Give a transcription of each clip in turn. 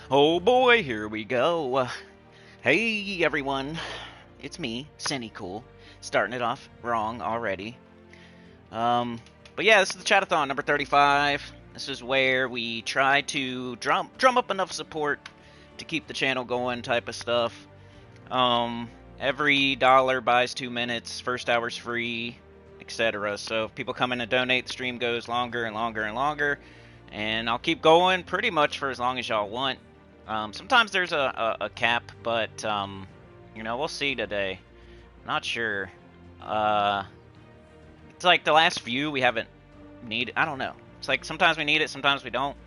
Oh boy, here we go. Hey everyone, it's me, Cool. Starting it off wrong already. But yeah, this is the Chat-A-THON number 35. This is where we try to drum up enough support to keep the channel going, type of stuff. Every dollar buys 2 minutes, first hour's free, etc. So if people come in and donate, the stream goes longer and longer and longer. And I'll keep going pretty much for as long as y'all want. Sometimes there's a cap, but, you know, we'll see today. Not sure. It's like the last few we haven't needed. I don't know. It's like sometimes we need it, sometimes we don't.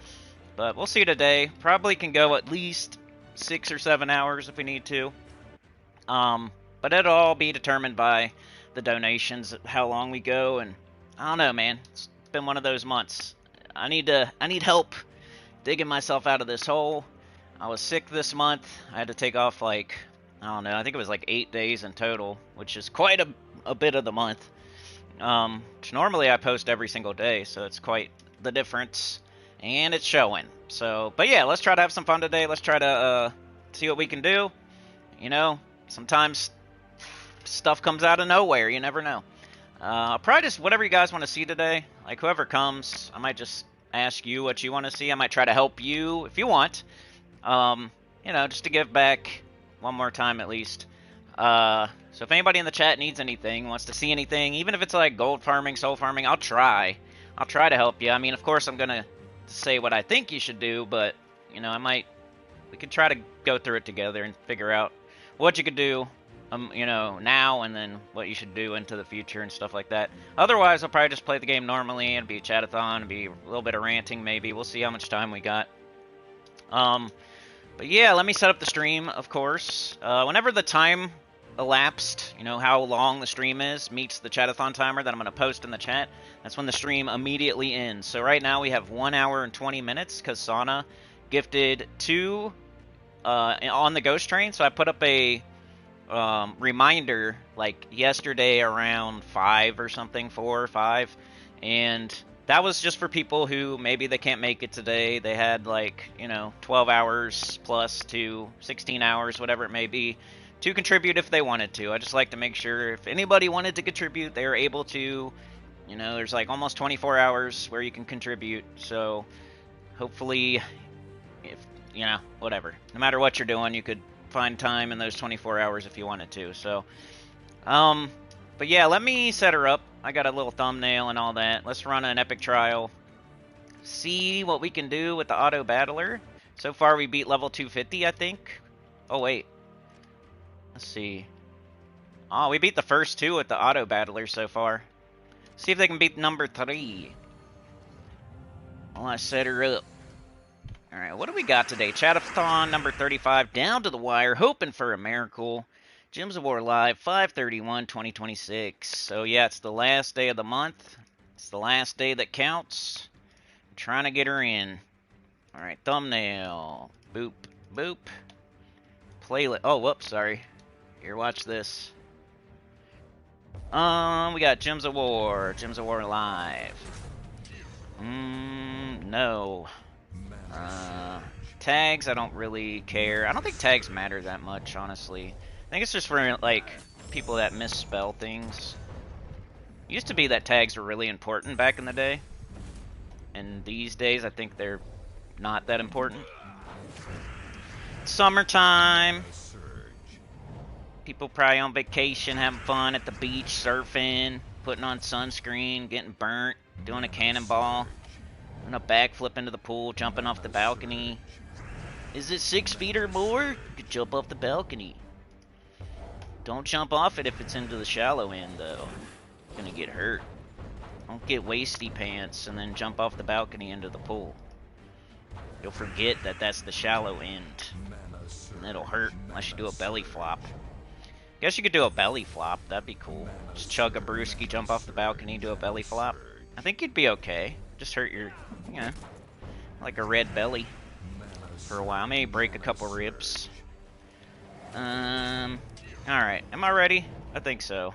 But we'll see today. Probably can go at least 6 or 7 hours if we need to. But it'll all be determined by the donations, how long we go, and I don't know, man. It's been one of those months. I need help digging myself out of this hole. I was sick this month. I had to take off like, I don't know, I think it was like 8 days in total, which is quite a bit of the month. Which normally I post every single day, so it's quite the difference, and it's showing. So, but yeah, let's try to have some fun today. Let's try to see what we can do. You know, sometimes stuff comes out of nowhere. You never know. I'll probably just whatever you guys want to see today. Like whoever comes, I might just ask you what you want to see. I might try to help you if you want. You know, just to give back one more time at least. So if anybody in the chat needs anything, wants to see anything, even if it's like gold farming, soul farming, I'll try to help you. I mean, of course, I'm gonna say what I think you should do, but you know, we could try to go through it together and figure out what you could do, you know, now and then what you should do into the future and stuff like that. Otherwise, I'll probably just play the game normally and be a chat-a-thon and be a little bit of ranting maybe. We'll see how much time we got. But yeah, let me set up the stream, of course. Whenever the time elapsed, you know, how long the stream is, meets the Chat-A-THON timer that I'm going to post in the chat, that's when the stream immediately ends. So right now we have 1 hour and 20 minutes because Sana gifted 2 on the ghost train. So I put up a reminder like yesterday around 5 or something, 4 or 5, and that was just for people who maybe they can't make it today. They had like, you know, 12 hours plus to 16 hours, whatever it may be, to contribute if they wanted to. I just like to make sure if anybody wanted to contribute, they were able to. You know, there's like almost 24 hours where you can contribute. So hopefully, if, you know, whatever, no matter what you're doing, you could find time in those 24 hours if you wanted to. So, but yeah, let me set her up. I got a little thumbnail and all that. Let's run an epic trial. See what we can do with the auto battler. So far we beat level 250, I think. Oh wait. Let's see. Oh, we beat the first 2 with the auto battler so far. See if they can beat number 3. Well, I set her up. Alright, what do we got today? Chat-A-THON number 35, down to the wire, hoping for a miracle. Gems of War Live, 5/31/2026. So yeah, it's the last day of the month. It's the last day that counts. I'm trying to get her in. Alright, thumbnail. Boop, boop. Playlist. Oh, whoops, sorry. Here, watch this. We got Gems of War Live. No. Tags, I don't really care. I don't think tags matter that much, honestly. I think it's just for, like, people that misspell things. It used to be that tags were really important back in the day. And these days, I think they're not that important. Summertime. People probably on vacation, having fun at the beach, surfing, putting on sunscreen, getting burnt, doing a cannonball, doing a backflip into the pool, jumping off the balcony. Is it 6 feet or more? You could jump off the balcony. Don't jump off it if it's into the shallow end, though. You're gonna get hurt. Don't get wasty pants and then jump off the balcony into the pool. You'll forget that that's the shallow end. And it'll hurt unless you do a belly flop. Guess you could do a belly flop. That'd be cool. Just chug a brewski, jump off the balcony, do a belly flop. I think you'd be okay. Just hurt your, you know, like a red belly for a while. Maybe break a couple ribs. Alright, am I ready? I think so.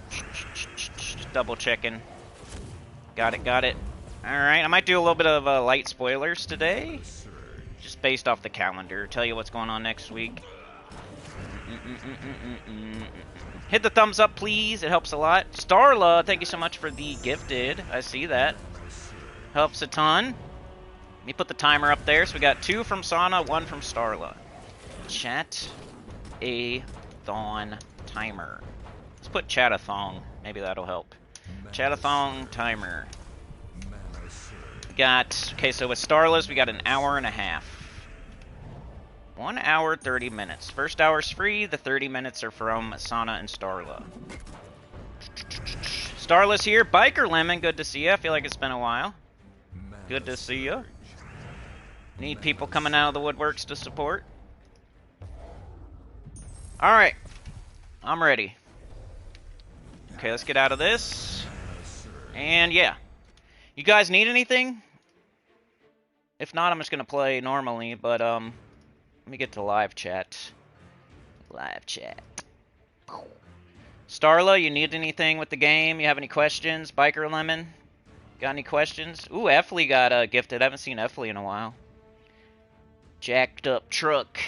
Just double checking. Got it. Alright, I might do a little bit of light spoilers today. just based off the calendar. Tell you what's going on next week. Hit the thumbs up, please. It helps a lot. Starla, thank you so much for the gifted. I see that. Helps a ton. Let me put the timer up there. So we got 2 from Sana, 1 from Starla. Chat-A-THON timer. Let's put CHAT-A-THON. Maybe that'll help. CHAT-A-THON timer. Okay, so with Starless, we got an hour and a half. 1 hour, 30 minutes. First hour's free, the 30 minutes are from Sana and Starla. Starless here. Biker Lemon, good to see you. I feel like it's been a while. Good to see you. Need people coming out of the woodworks to support. Alright. I'm ready. Okay, let's get out of this. And yeah. You guys need anything? If not, I'm just gonna play normally, but let me get to live chat. Live chat. Starla, you need anything with the game? You have any questions? Biker Lemon, got any questions? Ooh, Effley got gifted. I haven't seen Effley in a while. Jacked up truck.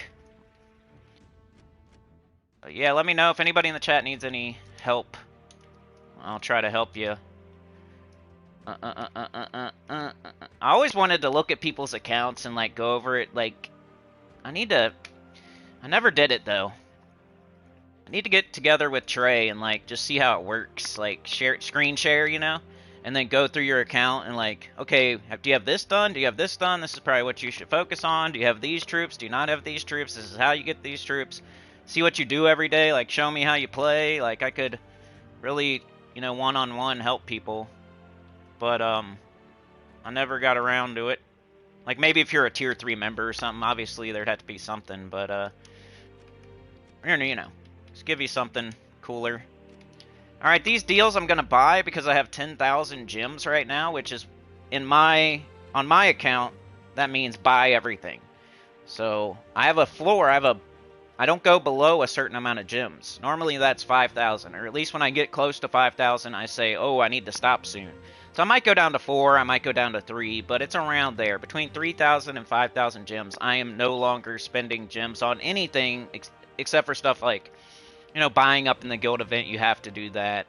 Yeah, let me know if anybody in the chat needs any help. I'll try to help you. I always wanted to look at people's accounts and like go over it. Like, I never did it though. I need to get together with Trey and like just see how it works. Like screen share, you know, and then go through your account and like, okay, do you have this done? Do you have this done? This is probably what you should focus on. Do you have these troops? Do you not have these troops? This is how you get these troops. See what you do every day. Like, show me how you play. Like, I could really, you know, one-on-one help people. But, I never got around to it. Like, maybe if you're a tier 3 member or something, obviously there'd have to be something, but, you know, just give you something cooler. Alright, these deals I'm gonna buy because I have 10,000 gems right now, which is, on my account, that means buy everything. So, I have a floor, I don't go below a certain amount of gems. Normally that's 5,000, or at least when I get close to 5,000, I say, oh, I need to stop soon. So I might go down to 4, I might go down to 3, but it's around there. Between 3,000 and 5,000 gems, I am no longer spending gems on anything except for stuff like, you know, buying up in the guild event, you have to do that.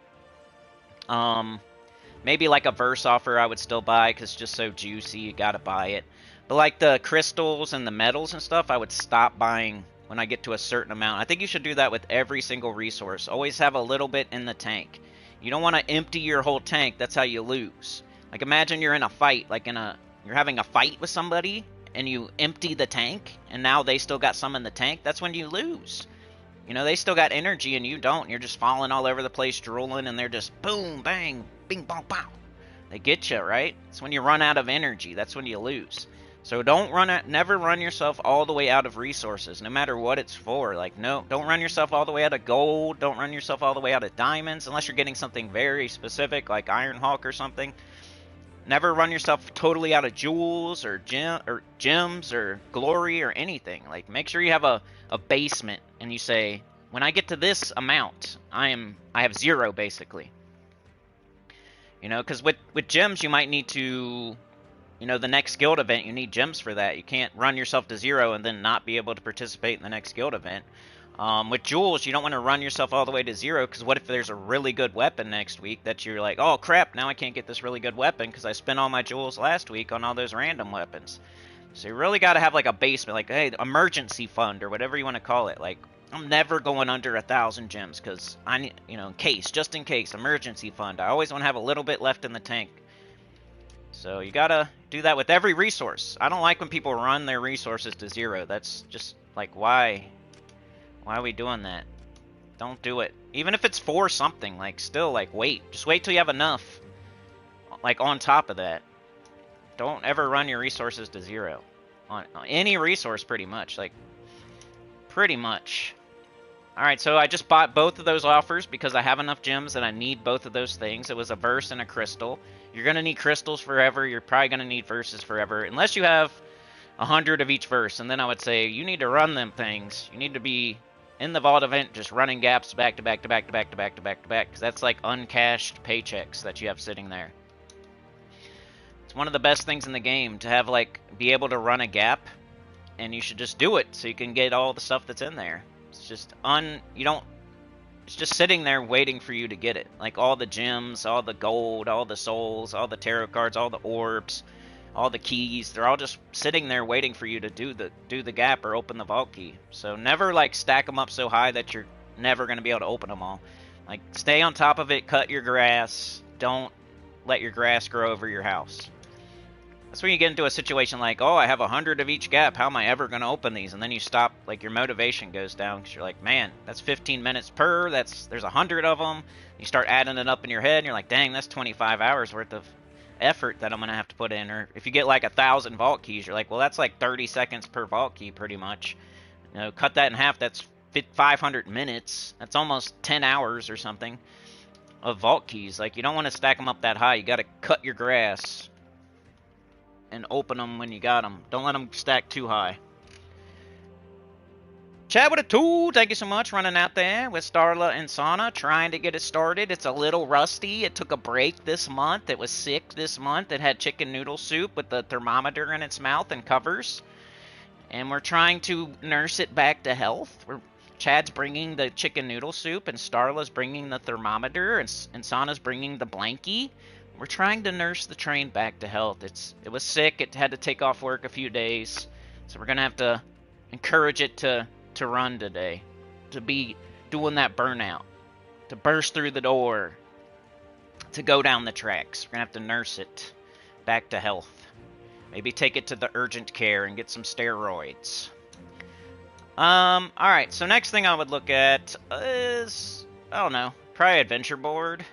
Maybe like a verse offer I would still buy because it's just so juicy, you gotta buy it. But like the crystals and the metals and stuff, I would stop buying when I get to a certain amount. I think you should do that with every single resource. Always have a little bit in the tank. You don't want to empty your whole tank. That's how you lose. Like, imagine you're in a fight, like you're having a fight with somebody, and you empty the tank, and now they still got some in the tank. That's when you lose. You know, they still got energy, and you don't. You're just falling all over the place, drooling, and they're just boom, bang, bing, bong, pow. They get you, right? It's when you run out of energy. That's when you lose. So never run yourself all the way out of resources, no matter what it's for. Like, no, don't run yourself all the way out of gold. Don't run yourself all the way out of diamonds, unless you're getting something very specific, like Iron Hawk or something. Never run yourself totally out of jewels or gems or glory or anything. Like, make sure you have a basement, and you say, when I get to this amount, I have 0 basically. You know, because with gems, you might need to. You know, the next guild event, you need gems for that. You can't run yourself to 0 and then not be able to participate in the next guild event. With jewels, you don't want to run yourself all the way to 0, because what if there's a really good weapon next week that you're like, oh crap, now I can't get this really good weapon because I spent all my jewels last week on all those random weapons. So you really got to have like a basement, like, hey, emergency fund or whatever you want to call it. Like, I'm never going under 1,000 gems because I need, you know, just in case, emergency fund. I always want to have a little bit left in the tank. So you gotta do that with every resource. I don't like when people run their resources to 0. That's just like, why? Why are we doing that? Don't do it. Even if it's for something, like, still, like, wait. Just wait till you have enough, like, on top of that. Don't ever run your resources to 0. On any resource, pretty much. Like, pretty much. Alright, so I just bought both of those offers because I have enough gems and I need both of those things. It was a verse and a crystal. You're going to need crystals forever. You're probably going to need verses forever. Unless you have 100 of each verse. And then I would say, you need to run them things. You need to be in the vault event just running gaps back to back to back to back to back to back to back. Because that's like uncashed paychecks that you have sitting there. It's one of the best things in the game to have, like, be able to run a gap and you should just do it so you can get all the stuff that's in there. It's just it's just sitting there waiting for you to get it. Like all the gems, all the gold, all the souls, all the tarot cards, all the orbs, all the keys, they're all just sitting there waiting for you to do the gap or open the vault key. So never like stack them up so high that you're never going to be able to open them all. Like stay on top of it, cut your grass, don't let your grass grow over your house. That's when you get into a situation like, oh, I have 100 of each gap. How am I ever going to open these? And then you stop, like your motivation goes down because you're like, man, that's 15 minutes per. There's 100 of them. You start adding it up in your head, and you're like, dang, that's 25 hours worth of effort that I'm going to have to put in. Or if you get like 1,000 vault keys, you're like, well, that's like 30 seconds per vault key pretty much. You know, cut that in half. That's 500 minutes. That's almost 10 hours or something of vault keys. Like, you don't want to stack them up that high. You got to cut your grass and open them when you got them. Don't let them stack too high. Chad with a tool, thank you so much. Running out there with Starla and Sana, trying to get it started. It's a little rusty. It took a break this month. It was sick this month. It had chicken noodle soup with the thermometer in its mouth and covers. And we're trying to nurse it back to health. Chad's bringing the chicken noodle soup, and Starla's bringing the thermometer, and Sana's bringing the blankie. We're trying to nurse the train back to health. It was sick. It had to take off work a few days. So we're going to have to encourage it to run today. To be doing that burnout. To burst through the door. To go down the tracks. We're going to have to nurse it back to health. Maybe take it to the urgent care and get some steroids. Alright, so next thing I would look at is, I don't know, probably adventure board.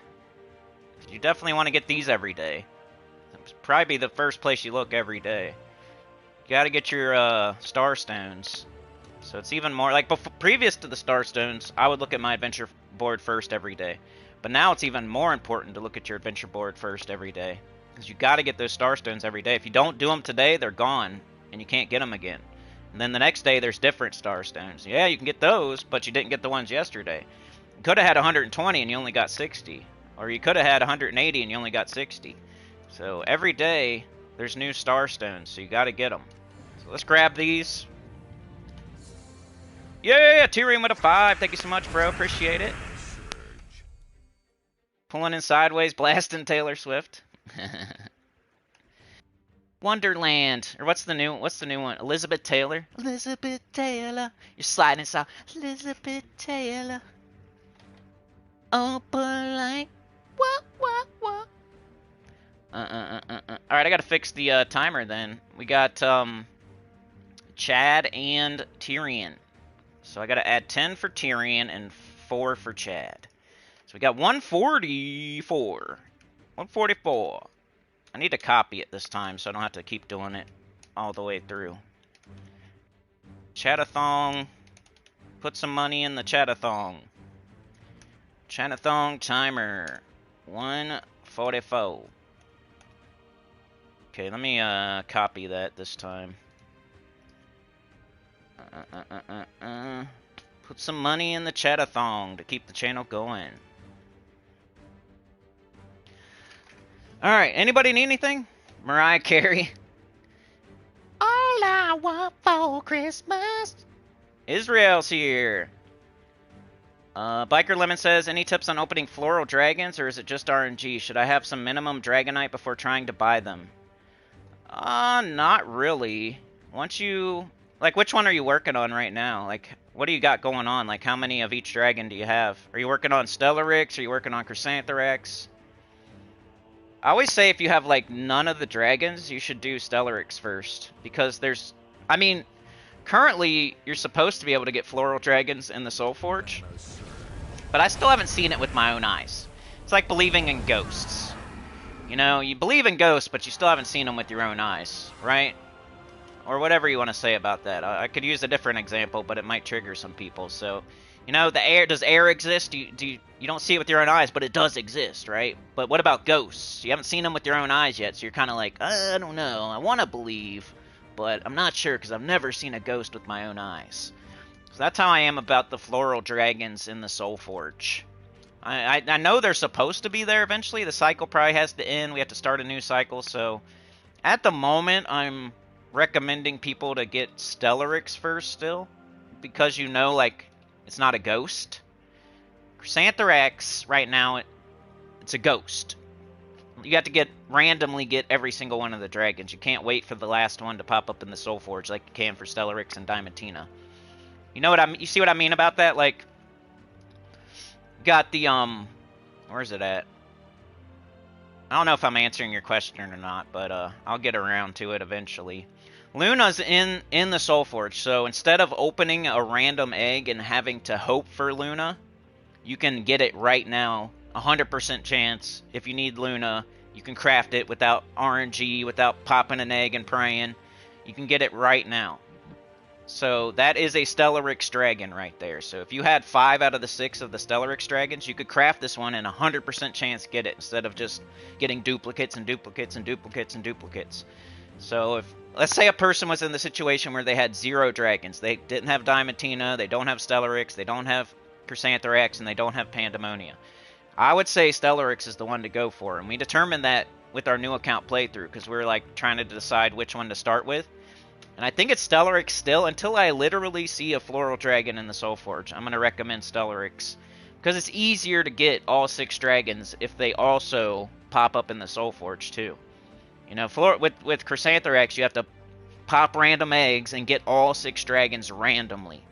You definitely want to get these every day. It's probably be the first place you look every day. You got to get your star stones. So it's even more like previous to the star stones, I would look at my adventure board first every day. But now it's even more important to look at your adventure board first every day, because you got to get those star stones every day. If you don't do them today, they're gone and you can't get them again. And then the next day there's different star stones. Yeah, you can get those, but you didn't get the ones yesterday. You could have had 120 and you only got 60. Or you could have had 180 and you only got 60. So every day, there's new star stones, so you got to get them. So let's grab these. Yeah, Tyrion with a 5. Thank you so much, bro. Appreciate it. Pulling in sideways, blasting Taylor Swift. Wonderland. Or what's the new one? Elizabeth Taylor. Elizabeth Taylor. You're sliding south. Elizabeth Taylor. Oh, like. What? Alright, I gotta fix the timer then. We got Chad and Tyrion. So I gotta add 10 for Tyrion and 4 for Chad. So we got 144. 144. I need to copy it this time so I don't have to keep doing it all the way through. CHAT-A-THON. Put some money in the CHAT-A-THON. CHAT-A-THON timer. 144. Okay, let me copy that this time. Put some money in the CHAT-A-THON to keep the channel going. Alright, anybody need anything? Mariah Carey. All I want for Christmas. Israel's here. Biker Lemon says, any tips on opening floral dragons, or is it just RNG? Should I have some minimum dragonite before trying to buy them? Not really. Once you... Like, which one are you working on right now? Like, what do you got going on? Like, how many of each dragon do you have? Are you working on Stellarix? Are you working on Chrysantherax? I always say if you have, like, none of the dragons, you should do Stellarix first. Because there's... I mean, currently, you're supposed to be able to get floral dragons in the Soul Forge. But I still haven't seen it with my own eyes. It's like believing in ghosts. You know, you believe in ghosts, but you still haven't seen them with your own eyes, right? Or whatever you want to say about that. I could use a different example, but it might trigger some people. So, you know, the air, does air exist? You don't see it with your own eyes, but it does exist, right? But what about ghosts? You haven't seen them with your own eyes yet, so you're kind of like, I don't know. I want to believe, but I'm not sure because I've never seen a ghost with my own eyes. So that's how I am about the floral dragons in the Soul Forge. I know they're supposed to be there eventually. The cycle probably has to end. We have to start a new cycle. So at the moment, I'm recommending people to get Stellarix first still, because you know, like, it's not a ghost. Chrysantherax, right now, it's a ghost. You have to randomly get every single one of the dragons. You can't wait for the last one to pop up in the Soul Forge like you can for Stellarix and Diamantina. You know what you see what I mean about that? Like, got the, where's it at? I don't know if I'm answering your question or not, but I'll get around to it eventually. Luna's in the Soul Forge, so instead of opening a random egg and having to hope for Luna, you can get it right now. 100% chance. If you need Luna, you can craft it without RNG, without popping an egg and praying. You can get it right now. So that is a Stellarix dragon right there. So if you had 5 out of the 6 of the Stellarix dragons, you could craft this one and 100% chance get it, instead of just getting duplicates and duplicates and duplicates and duplicates. So if, let's say a person was in the situation where they had 0 dragons. They didn't have Diamantina, they don't have Stellarix, they don't have Chrysantherax, and they don't have Pandemonia. I would say Stellarix is the one to go for, and we determined that with our new account playthrough, because we were like trying to decide which one to start with. And I think it's Stellarix still, until I literally see a Floral Dragon in the Soul Forge. I'm going to recommend Stellarix, because it's easier to get all 6 dragons if they also pop up in the Soul Forge too. You know, with Chrysantherax, you have to pop random eggs and get all 6 dragons randomly.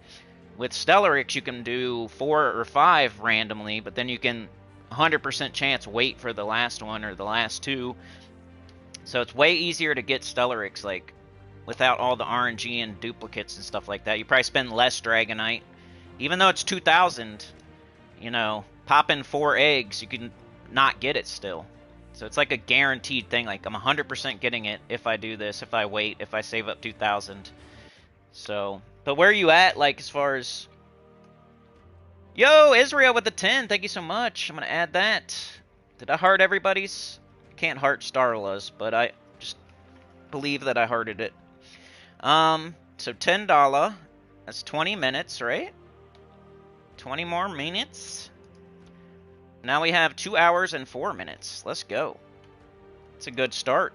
With Stellarix, you can do 4 or 5 randomly, but then you can 100% chance wait for the last one or the last 2. So it's way easier to get Stellarix, like, without all the RNG and duplicates and stuff like that. You probably spend less Dragonite. Even though it's 2,000, you know, pop in 4 eggs, you can not get it still. So it's like a guaranteed thing. Like, I'm 100% getting it if I do this, if I wait, if I save up 2,000. So, but where are you at, like, as far as... Yo, Israel with the 10. Thank you so much. I'm going to add that. Did I heart everybody's? Can't heart Starla's, but I just believe that I hearted it. So $10. That's 20 minutes, right? 20 more minutes. Now we have 2 hours and 4 minutes. Let's go. It's a good start.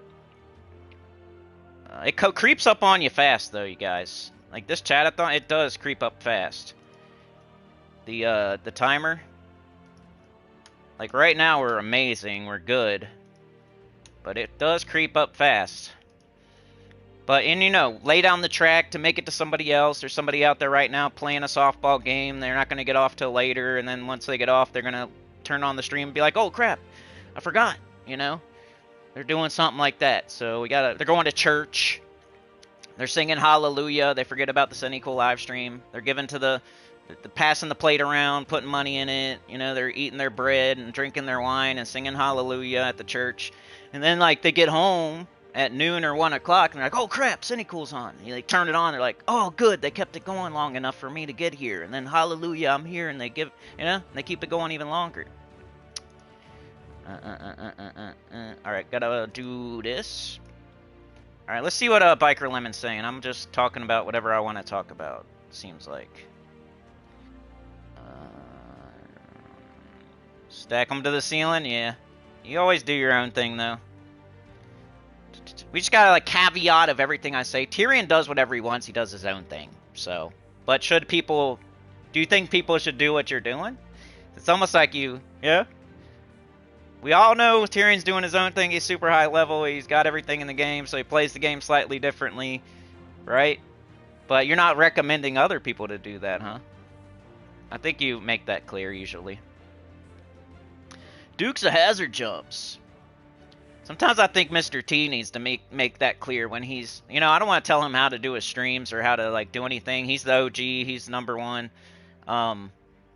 It creeps up on you fast, though, you guys. Like, this chat-a-thon, it does creep up fast. The timer. Like, right now, we're amazing. We're good. But it does creep up fast. But, and you know, lay down the track to make it to somebody else. There's somebody out there right now playing a softball game. They're not going to get off till later. And then once they get off, they're going to turn on the stream and be like, oh, crap, I forgot, you know? They're doing something like that. So they're going to church. They're singing hallelujah. They forget about the Sunny Cool live stream. They're giving to the passing the plate around, putting money in it. You know, they're eating their bread and drinking their wine and singing hallelujah at the church. And then, like, they get home at noon or 1 o'clock, and they're like, oh, crap, Cynical's on. And they turn it on. They're like, oh, good, they kept it going long enough for me to get here. And then, hallelujah, I'm here. And they give, you know, they keep it going even longer. All right, gotta do this. All right, let's see what Biker Lemon's saying. I'm just talking about whatever I want to talk about, seems like. Stack them to the ceiling? Yeah. You always do your own thing, though. We just got a caveat of everything I say. Tyrion does whatever he wants. He does his own thing. So, but should people... Do you think people should do what you're doing? It's almost like you... Yeah? We all know Tyrion's doing his own thing. He's super high level. He's got everything in the game, so he plays the game slightly differently. Right? But you're not recommending other people to do that, huh? I think you make that clear, usually. Dukes of Hazzard jumps. Sometimes I think Mr. T needs to make that clear when he's... You know, I don't want to tell him how to do his streams or how to, like, do anything. He's the OG. He's #1.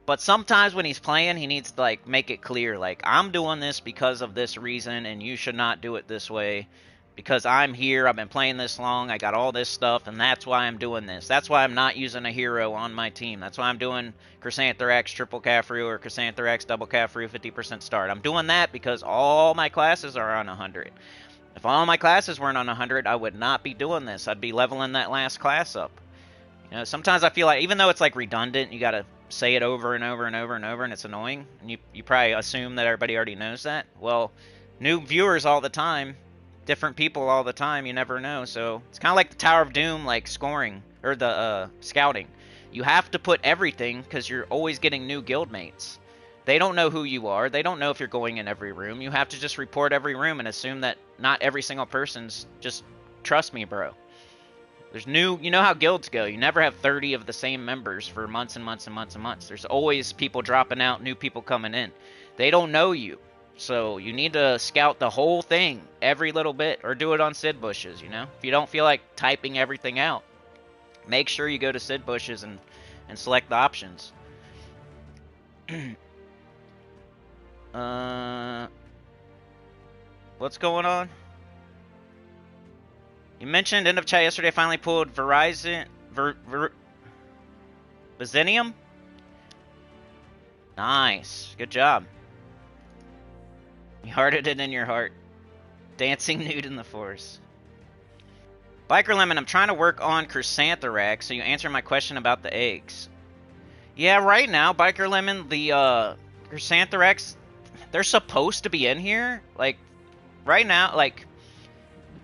But sometimes when he's playing, he needs to, like, make it clear. Like, I'm doing this because of this reason, and you should not do it this way. Because I'm here, I've been playing this long, I got all this stuff, and that's why I'm doing this. That's why I'm not using a hero on my team. That's why I'm doing Chrysantherax triple Caffrey or Chrysantherax double Caffrey 50% start. I'm doing that because all my classes are on 100. If all my classes weren't on 100, I would not be doing this. I'd be leveling that last class up. You know, sometimes I feel like, even though it's like redundant, you gotta say it over and over and over and over, and it's annoying. And you probably assume that everybody already knows that. Well, new viewers all the time different people all the time. You never know. So it's kind of like the Tower of Doom, like scoring or the scouting. You have to put everything because you're always getting new guildmates. They don't know who you are. They don't know if you're going in every room. You have to just report every room and assume that not every single person's just trust me, bro. There's new, you know how guilds go. You never have 30 of the same members for months and months and months and months. There's always people dropping out, new people coming in. They don't know you. So you need to scout the whole thing every little bit or do it on Sid bushes, you know? If you don't feel like typing everything out, make sure you go to Sid bushes and select the options. What's going on? You mentioned end of chat yesterday. I finally pulled Verizon Byzanium. Nice, good job. You hearted it in your heart. Dancing nude in the forest. Biker Lemon, I'm trying to work on Chrysantherax, so you answer my question about the eggs. Yeah, right now, Biker Lemon, the Chrysantherax, they're supposed to be in here. Like, right now, like,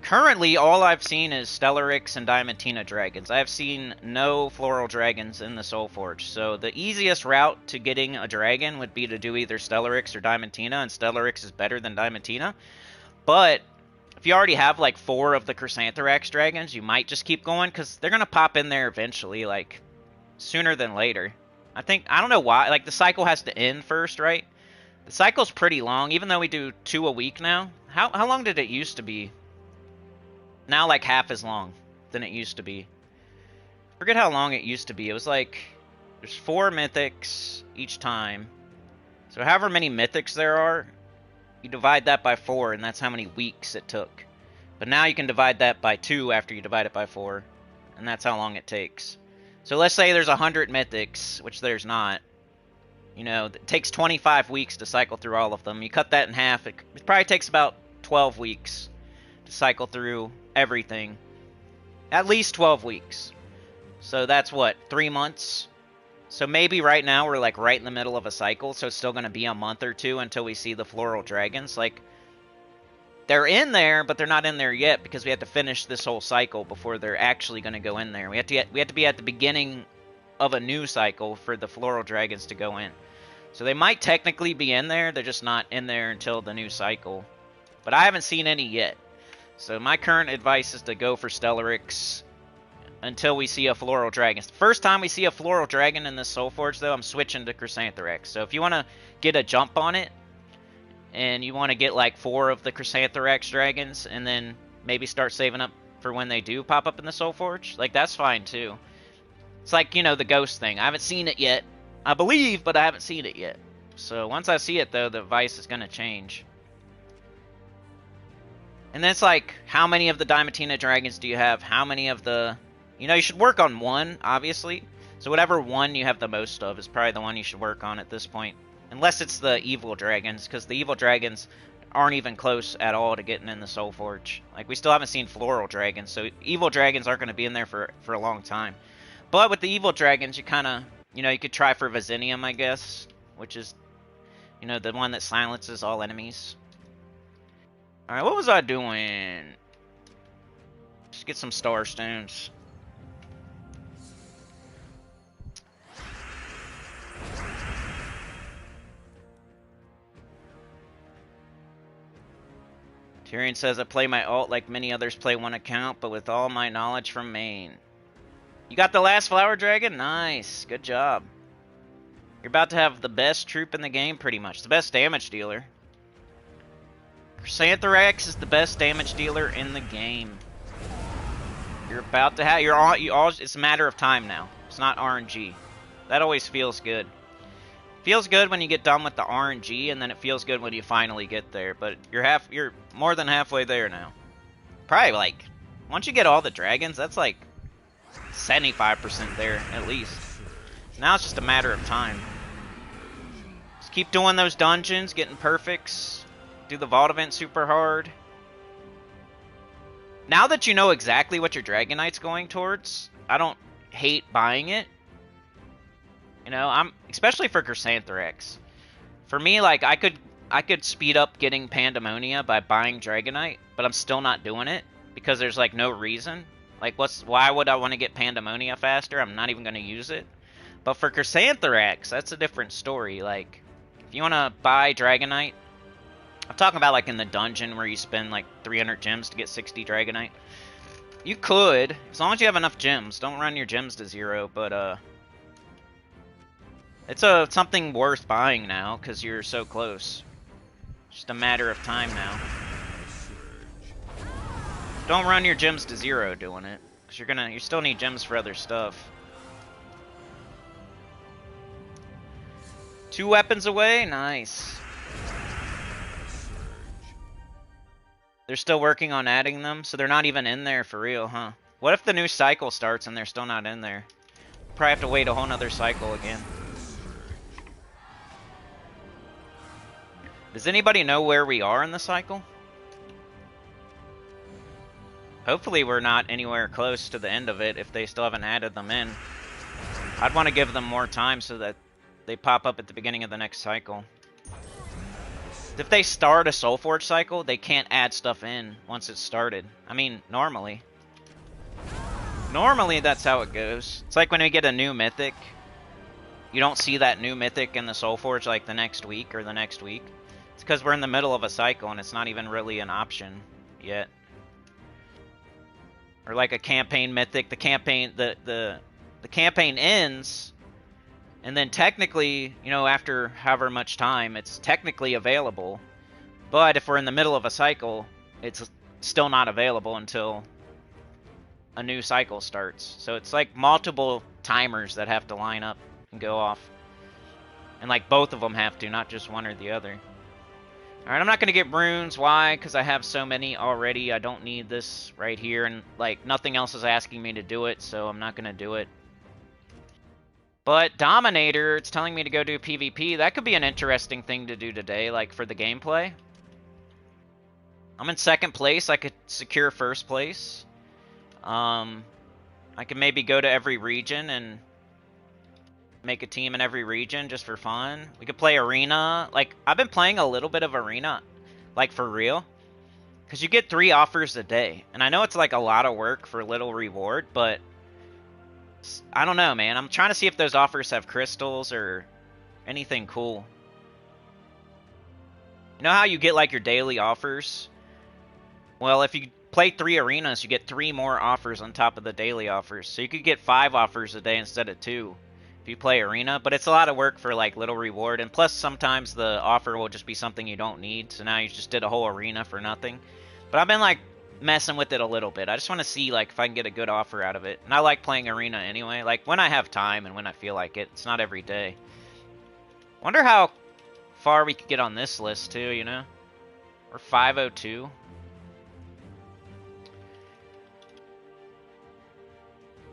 currently all I've seen is Stellarix and Diamantina dragons. I've seen no floral dragons in the Soul Forge. So the easiest route to getting a dragon would be to do either Stellarix or Diamantina, and Stellarix is better than Diamantina. But if you already have like 4 of the Chrysantherax dragons, you might just keep going because they're going to pop in there eventually, like sooner than later. I don't know why, like the cycle has to end first, right? The cycle's pretty long, even though we do 2 a week now. How long did it used to be? Now like half as long than it used to be. Forget how long it used to be. It was like, there's 4 mythics each time. So however many mythics there are, you divide that by 4, and that's how many weeks it took. But now you can divide that by 2 after you divide it by 4, and that's how long it takes. So let's say there's 100 mythics, which there's not. You know, it takes 25 weeks to cycle through all of them. You cut that in half, it probably takes about 12 weeks to cycle through everything. At least 12 weeks. So that's what, 3 months? So maybe right now we're like right in the middle of a cycle, so it's still going to be a month or 2 until we see the floral dragons. Like, they're in there, but they're not in there yet because we have to finish this whole cycle before they're actually going to go in there. We have to be at the beginning of a new cycle for the floral dragons to go in. So they might technically be in there, they're just not in there until the new cycle. But I haven't seen any yet. So my current advice is to go for Stellarix until we see a floral dragon. The first time we see a floral dragon in this Soul Forge, though, I'm switching to Chrysantherax. So if you want to get a jump on it, and you want to get like 4 of the Chrysantherax dragons, and then maybe start saving up for when they do pop up in the Soul Forge, like, that's fine too. It's like, you know, the ghost thing. I haven't seen it yet. I believe, but I haven't seen it yet. So once I see it, though, the advice is going to change. And then it's like, how many of the Diamantina dragons do you have? How many of the... You know, you should work on 1, obviously. So whatever 1 you have the most of is probably the one you should work on at this point. Unless it's the evil dragons, because the evil dragons aren't even close at all to getting in the Soul Forge. Like, we still haven't seen floral dragons, so evil dragons aren't going to be in there for a long time. But with the evil dragons, you kind of, you know, you could try for Vasinium, I guess, which is, you know, the one that silences all enemies. Alright, what was I doing? Just get some star stones. Tyrion says, I play my ult like many others play one account, but with all my knowledge from main. You got the last flower dragon? Nice. Good job. You're about to have the best troop in the game, pretty much. The best damage dealer. Chrysantherax is the best damage dealer in the game. You're about to have... it's a matter of time now. It's not RNG. That always feels good. Feels good when you get done with the RNG, and then it feels good when you finally get there. But you're more than halfway there now. Probably like, once you get all the dragons, that's like 75% there at least. Now it's just a matter of time. Just keep doing those dungeons, getting perfects. Do the Vault event super hard. Now that you know exactly what your Dragonite's going towards, I don't hate buying it. You know, especially for Chrysantherax. For me, like, I could I could speed up getting Pandemonia by buying Dragonite, but I'm still not doing it because there's like no reason. Like, why would I want to get Pandemonia faster? I'm not even going to use it. But for Chrysanthrax, that's a different story. Like, if you want to buy Dragonite, I'm talking about like in the dungeon where you spend like 300 gems to get 60 Dragonite. You could, as long as you have enough gems. Don't run your gems to 0, but it's something worth buying now because you're so close. Just a matter of time now. Don't run your gems to 0 doing it, because you still need gems for other stuff. 2 weapons away, nice. They're still working on adding them, so they're not even in there for real, huh? What if the new cycle starts and they're still not in there? Probably have to wait a whole nother cycle again. Does anybody know where we are in the cycle? Hopefully we're not anywhere close to the end of it if they still haven't added them in. I'd want to give them more time so that they pop up at the beginning of the next cycle. If they start a Soulforge cycle, they can't add stuff in once it's started. I mean, normally. Normally that's how it goes. It's like when we get a new mythic. You don't see that new mythic in the Soulforge like the next week or the next week. It's because we're in the middle of a cycle and it's not even really an option yet. Or like a campaign mythic, the campaign ends, and then technically, you know, after however much time, it's technically available. But if we're in the middle of a cycle, it's still not available until a new cycle starts. So it's like multiple timers that have to line up and go off. And like both of them have to, not just one or the other. Alright, I'm not going to get runes. Why? Because I have so many already. I don't need this right here. And, like, nothing else is asking me to do it, so I'm not going to do it. But Dominator, it's telling me to go do PvP. That could be an interesting thing to do today, like, for the gameplay. I'm in 2nd place. I could secure 1st place. I could maybe go to every region and make a team in every region just for fun. We could play arena. Like, I've been playing a little bit of arena, like for real, because you get 3 offers a day, and I know it's like a lot of work for little reward, but I don't know, man. I'm trying to see if those offers have crystals or anything cool. You know how you get like your daily offers? Well, if you play 3 arenas, you get 3 more offers on top of the daily offers, so you could get 5 offers a day instead of 2. You play arena, but it's a lot of work for like little reward, and plus sometimes the offer will just be something you don't need, so now you just did a whole arena for nothing. But I've been like messing with it a little bit. I just want to see like if I can get a good offer out of it, and I like playing arena anyway, like when I have time and when I feel like it. It's not every day. Wonder how far we could get on this list too, you know? We're 502.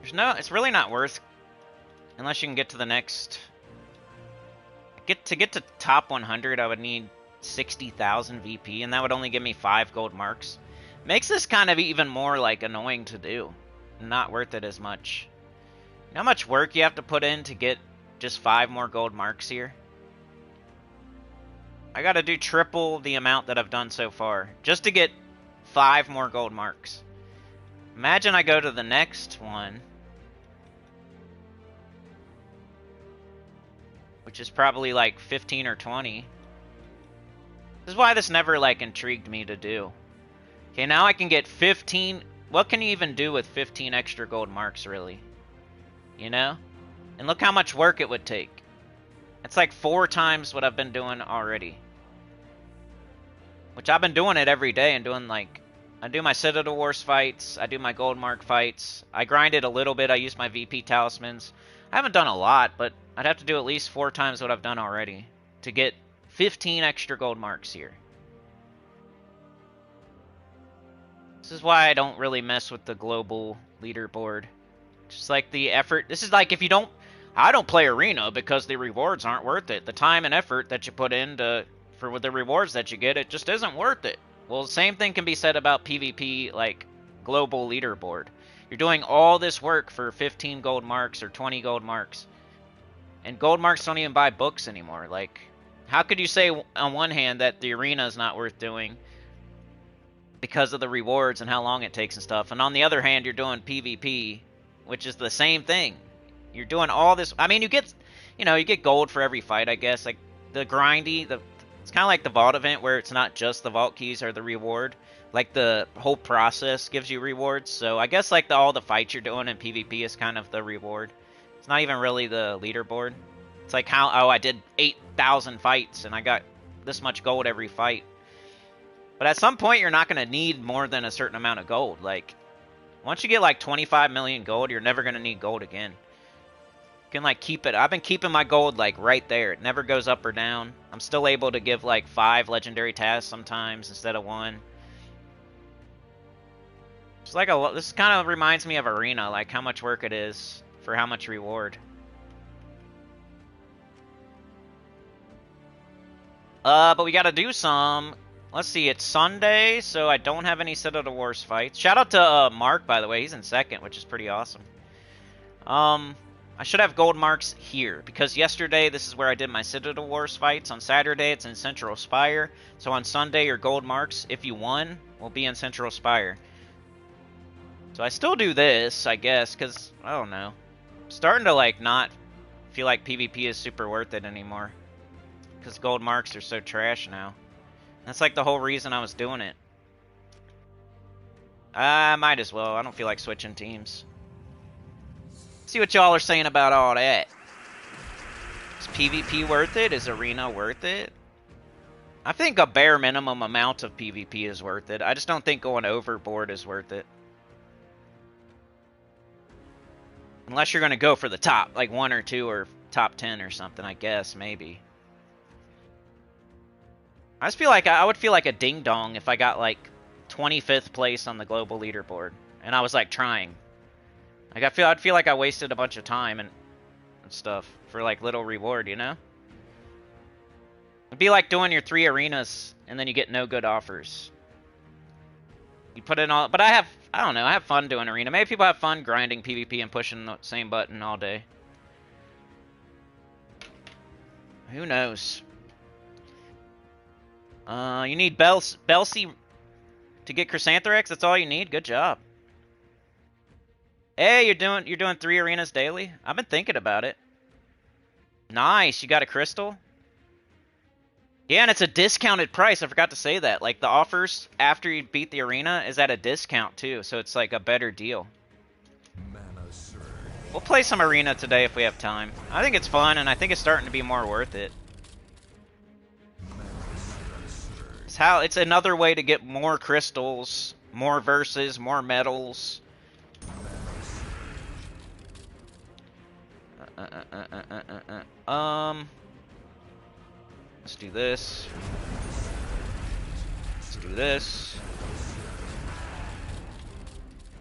It's really not worth. Unless you can get to the next... To get to top 100, I would need 60,000 VP, and that would only give me 5 gold marks. Makes this kind of even more, like, annoying to do. Not worth it as much. You know how much work you have to put in to get just 5 more gold marks here? I gotta do triple the amount that I've done so far, just to get 5 more gold marks. Imagine I go to the next one, which is probably like 15 or 20. This is why this never like intrigued me to do. Okay, now I can get 15. What can you even do with 15 extra gold marks, really? You know? And look how much work it would take. It's like 4 times what I've been doing already. Which I've been doing it every day and doing like... I do my Citadel Wars fights. I do my gold mark fights. I grind it a little bit. I use my VP talismans. I haven't done a lot, but I'd have to do at least 4 times what I've done already to get 15 extra gold marks here. This is why I don't really mess with the global leaderboard. Just like the effort. This is like if you don't... I don't play arena because the rewards aren't worth it. The time and effort that you put in for the rewards that you get, it just isn't worth it. Well, the same thing can be said about PvP, like global leaderboard. You're doing all this work for 15 gold marks or 20 gold marks. And gold marks don't even buy books anymore. Like, How could you say on one hand that the arena is not worth doing because of the rewards and how long it takes and stuff, and on the other hand you're doing PvP, which is the same thing. You're doing all this. I mean, you get, you get gold for every fight, I guess. Like the grindy, it's kind of like the vault event where it's not just the vault keys or the reward. Like the whole process gives you rewards. So I guess like all the fights you're doing in PvP is kind of the reward. It's not even really the leaderboard. It's like I did 8,000 fights and I got this much gold every fight. But at some point, you're not going to need more than a certain amount of gold. Like, once you get like 25 million gold, you're never going to need gold again. You can like keep it. I've been keeping my gold like right there. It never goes up or down. I'm still able to give like 5 legendary tasks sometimes instead of 1. It's like this kind of reminds me of Arena, like how much work it is for how much reward. But we got to do some. Let's see, it's Sunday, so I don't have any Citadel Wars fights. Shout out to Mark, by the way. He's in second, which is pretty awesome. I should have gold marks here, because yesterday, this is where I did my Citadel Wars fights. On Saturday, it's in Central Spire. So on Sunday, your gold marks, if you won, will be in Central Spire. So I still do this, I guess, because, I don't know. I'm starting to, like, not feel like PvP is super worth it anymore. Because gold marks are so trash now. That's like the whole reason I was doing it. I might as well. I don't feel like switching teams. See what y'all are saying about all that. Is PvP worth it? Is Arena worth it? I think a bare minimum amount of PvP is worth it. I just don't think going overboard is worth it. Unless you're going to go for the top, like 1 or 2 or top 10 or something, I guess, maybe. I just feel like I would feel like a ding-dong if I got like 25th place on the global leaderboard and I was like trying. Like I'd feel like I wasted a bunch of time and stuff for like little reward, you know? It'd be like doing your 3 arenas and then you get no good offers. You put in all, but I don't know, I have fun doing arena. Maybe people have fun grinding PvP and pushing the same button all day. Who knows? You need Belsi to get Chrysanthrax. That's all you need. Good job. Hey, you're doing 3 arenas daily. I've been thinking about it. Nice. You got a crystal. Yeah, and it's a discounted price. I forgot to say that. Like the offers after you beat the arena is at a discount too, so it's like a better deal. We'll play some arena today if we have time. I think it's fun, and I think it's starting to be more worth it. It's another way to get more crystals, more verses, more medals. Let's do this. Let's do this.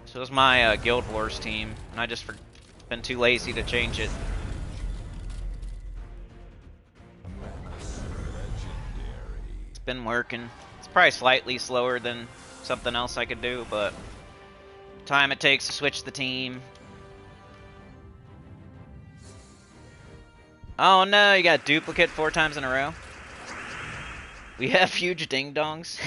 So this is my Guild Wars team, and I just been too lazy to change it. Been working. It's probably slightly slower than something else I could do, but time it takes to switch the team. Oh no, you got duplicate 4 times in a row. We have huge ding-dongs.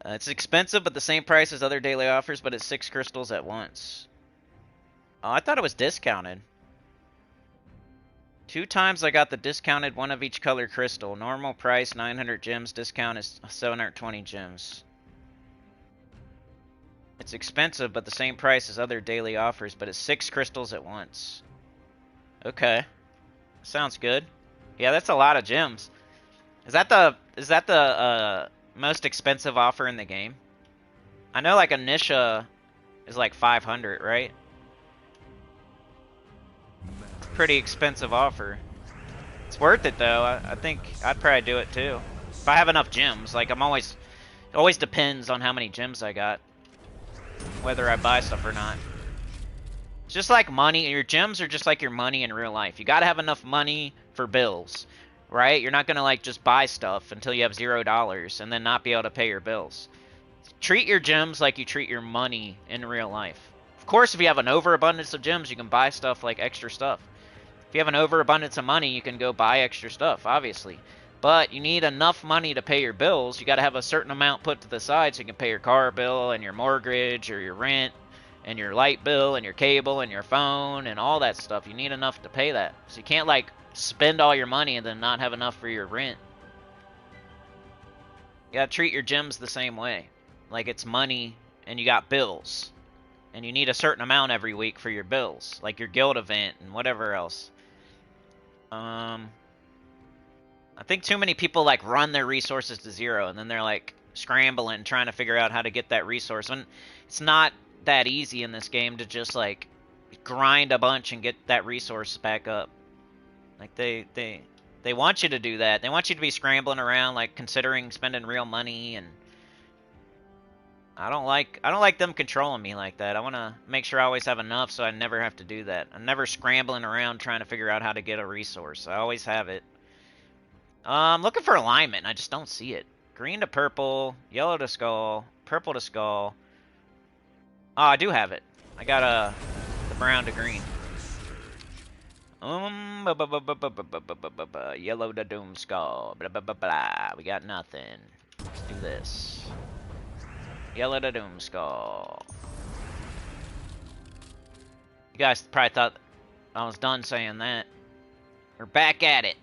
It's expensive, but the same price as other daily offers, but it's 6 crystals at once. Oh, I thought it was discounted. 2 times I got the discounted 1 of each color crystal. Normal price 900 gems. Discount is 720 gems. It's expensive, but the same price as other daily offers, but it's 6 crystals at once. Okay. Sounds good. Yeah, that's a lot of gems. Is that the most expensive offer in the game? I know like a Nisha is like 500, right? Pretty expensive offer. It's worth it though. I think I'd probably do it too if I have enough gems. Like it always depends on how many gems I got, whether I buy stuff or not. It's just like money. Your gems are just like your money in real life. You gotta have enough money for bills, right? You're not gonna like just buy stuff until you have $0 and then not be able to pay your bills. Treat your gems like you treat your money in real life. Of course, if you have an overabundance of gems, you can buy stuff like extra stuff. you have an overabundance of money, you can go buy extra stuff, obviously. But you need enough money to pay your bills. You got to have a certain amount put to the side so you can pay your car bill and your mortgage or your rent and your light bill and your cable and your phone and all that stuff. You need enough to pay that. So you can't, like, spend all your money and then not have enough for your rent. You got to treat your gyms the same way. Like, it's money and you got bills. And you need a certain amount every week for your bills. Like your guild event and whatever else. I think too many people like run their resources to zero and then they're like scrambling trying to figure out how to get that resource. And it's not that easy in this game to just like grind a bunch and get that resource back up. Like they want you to do that. They want you to be scrambling around like considering spending real money, and I don't like them controlling me like that. I want to make sure I always have enough so I never have to do that. I'm never scrambling around trying to figure out how to get a resource. I always have it. I'm looking for alignment, and I just don't see it. Green to purple, yellow to skull, purple to skull. Oh, I do have it. I got the brown to green. Yellow to doom skull. Blah, blah, blah, blah. We got nothing. Let's do this. Yellow to doom skull. You guys probably thought I was done saying that. We're back at it.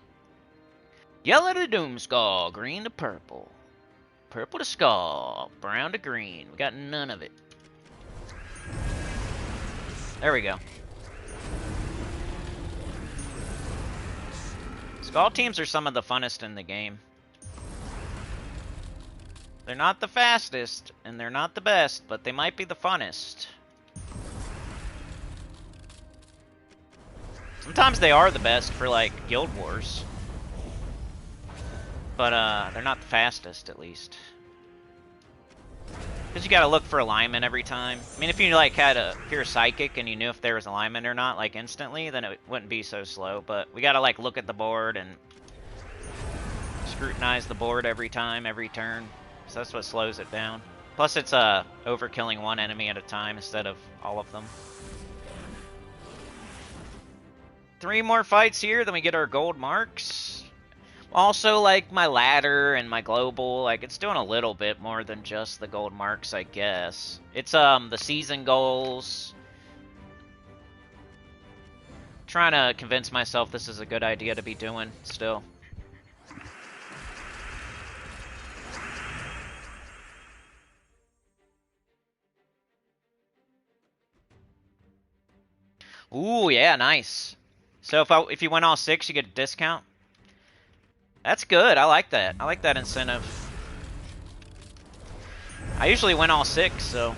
Yellow to doom skull, green to purple. Purple to skull, brown to green. We got none of it. There we go. Skull teams are some of the funnest in the game. They're not the fastest, and they're not the best, but they might be the funnest. Sometimes they are the best for, like, Guild Wars. But, they're not the fastest, at least. Because you gotta look for alignment every time. I mean, if you, like, if you're a psychic and you knew if there was alignment or not, like, instantly, then it wouldn't be so slow. But we gotta, like, look at the board and scrutinize the board every time, every turn. So that's what slows it down. Plus, it's, overkilling one enemy at a time instead of all of them. 3 more fights here, then we get our gold marks. Also, like, my ladder and my global, like, it's doing a little bit more than just the gold marks, I guess. It's, the season goals. Trying to convince myself this is a good idea to be doing, still. Ooh, yeah, nice. So if you win all 6, you get a discount? That's good. I like that. I like that incentive. I usually win all 6, so.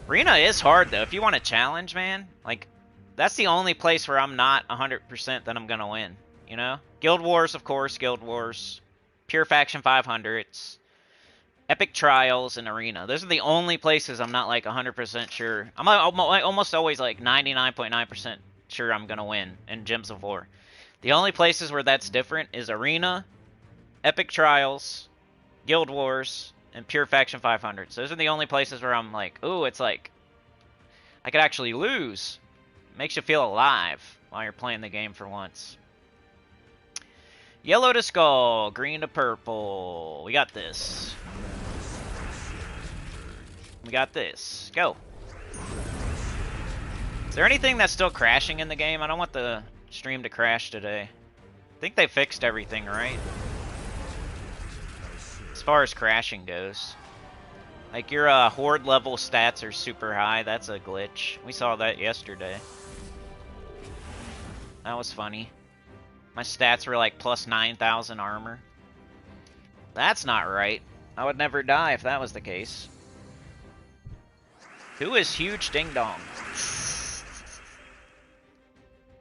Arena is hard, though. If you want a challenge, man, like, that's the only place where I'm not 100% that I'm going to win, you know? Guild Wars, of course, Guild Wars. Pure Faction 500s. Epic Trials and Arena. Those are the only places I'm not, like, 100% sure. I'm almost always, like, 99.9% sure I'm going to win in Gems of War. The only places where that's different is Arena, Epic Trials, Guild Wars, and Pure Faction 500. So those are the only places where I'm like, ooh, it's like, I could actually lose. It makes you feel alive while you're playing the game for once. Yellow to skull, green to purple. We got this. We got this. Go. Is there anything that's still crashing in the game? I don't want the stream to crash today. I think they fixed everything, right? As far as crashing goes. Like, your horde level stats are super high. That's a glitch. We saw that yesterday. That was funny. My stats were like plus 9,000 armor. That's not right. I would never die if that was the case. Who is Huge Ding Dong?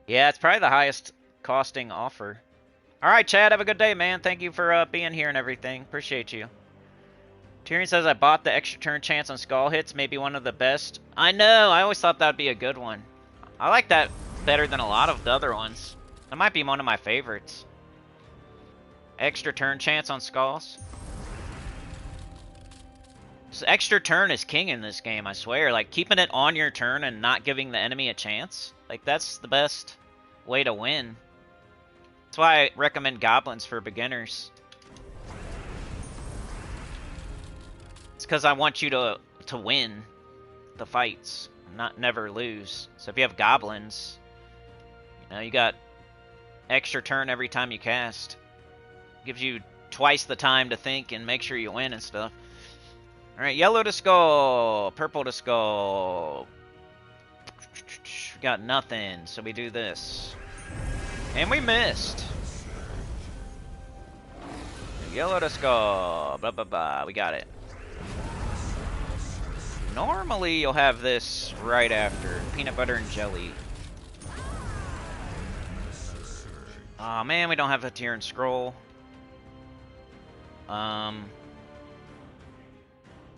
Yeah, it's probably the highest costing offer. Alright, Chad, have a good day, man. Thank you for being here and everything. Appreciate you. Tyrion says, I bought the extra turn chance on skull hits. Maybe one of the best. I know. I always thought that would be a good one. I like that better than a lot of the other ones. That might be one of my favorites. Extra turn chance on skulls. So extra turn is king in this game, I swear. Like, keeping it on your turn and not giving the enemy a chance Like, that's the best way to win. That's why I recommend goblins for beginners. It's because I want you to win the fights, never lose. So if you have goblins, you know, you got extra turn every time you cast. Gives you twice the time to think and make sure you win and stuff. Alright, yellow to skull, purple to skull. We got nothing, so we do this. And we missed. Yellow to skull, blah blah blah, we got it. Normally you'll have this right after, peanut butter and jelly. Aw, man, we don't have a tier and scroll.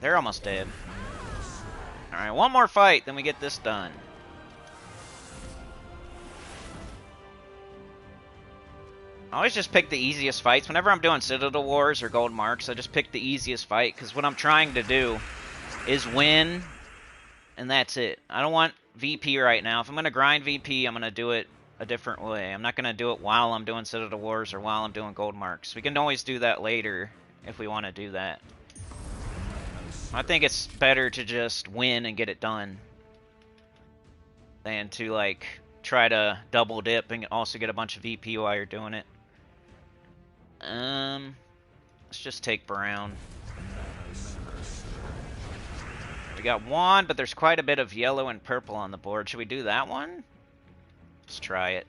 They're almost dead. Alright, one more fight, then we get this done. I always just pick the easiest fights. Whenever I'm doing Citadel Wars or Gold Marks, I just pick the easiest fight, because what I'm trying to do is win, and that's it. I don't want VP right now. If I'm going to grind VP, I'm going to do it a different way. I'm not going to do it while I'm doing Citadel Wars or while I'm doing Gold Marks. We can always do that later if we want to do that. I think it's better to just win and get it done than to, like, try to double dip and also get a bunch of VP while you're doing it. Let's just take brown. We got one, but there's quite a bit of yellow and purple on the board. Should we do that one? Let's try it.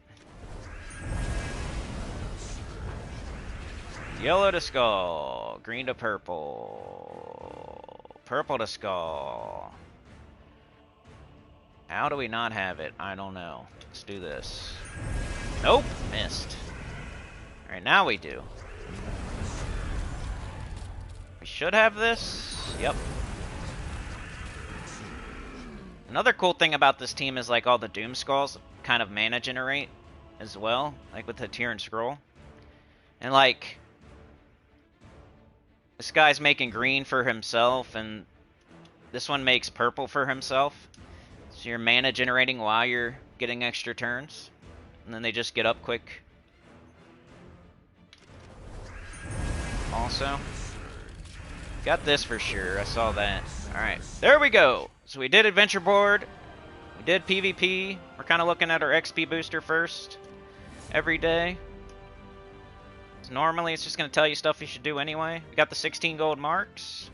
Yellow to skull, green to purple, purple to skull. How do we not have it? I don't know. Let's do this. Nope, missed. Alright, now we do. We should have this. Yep. Another cool thing about this team is, like, all the Doom Skulls kind of mana generate as well, like with the Tier and Scroll. And, like, this guy's making green for himself, and this one makes purple for himself. So you're mana generating while you're getting extra turns. And then they just get up quick. Also, got this for sure. I saw that. Alright, there we go. So we did Adventure Board. We did PvP. We're kind of looking at our XP booster first every day. So normally it's just going to tell you stuff you should do anyway. We got the 16 gold marks.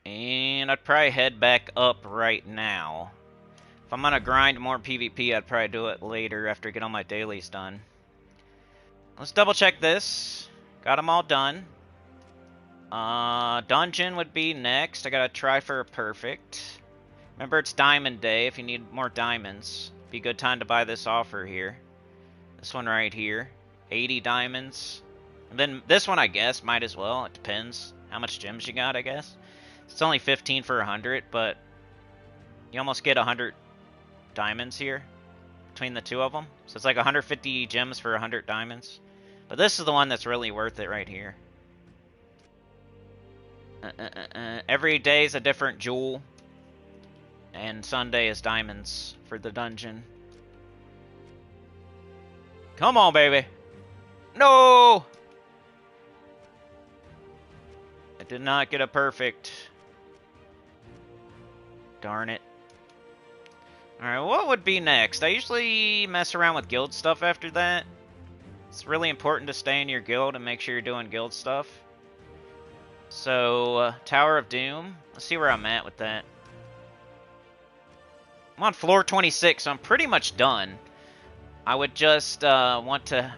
And I'd probably head back up right now. If I'm going to grind more PvP, I'd probably do it later after I get all my dailies done. Let's double check this. Got them all done. Dungeon would be next. I got to try for a perfect. Remember, it's Diamond Day. If you need more diamonds, be a good time to buy this offer here. This one right here. 80 diamonds. And then this one, I guess, might as well. It depends how much gems you got, I guess. It's only 15 for 100, but you almost get 100 diamonds here between the two of them. So it's like 150 gems for 100 diamonds. But this is the one that's really worth it right here. Every day is a different jewel. And Sunday is diamonds for the dungeon. Come on, baby. No! I did not get a perfect. Darn it. Alright, what would be next? I usually mess around with guild stuff after that. It's really important to stay in your guild and make sure you're doing guild stuff. So, Tower of Doom. Let's see where I'm at with that. I'm on floor 26, so I'm pretty much done. I would just want to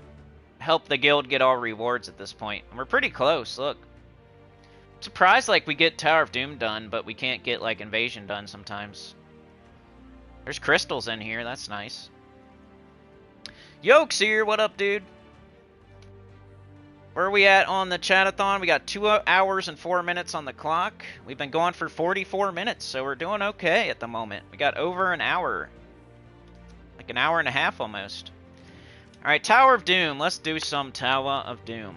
help the guild get all rewards at this point. And we're pretty close, look. I'm surprised, like, we get Tower of Doom done, but we can't get, like, Invasion done sometimes. There's crystals in here, that's nice. Yoke's here, what up, dude? Where are we at on the chat-a-thon? We got 2 hours and 4 minutes on the clock. We've been going for 44 minutes, so we're doing okay at the moment. We got over an hour. Like an hour and a half almost. Alright, Tower of Doom. Let's do some Tower of Doom.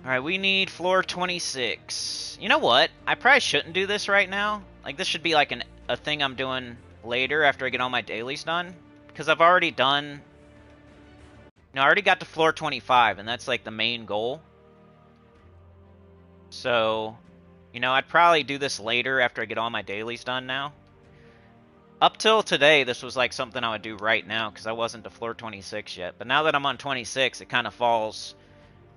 Alright, we need floor 26. You know what? I probably shouldn't do this right now. Like, this should be like a thing I'm doing later after I get all my dailies done. Because I've already done... I already got to floor 25, and that's like the main goal. So, I'd probably do this later after I get all my dailies done now. Up till today, this was like something I would do right now, because I wasn't to floor 26 yet. But now that I'm on 26, it kind of falls...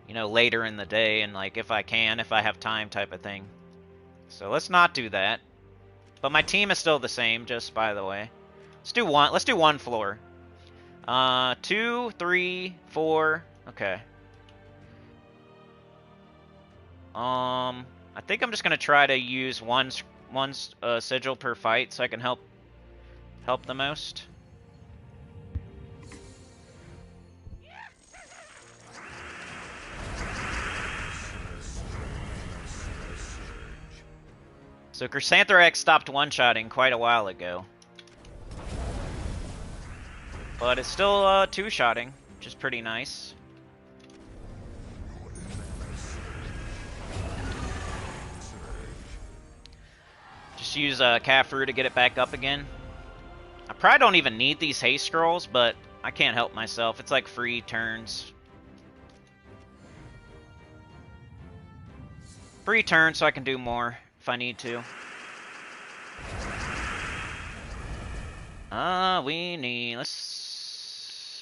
later in the day, and like if I have time type of thing. So let's not do that. But my team is still the same, just by the way. Let's do one floor. 2, 3, 4. Okay. I think I'm just gonna try to use one sigil per fight so I can help the most. So Chrysanthrax stopped one-shotting quite a while ago. But it's still two-shotting, which is pretty nice. Just use Kafru to get it back up again. I probably don't even need these haste scrolls, but I can't help myself. It's like free turns. Free turns so I can do more if I need to.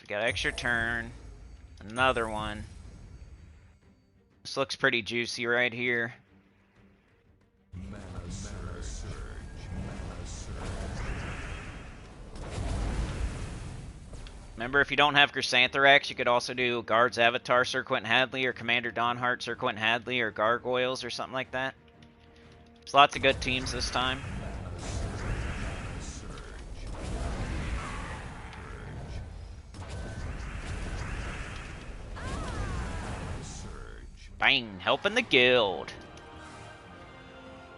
We got extra turn. Another one. This looks pretty juicy right here. Remember, if you don't have Chrysanthrax, you could also do Guard's Avatar, Sir Quentin Hadley, or Commander Dawnheart, Sir Quentin Hadley, or Gargoyles, or something like that. There's lots of good teams this time. Bang! Helping the guild.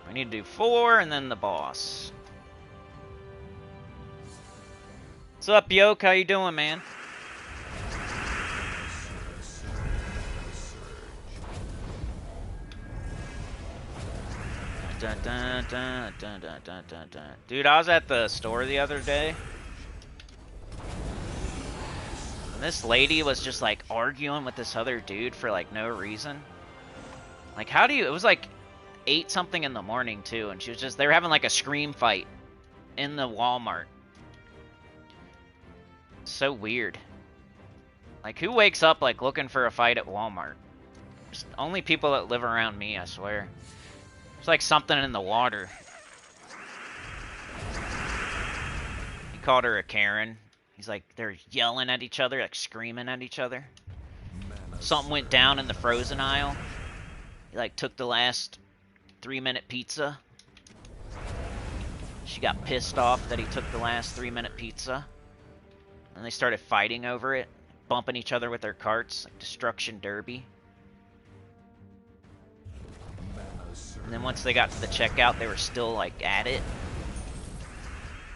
We need to do 4 and then the boss. What's up, Yoke? How you doing, man? Dun, dun, dun, dun, dun, dun, dun, dun. Dude, I was at the store the other day. And this lady was just like arguing with this other dude for like no reason. Like, how do you... It was like 8 something in the morning too, and she was just... They were having like a scream fight in the Walmart. So weird. Like, who wakes up like looking for a fight at Walmart? Just only people that live around me, I swear. It's like something in the water. He called her a Karen. He's like, they're yelling at each other, like screaming at each other. Something went down in the frozen aisle. He like took the last 3-minute pizza. She got pissed off that he took the last 3-minute pizza. And they started fighting over it, bumping each other with their carts, like Destruction Derby. And then once they got to the checkout, they were still like at it.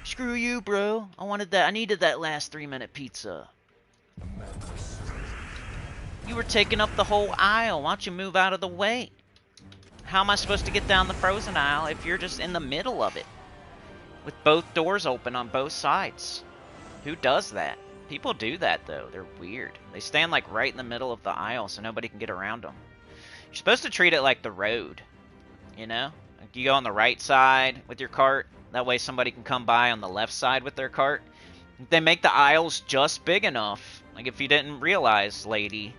Screw you, bro. I needed that last 3-minute pizza. You were taking up the whole aisle. Why don't you move out of the way? How am I supposed to get down the frozen aisle if you're just in the middle of it? With both doors open on both sides. Who does that? People do that, though. They're weird. They stand like right in the middle of the aisle so nobody can get around them. You're supposed to treat it like the road. You know? Like you go on the right side with your cart. That way somebody can come by on the left side with their cart. They make the aisles just big enough. Like if you didn't realize, lady,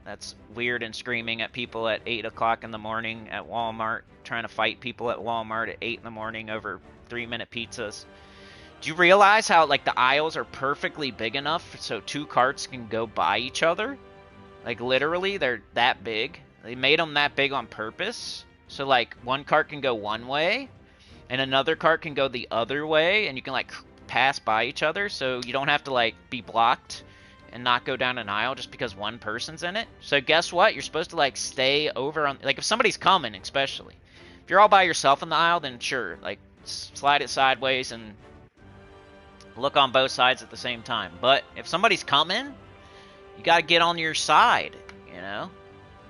that's weird and screaming at people at 8 o'clock in the morning at Walmart, trying to fight people at Walmart at 8 in the morning over 3-minute pizzas. Do you realize how like the aisles are perfectly big enough so 2 carts can go by each other? Like literally, they're that big. They made them that big on purpose. So like one cart can go one way and another cart can go the other way, and you can like pass by each other, so you don't have to like be blocked and not go down an aisle just because one person's in it. So guess what? You're supposed to like stay over on, like if somebody's coming, especially. If you're all by yourself in the aisle, then sure, like slide it sideways and look on both sides at the same time. But if somebody's coming, you got to get on your side, you know?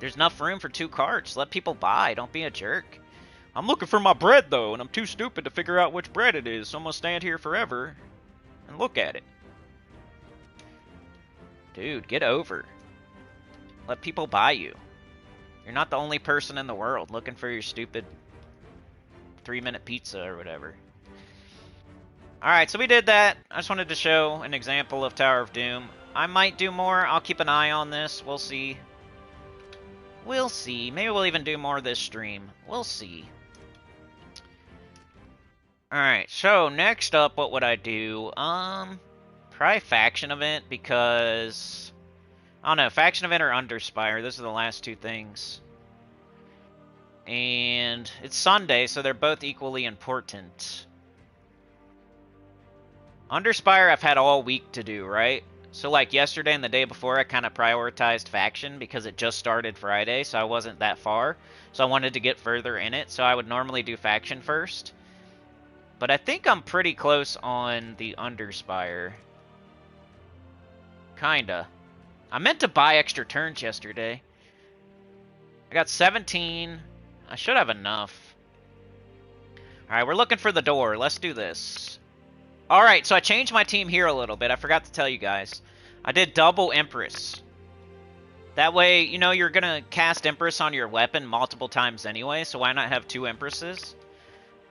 There's enough room for 2 carts. Let people buy. Don't be a jerk. I'm looking for my bread, though, and I'm too stupid to figure out which bread it is, so I'm gonna stand here forever and look at it. Dude, get over. Let people buy you. You're not the only person in the world looking for your stupid 3-minute pizza or whatever. Alright, so we did that. I just wanted to show an example of Tower of Doom. I might do more. I'll keep an eye on this. We'll see. We'll see. Maybe we'll even do more this stream. We'll see. Alright, so next up, what would I do? Probably faction event, because I don't know, faction event or Underspire. Those are the last 2 things. And it's Sunday, so they're both equally important. Underspire I've had all week to do, right? So like yesterday and the day before, I kind of prioritized faction because it just started Friday, so I wasn't that far. So I wanted to get further in it, so I would normally do faction first. But I think I'm pretty close on the Underspire. Kinda. I meant to buy extra turns yesterday. I got 17. I should have enough. Alright, we're looking for the door. Let's do this. Alright, so I changed my team here a little bit. I forgot to tell you guys. I did double Empress. That way, you know, you're going to cast Empress on your weapon multiple times anyway, so why not have 2 Empresses?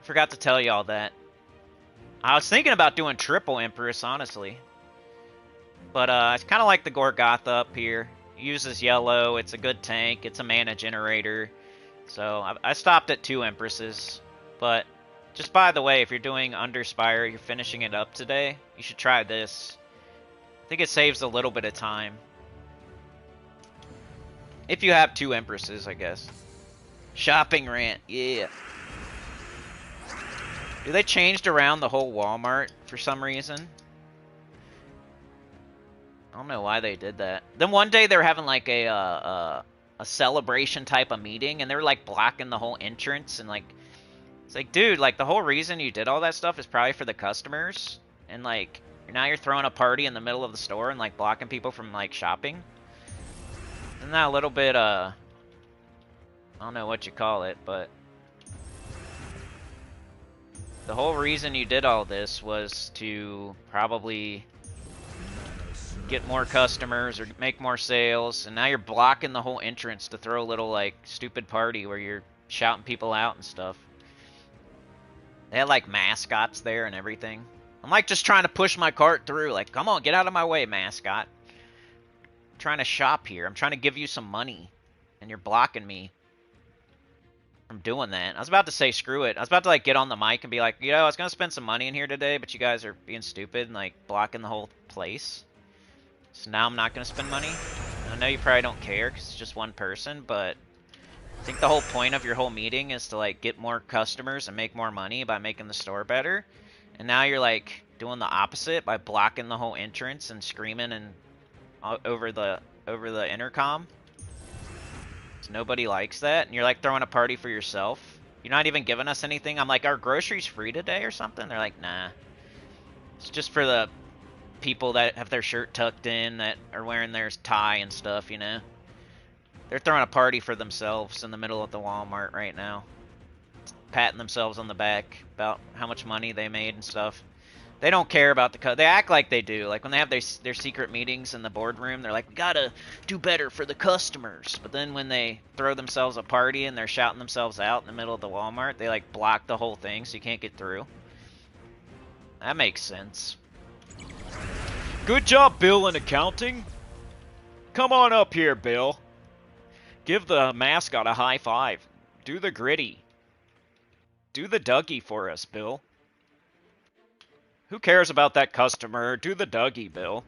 I forgot to tell you all that. I was thinking about doing triple Empress, honestly. But I kind of like the Gorgotha up here. It uses yellow, it's a good tank, it's a mana generator. So I stopped at 2 Empresses. But just by the way, if you're doing Underspire, you're finishing it up today, you should try this. I think it saves a little bit of time. If you have 2 Empresses, I guess. Shopping rant, yeah. Dude, they changed around the whole Walmart for some reason. I don't know why they did that. Then one day they were having like a celebration type of meeting, and they were like blocking the whole entrance, and like, it's like, dude, like the whole reason you did all that stuff is probably for the customers, and like now you're throwing a party in the middle of the store and like blocking people from like shopping. Isn't that a little bit I don't know what you call it, but the whole reason you did all this was to probably get more customers or make more sales, and now you're blocking the whole entrance to throw a little like stupid party where you're shouting people out and stuff. They had like mascots there and everything. I'm like just trying to push my cart through, like, come on, get out of my way, mascot. I'm trying to shop here. I'm trying to give you some money, and you're blocking me from doing that. I was about to say screw it. I was about to like get on the mic and be like, you know, I was gonna spend some money in here today, but you guys are being stupid and like blocking the whole place. So now I'm not gonna spend money. I know you probably don't care because it's just one person, but I think the whole point of your whole meeting is to like get more customers and make more money by making the store better. And now you're like doing the opposite by blocking the whole entrance and screaming and over the intercom. So nobody likes that, and you're like throwing a party for yourself. You're not even giving us anything. I'm like, are groceries free today or something? They're like, nah. It's just for the people that have their shirt tucked in, that are wearing their tie and stuff, you know. They're throwing a party for themselves in the middle of the Walmart right now. Patting themselves on the back about how much money they made and stuff. They don't care about the they act like they do. Like when they have their secret meetings in the boardroom, they're like, we gotta do better for the customers. But then when they throw themselves a party and they're shouting themselves out in the middle of the Walmart, they like block the whole thing so you can't get through. That makes sense. Good job, Bill, in accounting. Come on up here, Bill. Give the mascot a high five. Do the gritty. Do the Dougie for us, Bill. Who cares about that customer? Do the Dougie, Bill.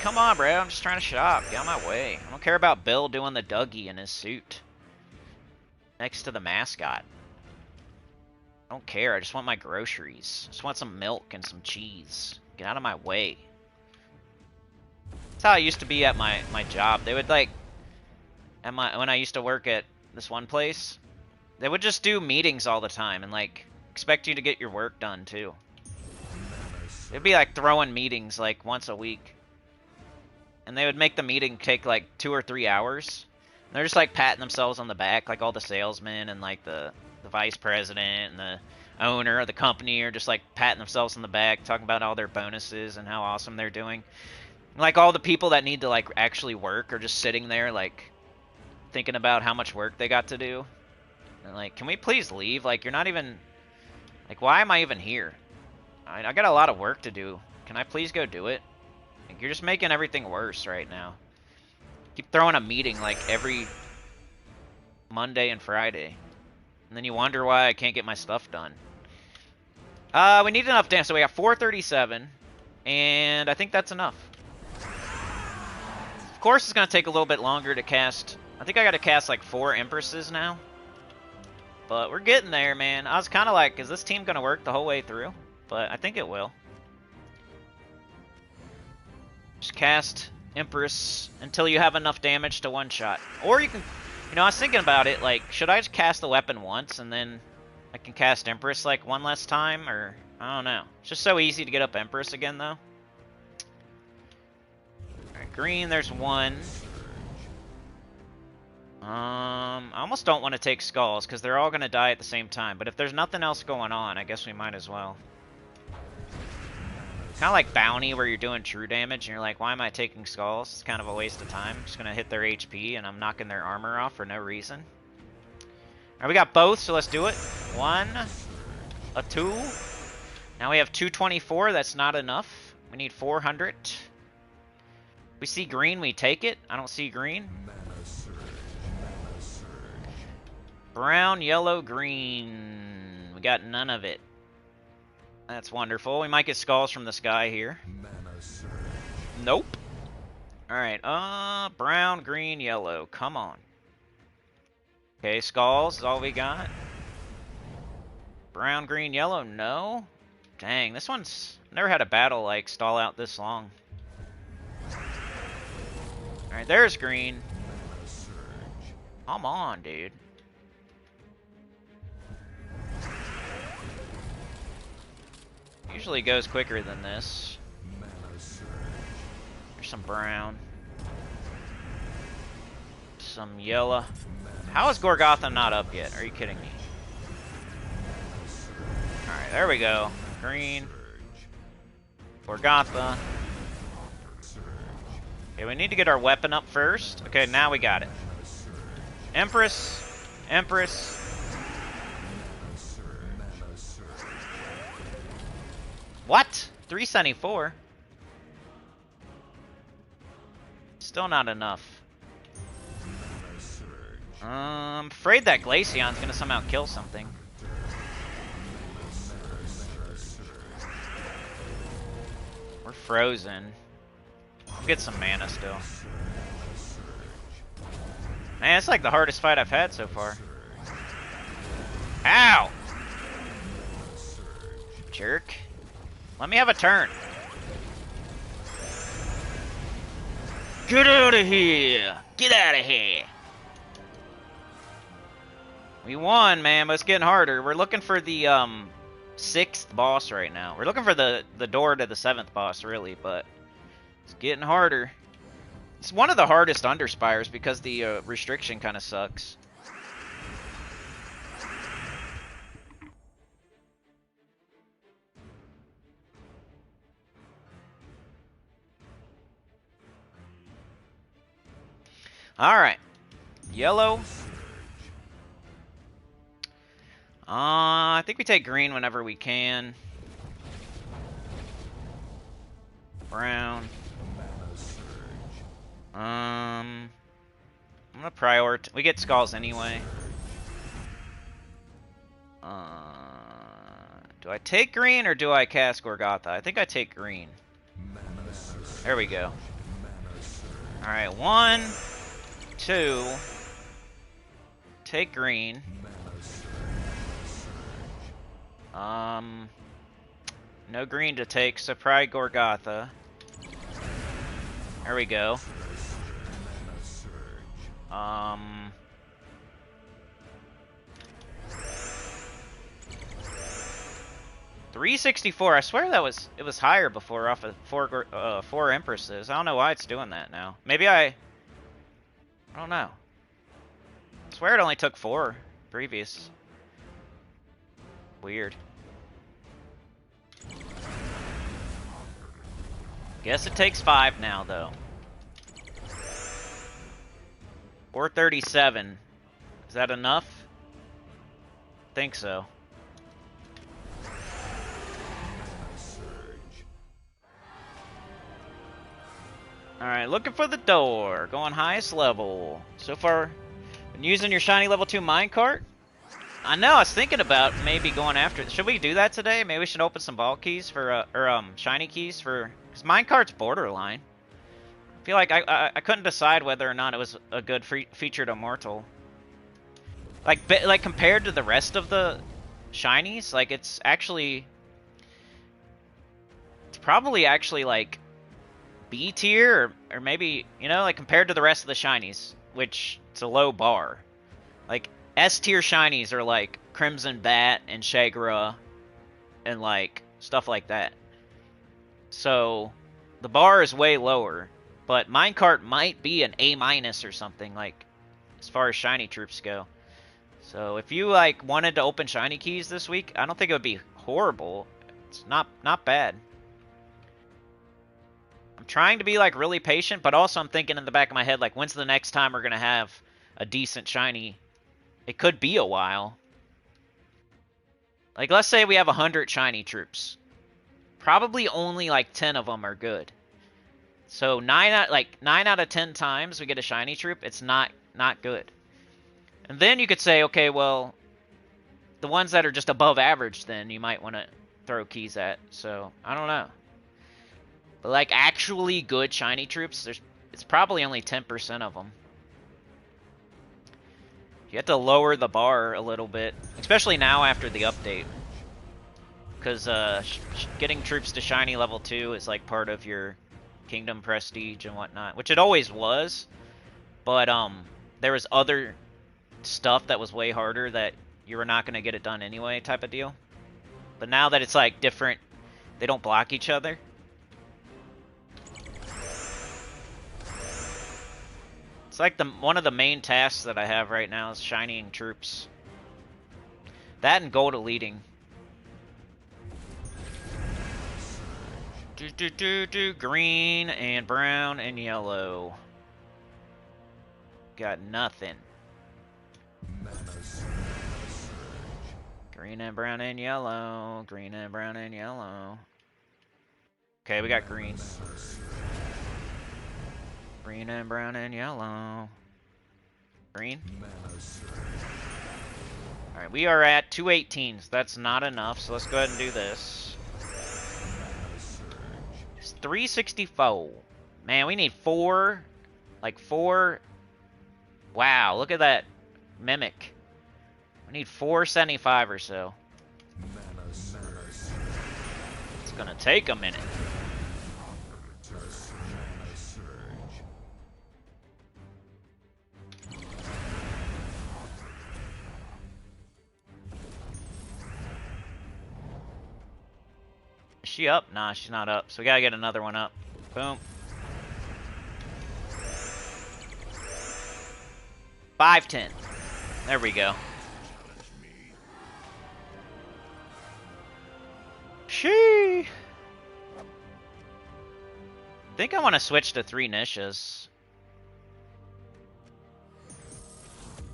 Come on, bro. I'm just trying to shop. Get out of my way. I don't care about Bill doing the Dougie in his suit next to the mascot. I don't care. I just want my groceries. I just want some milk and some cheese. Get out of my way. That's how I used to be at my job. They would like, when I used to work at this one place, they would just do meetings all the time and like expect you to get your work done too. It'd be like throwing meetings like once a week. and they would make the meeting take like 2 or 3 hours. And they're just like patting themselves on the back, like all the salesmen and like the vice president and the owner of the company are just like patting themselves on the back, talking about all their bonuses and how awesome they're doing. Like all the people that need to like actually work are just sitting there like thinking about how much work they got to do. And like, can we please leave? Like, you're not even, like, why am I even here? I got a lot of work to do. Can I please go do it? Like, you're just making everything worse right now. Keep throwing a meeting like every Monday and Friday. And then you wonder why I can't get my stuff done. We need enough damage. So we got 437. And I think that's enough. Of course it's going to take a little bit longer to cast. I think I got to cast like 4 Empresses now. But we're getting there, man. I was kind of like, is this team going to work the whole way through? But I think it will. Just cast Empress until you have enough damage to one-shot. Or you can, you know, I was thinking about it, like, should I just cast the weapon once and then I can cast Empress, like, one less time? Or, I don't know. It's just so easy to get up Empress again, though. Alright, green, there's one. I almost don't want to take Skulls, because they're all going to die at the same time. But if there's nothing else going on, I guess we might as well. Kind of like Bounty, where you're doing true damage, and you're like, why am I taking Skulls? It's kind of a waste of time. I'm just going to hit their HP, and I'm knocking their armor off for no reason. Alright, we got both, so let's do it. 1, a 2. Now we have 224, that's not enough. We need 400. We see green, we take it. I don't see green. Brown, yellow, green. We got none of it. That's wonderful. We might get Skulls from the sky here. Nope. Alright, brown, green, yellow. Come on. Okay, Skulls is all we got. Brown, green, yellow, no. Dang, this one's never had a battle like stall out this long. Alright, there's green. Come on, dude. Usually goes quicker than this. There's some brown. Some yellow. How is Gorgotha not up yet? Are you kidding me? Alright, there we go. Green. Gorgotha. Okay, we need to get our weapon up first. Okay, now we got it. Empress. Empress. What? 374? Still not enough. I'm afraid that Glaceon's gonna somehow kill something. We're frozen. We'll get some mana still. Man, it's like the hardest fight I've had so far. Ow! Jerk. Let me have a turn. Get out of here! Get out of here! We won, man, but it's getting harder. We're looking for the 6th boss right now. We're looking for the door to the 7th boss, really, but it's getting harder. It's one of the hardest Underspires because the restriction kind of sucks. Alright. Yellow. I think we take green whenever we can. Brown. I'm gonna prioritize. We get Skulls anyway. Do I take green or do I cast Gorgotha? I think I take green. There we go. Alright, 1, 2. Take green. No green to take, so probably Gorgotha. There we go. 364. I swear that it was higher before off of four Empresses. I don't know why it's doing that now. Maybe I don't know. I swear it only took 4 previous. Weird. Guess it takes 5 now though. 437. Is that enough? Think so. Alright, looking for the door. Going highest level. So far, been using your shiny level 2 minecart? I know, I was thinking about maybe going after it. Should we do that today? Maybe we should open some vault keys for, shiny keys for... Because minecart's borderline. I feel like I couldn't decide whether or not it was a good featured immortal. Like compared to the rest of the shinies, like it's probably actually like B tier or maybe, you know, like compared to the rest of the shinies, which it's a low bar. Like S tier shinies are like Crimson Bat and Shagura and like stuff like that. So the bar is way lower, but minecart might be an A- or something, like as far as shiny troops go. So if you like wanted to open shiny keys this week, I don't think it would be horrible. It's not bad. I'm trying to be like really patient, but also I'm thinking in the back of my head, like, when's the next time we're gonna have a decent shiny? It could be a while. Like, let's say we have 100 shiny troops. Probably only like 10 of them are good. So 9 out of 10 times we get a shiny troop, it's not good. And then you could say, okay, well, the ones that are just above average, then you might want to throw keys at. So I don't know. But like actually good shiny troops, it's probably only 10% of them. You have to lower the bar a little bit, especially now after the update. Because getting troops to shiny level 2 is like part of your kingdom prestige and whatnot, which it always was. But there was other stuff that was way harder that you were not going to get it done anyway type of deal. But now that it's like different, they don't block each other. It's like one of the main tasks that I have right now is shining troops. That and gold leading. Green and brown and yellow. Got nothing. Green and brown and yellow. Green and brown and yellow. Okay, we got green. Green and brown and yellow. Green. Alright, we are at 218, so that's not enough, so let's go ahead and do this. It's 364. Man, we need 4. Like 4. Wow, look at that mimic. We need 475 or so. It's gonna take a minute. Is she up? Nah, she's not up. So we gotta get another one up. Boom. 510. There we go. Shee. I think I want to switch to 3 niches.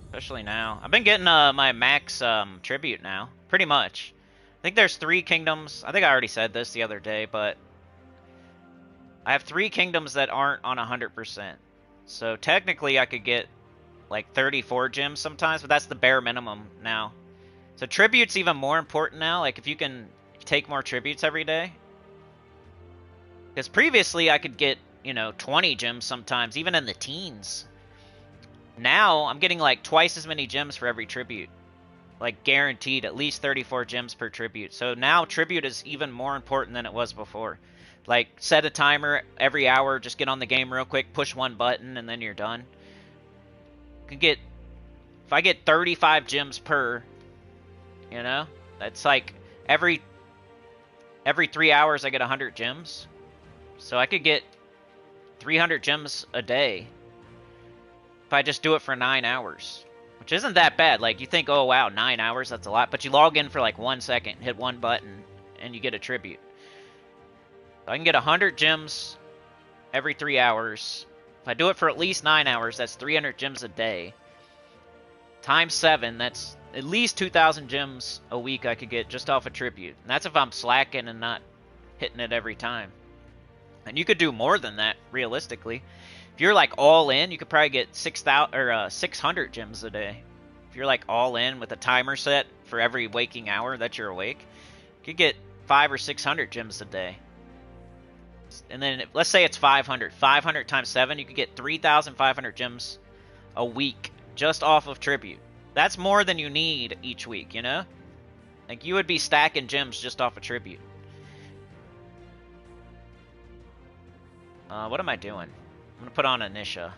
Especially now. I've been getting my max tribute now. Pretty much. I think there's 3 kingdoms. I think I already said this the other day, but I have 3 kingdoms that aren't on 100%. So technically I could get like 34 gems sometimes, but that's the bare minimum now. So tribute's even more important now, like if you can take more tributes every day. Because previously I could get, you know, 20 gems sometimes, even in the teens. Now I'm getting like twice as many gems for every tribute. Like guaranteed at least 34 gems per tribute. So now tribute is even more important than it was before. Like set a timer every hour, just get on the game real quick, push one button, and then you're done. You can get, if I get 35 gems per, you know, that's like every every 3 hours I get 100 gems. So I could get 300 gems a day if I just do it for 9 hours. Which isn't that bad. Like, you think, oh wow, 9 hours, that's a lot. But you log in for like 1 second, hit one button, and you get a tribute. So I can get 100 gems every 3 hours. If I do it for at least 9 hours, that's 300 gems a day. Times 7, that's at least 2,000 gems a week I could get just off a tribute. And that's if I'm slacking and not hitting it every time. And you could do more than that, realistically. If you're like all in, you could probably get 600 gems a day. If you're like all in with a timer set for every waking hour that you're awake, you could get 500 or 600 gems a day. And then let's say it's 500. 500 times 7, you could get 3,500 gems a week just off of tribute. That's more than you need each week, you know? Like, you would be stacking gems just off of tribute. What am I doing? I'm going to put on Anisha.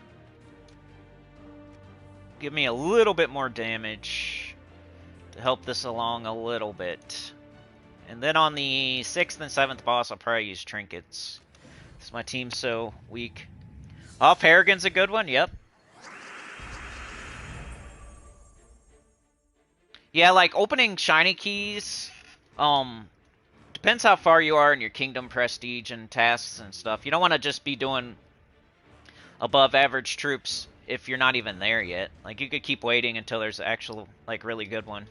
Give me a little bit more damage to help this along a little bit. And then on the 6th and 7th boss, I'll probably use trinkets. Because my team's so weak. Oh, Peregrine's a good one, yep. Yeah, like, opening shiny keys, depends how far you are in your kingdom prestige and tasks and stuff. You don't want to just be doing above average troops if you're not even there yet. Like, you could keep waiting until there's an actual, like, really good one.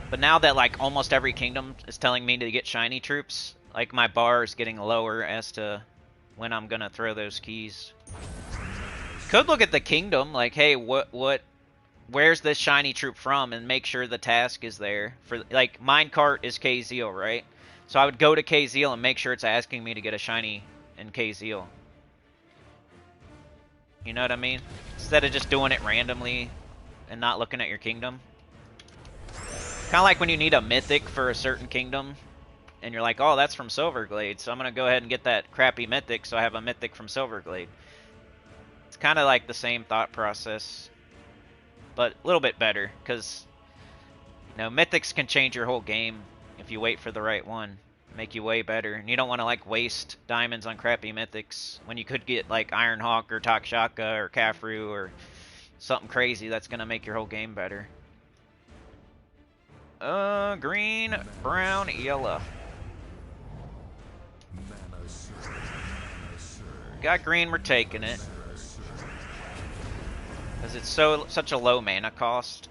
But now that, like, almost every kingdom is telling me to get shiny troops, like, my bar is getting lower as to when I'm gonna throw those keys. Could look at the kingdom, like, hey, where's this shiny troop from, and make sure the task is there. For like, minecart is K-Zeal, right? So I would go to K-Zeal and make sure it's asking me to get a shiny in K-Zeal. You know what I mean? Instead of just doing it randomly and not looking at your kingdom. Kind of like when you need a mythic for a certain kingdom, and you're like, oh, that's from Silverglade, so I'm going to go ahead and get that crappy mythic so I have a mythic from Silverglade. It's kind of like the same thought process, but a little bit better, because, you know, mythics can change your whole game if you wait for the right one. Make you way better, and you don't want to, like, waste diamonds on crappy mythics when you could get, like, Ironhawk or Takshaka or Kafru or something crazy that's going to make your whole game better. Green, brown, yellow. Got green, we're taking it. Because it's such a low mana cost.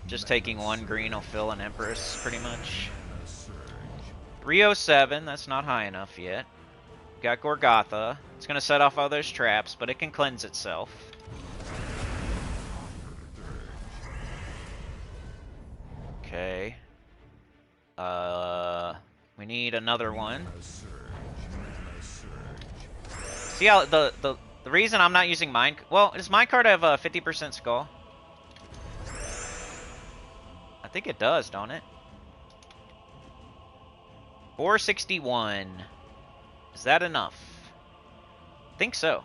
Just taking one green will fill an Empress, pretty much. 307, that's not high enough yet. Got Gorgotha. It's going to set off all those traps, but it can cleanse itself. Okay. We need another one. See how the reason I'm not using mine... Well, does minecart have a 50% skull? I think it does, don't it? 461. Is that enough? I think so.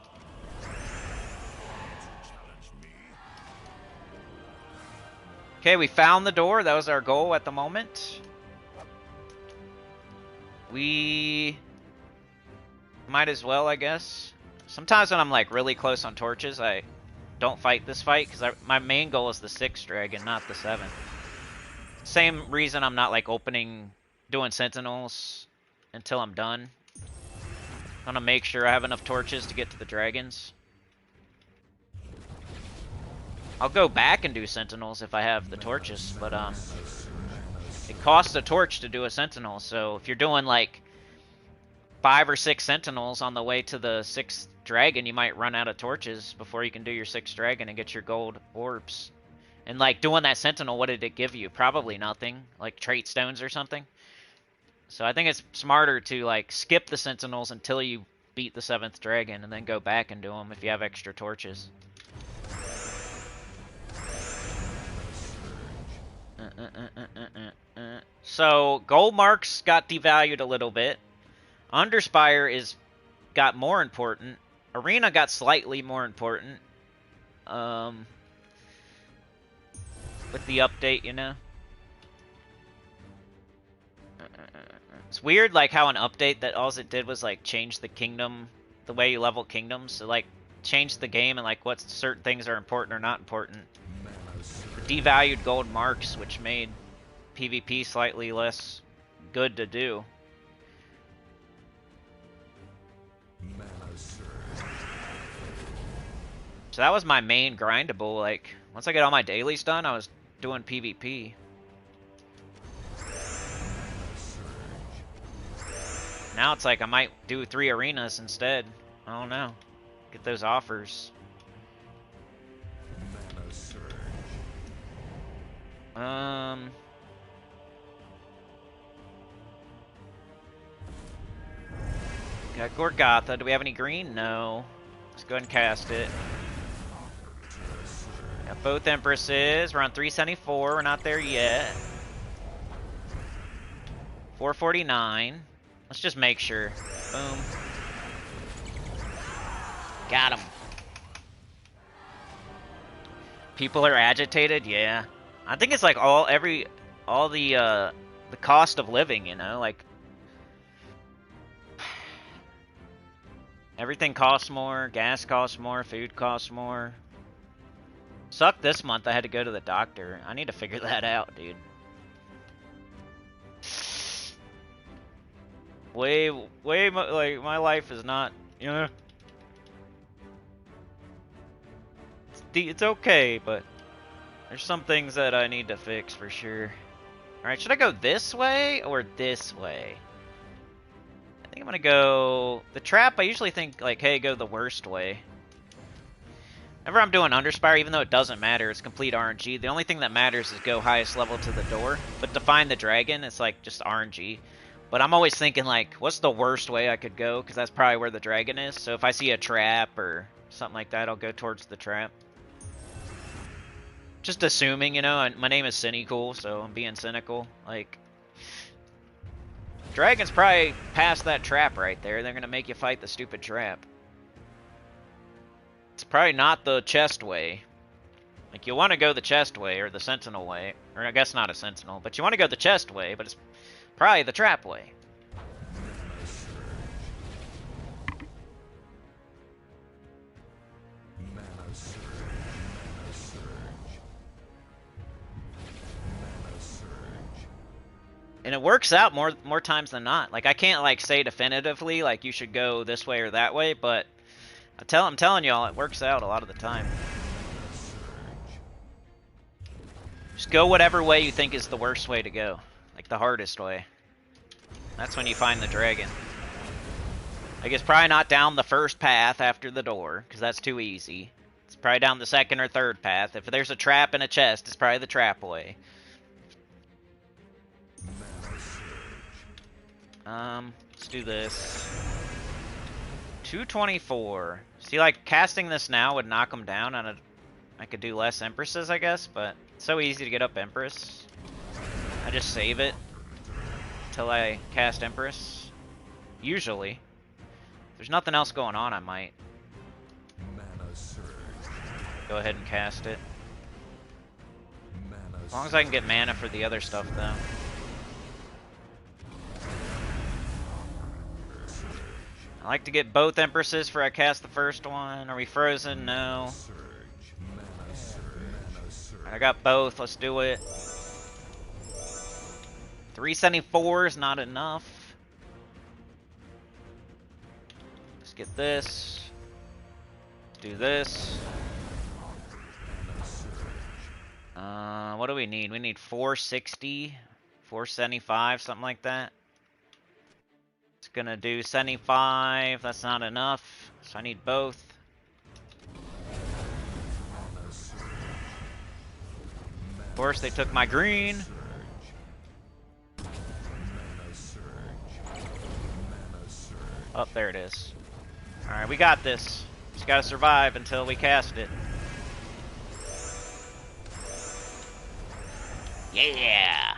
Okay, we found the door. That was our goal at the moment. We might as well, I guess. Sometimes when I'm like really close on torches, I don't fight this fight because my main goal is the 6th dragon, not the 7th. Same reason I'm not like doing sentinels until I'm done. I want to make sure I have enough torches to get to the dragons. I'll go back and do sentinels if I have the torches, but it costs a torch to do a sentinel, so if you're doing like 5 or 6 sentinels on the way to the 6th dragon, you might run out of torches before you can do your 6th dragon and get your gold orbs. And like doing that sentinel, what did it give you? Probably nothing, like trait stones or something. So I think it's smarter to like skip the sentinels until you beat the 7th dragon and then go back and do them if you have extra torches. So gold marks got devalued a little bit. Underspire got more important. Arena got slightly more important. But with the update, you know? It's weird, like, how an update that all it did was, like, change the kingdom, the way you level kingdoms. So, like, change the game and, like, what certain things are important or not important. The devalued gold marks, which made PvP slightly less good to do. So that was my main grindable. Like, once I get all my dailies done, I was doing PvP. Now it's like I might do 3 arenas instead. I don't know. Get those offers. Got Gorgatha. Do we have any green? No. Let's go ahead and cast it. Got both Empresses. We're on 374. We're not there yet. 449. Let's just make sure. Boom. Got him. People are agitated? Yeah. I think it's like all the cost of living, you know, like everything costs more, gas costs more, food costs more. Sucked this month I had to go to the doctor. I need to figure that out, dude. Like, my life is not, you know. It's okay, but there's some things that I need to fix for sure. Alright, should I go this way or this way? I think I'm gonna go... The trap, I usually think, like, hey, go the worst way. Whenever I'm doing Underspire, even though it doesn't matter, it's complete RNG. The only thing that matters is go highest level to the door. But to find the dragon, it's like just RNG. But I'm always thinking, like, what's the worst way I could go? Because that's probably where the dragon is. So if I see a trap or something like that, I'll go towards the trap. Just assuming, you know, my name is Cynical, so I'm being cynical. Like, dragon's probably past that trap right there. They're gonna make you fight the stupid trap. It's probably not the chest way. Like, you want to go the chest way or the sentinel way. Or I guess not a sentinel, but you want to go the chest way, but it's probably the trap way. And it works out more times than not. Like, I can't, like, say definitively, like, you should go this way or that way, but I'm telling y'all, it works out a lot of the time. Just go whatever way you think is the worst way to go. Like, the hardest way. That's when you find the dragon. Like, it's probably not down the first path after the door, because that's too easy. It's probably down the second or third path. If there's a trap in a chest, it's probably the trap way. Let's do this. 224. See, like, casting this now would knock them down, and I could do less Empresses, I guess, but it's so easy to get up Empress. I just save it until I cast Empress. Usually. If there's nothing else going on, I might go ahead and cast it. As long as I can get mana for the other stuff, though. I like to get both Empresses before I cast the first one. Are we frozen? No. I got both. Let's do it. 374 is not enough. Let's get this. Let's do this. What do we need? We need 460, 475, something like that. It's gonna do 75. That's not enough, so I need both. Of course, they took my green. Oh, there it is. Alright, we got this. Just gotta survive until we cast it. Yeah!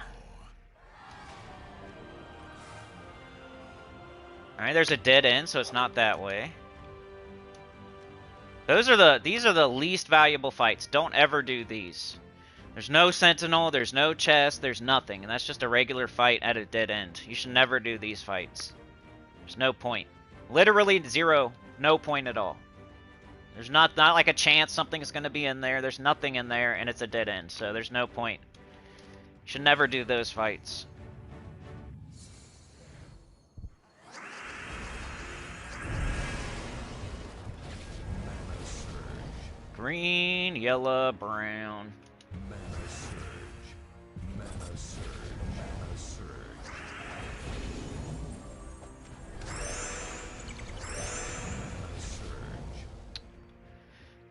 Alright, there's a dead end, so it's not that way. These are the least valuable fights. Don't ever do these. There's no sentinel, there's no chest, there's nothing. And that's just a regular fight at a dead end. You should never do these fights. There's no point. Literally zero. No point at all. There's not like a chance something's going to be in there. There's nothing in there, and it's a dead end. So there's no point. You should never do those fights. Green, yellow, brown.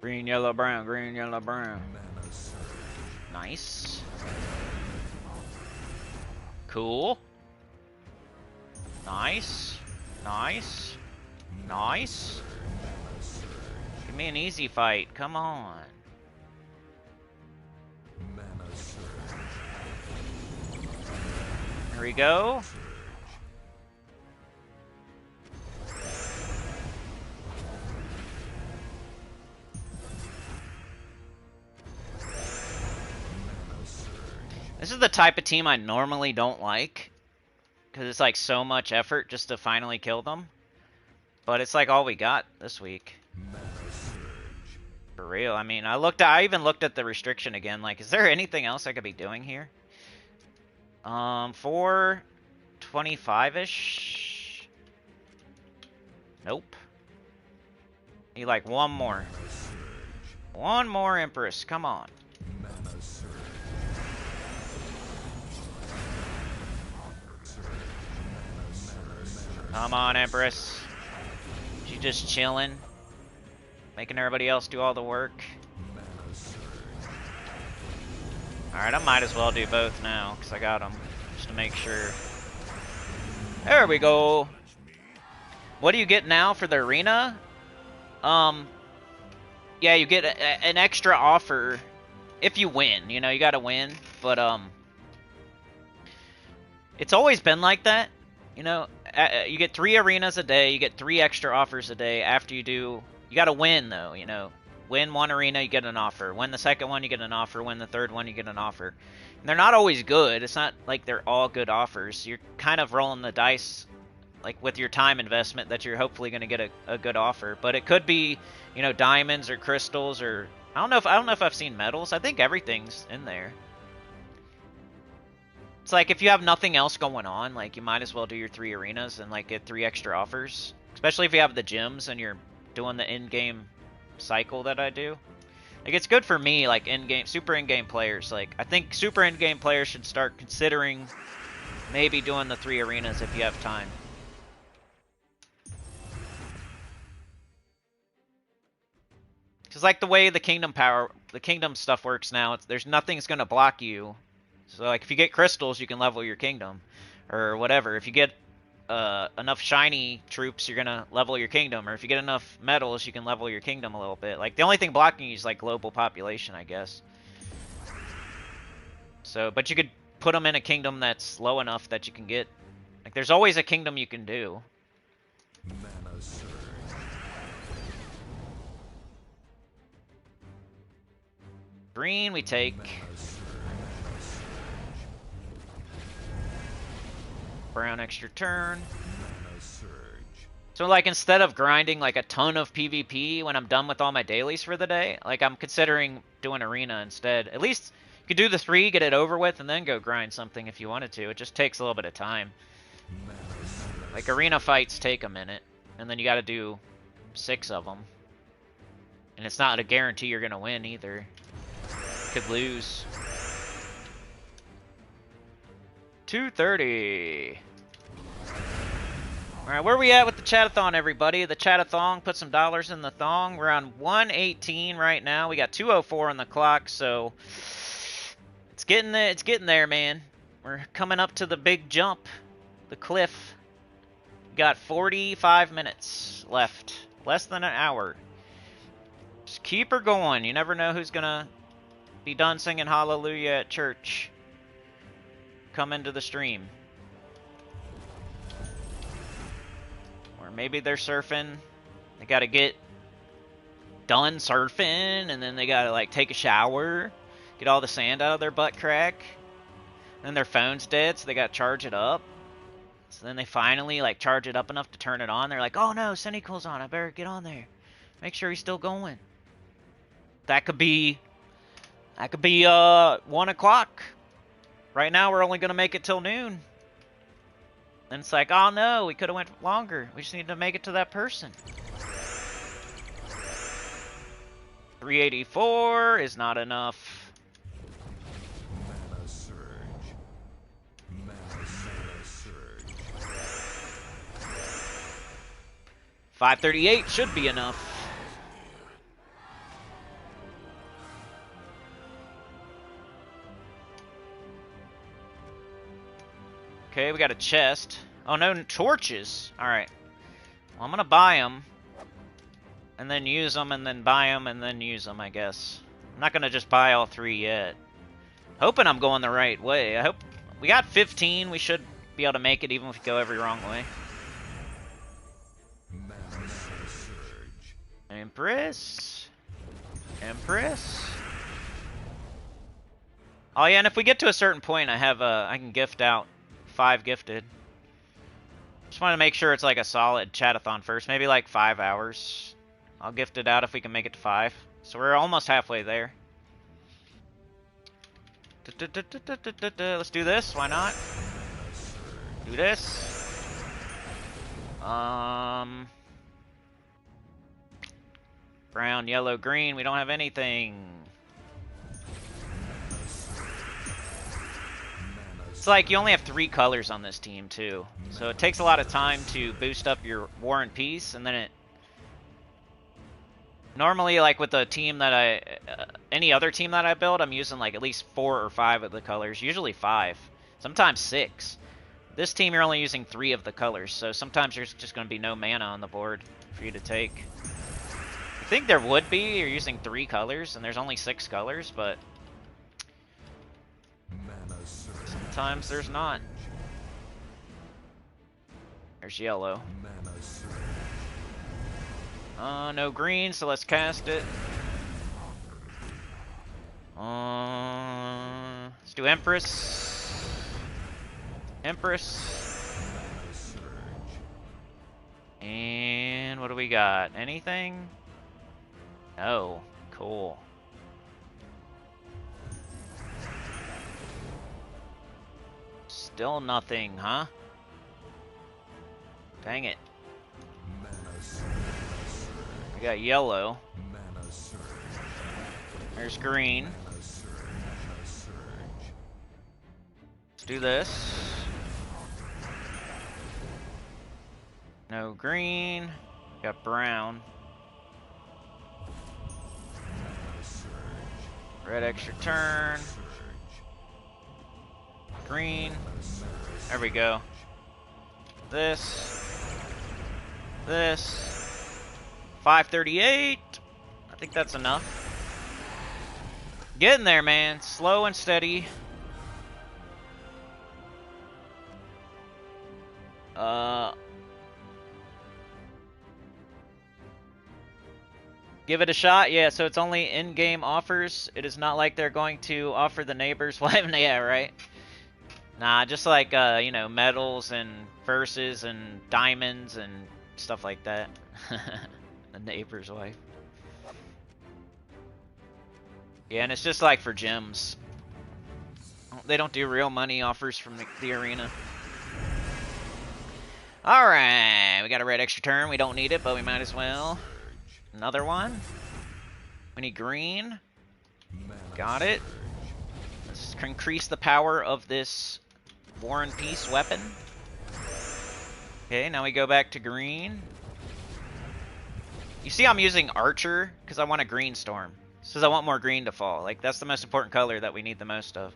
Green, yellow, brown, green, yellow, brown. Nice. Cool. Nice. Nice. Nice. Give me an easy fight. Come on. Here we go. This is the type of team I normally don't like, because it's like so much effort just to finally kill them. But it's like all we got this week. For real. I mean, I even looked at the restriction again. Like, is there anything else I could be doing here? 425-ish? Nope. Need like one more. One more Empress. Come on. Come on, Empress. She's just chilling. Making everybody else do all the work. Alright, I might as well do both now, because I got them. Just to make sure. There we go. What do you get now for the arena? Yeah, you get an extra offer if you win. You know, you gotta win. But, it's always been like that. You know, you get 3 arenas a day, you get 3 extra offers a day after you do. You gotta win, though, you know. Win one arena, you get an offer. Win the second one, you get an offer. Win the third one, you get an offer. And they're not always good. It's not like they're all good offers. You're kind of rolling the dice, like, with your time investment that you're hopefully going to get a good offer. But it could be, you know, diamonds or crystals or... I don't know if I've seen metals. I think everything's in there. It's like if you have nothing else going on, like, you might as well do your 3 arenas and, like, get 3 extra offers. Especially if you have the gyms and you're doing the in-game cycle that I do. Like, it's good for me, like, in-game, super in-game players. Like, I think super in-game players should start considering maybe doing the 3 arenas if you have time. Because, like, the way the kingdom stuff works now, there's nothing's going to block you. So, like, if you get crystals, you can level your kingdom. Or whatever. If you get enough shiny troops, you're going to level your kingdom. Or if you get enough metals, you can level your kingdom a little bit. Like, the only thing blocking you is, like, global population, I guess. So, but you could put them in a kingdom that's low enough that you can get... Like, there's always a kingdom you can do. Green we take. Brown extra turn. So, like, instead of grinding, like, a ton of PvP when I'm done with all my dailies for the day, like, I'm considering doing arena instead. At least you could do the 3, get it over with, and then go grind something if you wanted to. It just takes a little bit of time. Like, arena fights take a minute, and then you gotta do 6 of them. And it's not a guarantee you're gonna win, either. You could lose. 230. Alright, where are we at with the chat-a-thon, everybody? The chat-a-thon, put some dollars in the thong. We're on 118 right now. We got 204 on the clock, so it's getting there, man. We're coming up to the big jump, the cliff. We got 45 minutes left, less than an hour. Just keep her going. You never know who's gonna be done singing hallelujah at church. Come into the stream. Or maybe they're surfing. They gotta get done surfing, and then they gotta, like, take a shower, get all the sand out of their butt crack. Then their phone's dead, so they gotta charge it up. So then they finally like charge it up enough to turn it on. They're like, oh no, Cynical's on, I better get on there. Make sure he's still going. That could be 1 o'clock. Right now we're only gonna make it till noon. And it's like, oh no, we could have went longer. We just need to make it to that person. 384 is not enough. Mana surge. Mana surge. 538 should be enough. Okay, we got a chest. Oh, no torches. Alright. Well, I'm gonna buy them. And then use them, and then buy them, and then use them, I guess. I'm not gonna just buy all 3 yet. Hoping I'm going the right way. I hope... We got 15. We should be able to make it even if we go every wrong way. Mana surge. Empress. Empress. Oh yeah, and if we get to a certain point, I can gift out 5 gifted. Just want to make sure it's like a solid chat-a-thon first. Maybe like 5 hours. I'll gift it out if we can make it to 5. So we're almost halfway there. Let's do this. Why not? Do this. Brown, yellow, green. We don't have anything. It's like you only have 3 colors on this team too, so it takes a lot of time to boost up your War and Peace, and then it normally, like with the team that any other team that I build, I'm using like at least 4 or 5 of the colors, usually 5, sometimes 6. This team you're only using 3 of the colors, so sometimes there's just going to be no mana on the board for you to take. I think there would be, you're using 3 colors and there's only 6 colors, but sometimes there's not. There's yellow. No green, so let's cast it. Let's do Empress. Empress. And what do we got? Anything? No. Cool. Still nothing, huh? Dang it. We got yellow. There's green. Let's do this. No green. Got brown. Red extra turn. Green. There we go. This. This. 538. I think that's enough. Getting there, man. Slow and steady. Give it a shot. Yeah, so it's only in-game offers. It is not like they're going to offer the neighbors. Yeah, right. Nah, just like you know, medals and verses and diamonds and stuff like that. The neighbor's wife. Yeah, and it's just like for gyms. They don't do real money offers from the arena. Alright, we got a red extra turn. We don't need it, but we might as well. Another one. We need green. Got it. Let's increase the power of this War and Peace weapon. Okay, now we go back to green. You see I'm using Archer because I want a green storm. Because I want more green to fall. Like, that's the most important color that we need the most of.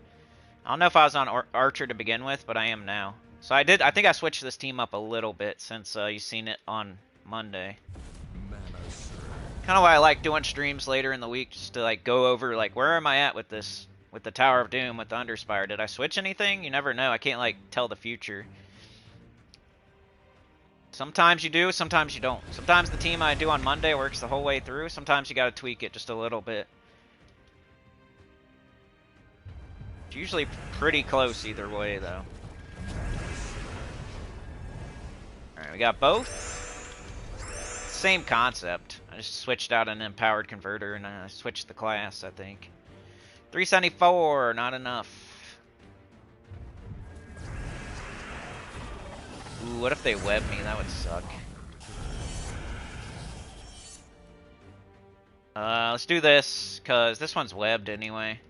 I don't know if I was on Archer to begin with, but I am now. So I think I switched this team up a little bit since you've seen it on Monday. Kind of why I like doing streams later in the week, just to like go over like where am I at with this, with the Tower of Doom, with the Underspire. Did I switch anything? You never know. I can't like tell the future. Sometimes you do, sometimes you don't. Sometimes the team I do on Monday works the whole way through. Sometimes you gotta tweak it just a little bit. It's usually pretty close either way, though. Alright, we got both. Same concept. I just switched out an empowered converter and I switched the class, I think. 374, not enough. Ooh, what if they web me? That would suck. Let's do this, because this one's webbed anyway.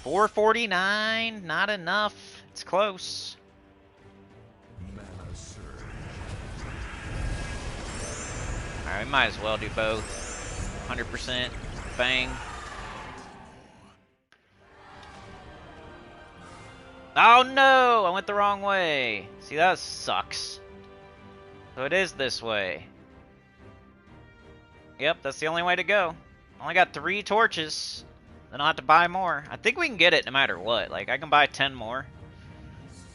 449, not enough. It's close. Mana surge. Alright, we might as well do both. 100%. Bang. Oh no! I went the wrong way. See, that sucks. So it is this way. Yep, that's the only way to go. Only got 3 torches. Then I'll have to buy more. I think we can get it no matter what. Like, I can buy 10 more.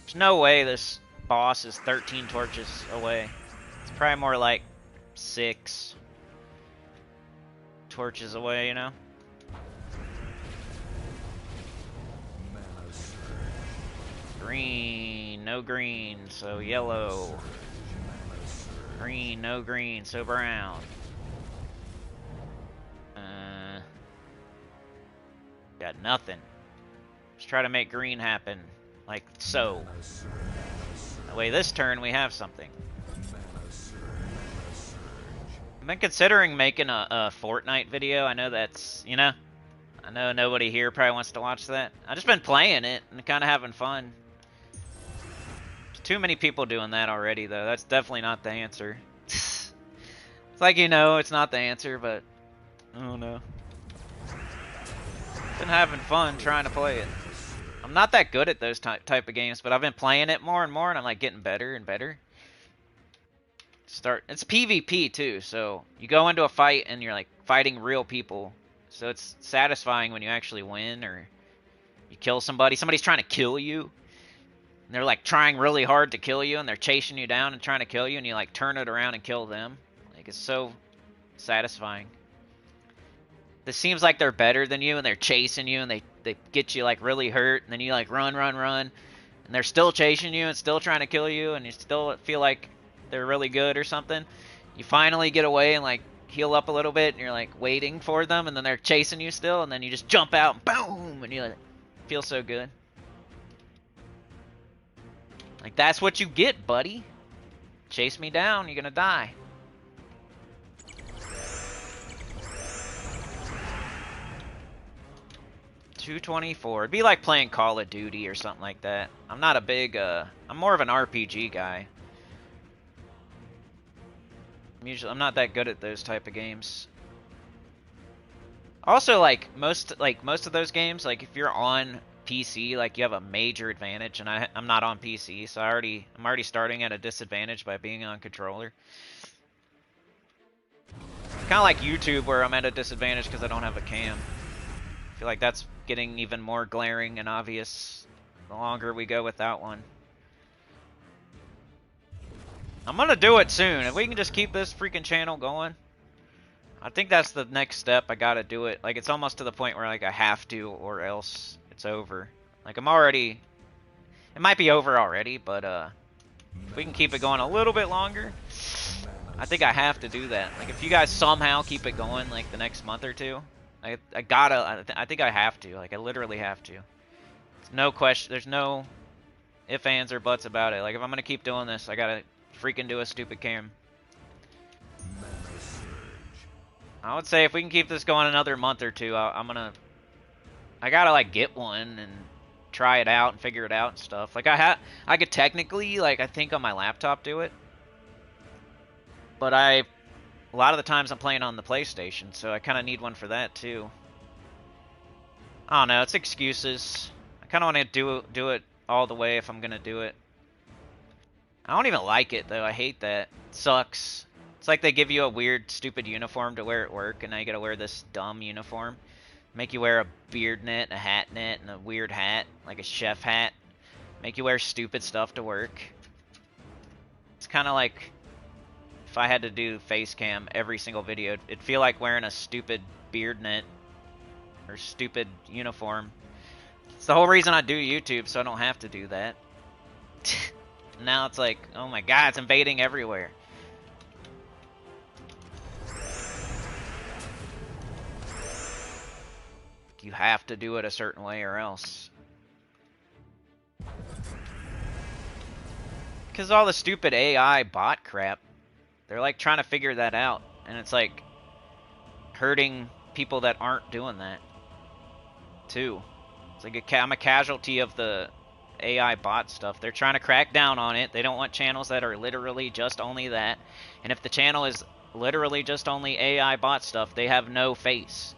There's no way this boss is 13 torches away. It's probably more like 6 torches away, you know? Mana surge. Green, no green, so yellow. Mana surge. Green, no green, so brown. Got nothing. Just try to make green happen. Like so. Mana surge. That way this turn we have something. Mana surge. Mana surge. I've been considering making a Fortnite video. I know that's, you know, I know nobody here probably wants to watch that. I've just been playing it and kind of having fun. There's too many people doing that already, though. That's definitely not the answer. It's like, you know, it's not the answer, but I don't know. Been having fun trying to play it. I'm not that good at those type of games, but I've been playing it more and more, and I'm like getting better and better. It's PvP too, so you go into a fight and you're like fighting real people, so it's satisfying when you actually win or you kill somebody. Somebody's trying to kill you, and they're like trying really hard to kill you, and they're chasing you down and trying to kill you, and you like turn it around and kill them. Like, it's so satisfying. This seems like they're better than you, and they're chasing you, and they get you like really hurt, and then you like run, and they're still chasing you and still trying to kill you, and you still feel like they're really good or something. You finally get away and like heal up a little bit, and you're like waiting for them, and then they're chasing you still, and then you just jump out and boom, and you like feel so good. Like, that's what you get, buddy. Chase me down, you're gonna die. $224. It'd be like playing Call of Duty or something like that. I'm not a big, I'm more of an RPG guy. I'm not that good at those type of games. Also, like most of those games, like if you're on PC, like you have a major advantage, and I'm not on PC, so I'm already starting at a disadvantage by being on controller. Kind of like YouTube, where I'm at a disadvantage because I don't have a cam. I feel like that's getting even more glaring and obvious the longer we go without one. I'm gonna do it soon. If we can just keep this freaking channel going, I think that's the next step. I gotta do it. Like, it's almost to the point where like I have to, or else it's over. Like, I'm already, it might be over already, but if we can keep it going a little bit longer, I think I have to do that. Like, if you guys somehow keep it going like the next month or two, I think I have to. Like, I literally have to. There's no question. There's no ifs, ands, or buts about it. Like, if I'm gonna keep doing this, I gotta freaking do a stupid cam. I would say if we can keep this going another month or two, I gotta like get one and try it out and figure it out and stuff. Like, I could technically, like, I think on my laptop do it, but a lot of the times I'm playing on the PlayStation, so I kind of need one for that too. I don't know, it's excuses. I kind of want to do it all the way if I'm gonna do it. I don't even like it though. I hate that. It sucks. It's like they give you a weird, stupid uniform to wear at work, and now you gotta wear this dumb uniform. Make you wear a beard net, a hat net, and a weird hat, like a chef hat. Make you wear stupid stuff to work. It's kind of like if I had to do face cam every single video, it'd feel like wearing a stupid beard net. or stupid uniform. It's the whole reason I do YouTube, so I don't have to do that. Now it's like, oh my god, it's invading everywhere. You have to do it a certain way or else. Because all the stupid AI bot crap, they're like trying to figure that out. And it's like hurting people that aren't doing that too. It's like I'm a casualty of the AI bot stuff. They're trying to crack down on it. They don't want channels that are literally just only that. And if the channel is literally just only AI bot stuff, they have no face.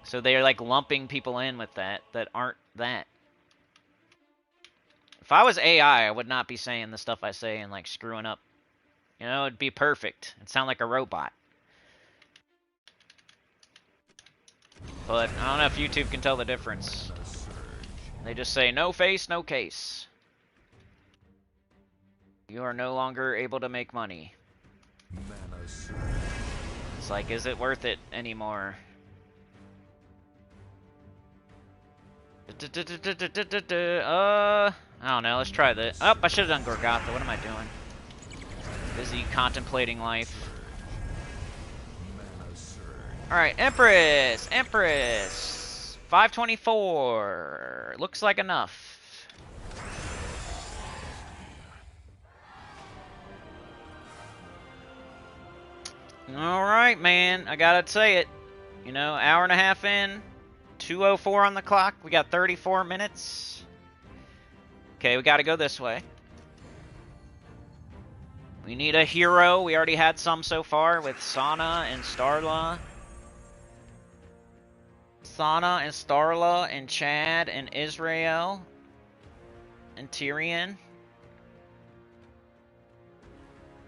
So they're like lumping people in with that aren't that. If I was AI, I would not be saying the stuff I say and like screwing up. You know, it'd be perfect. It'd sound like a robot. But I don't know if YouTube can tell the difference. They just say, no face, no case. You are no longer able to make money. It's like, is it worth it anymore? I don't know, let's try this. Oh, I should have done Gorgatha. What am I doing? Busy contemplating life. Alright, Empress! Empress! 524. Looks like enough. Alright, man. I gotta say it. You know, hour and a half in. 2:04 on the clock. We got 34 minutes. Okay, we gotta go this way. We need a hero. We already had some so far with Sana and Starla. Sana and Starla and Chad and Israel and Tyrion.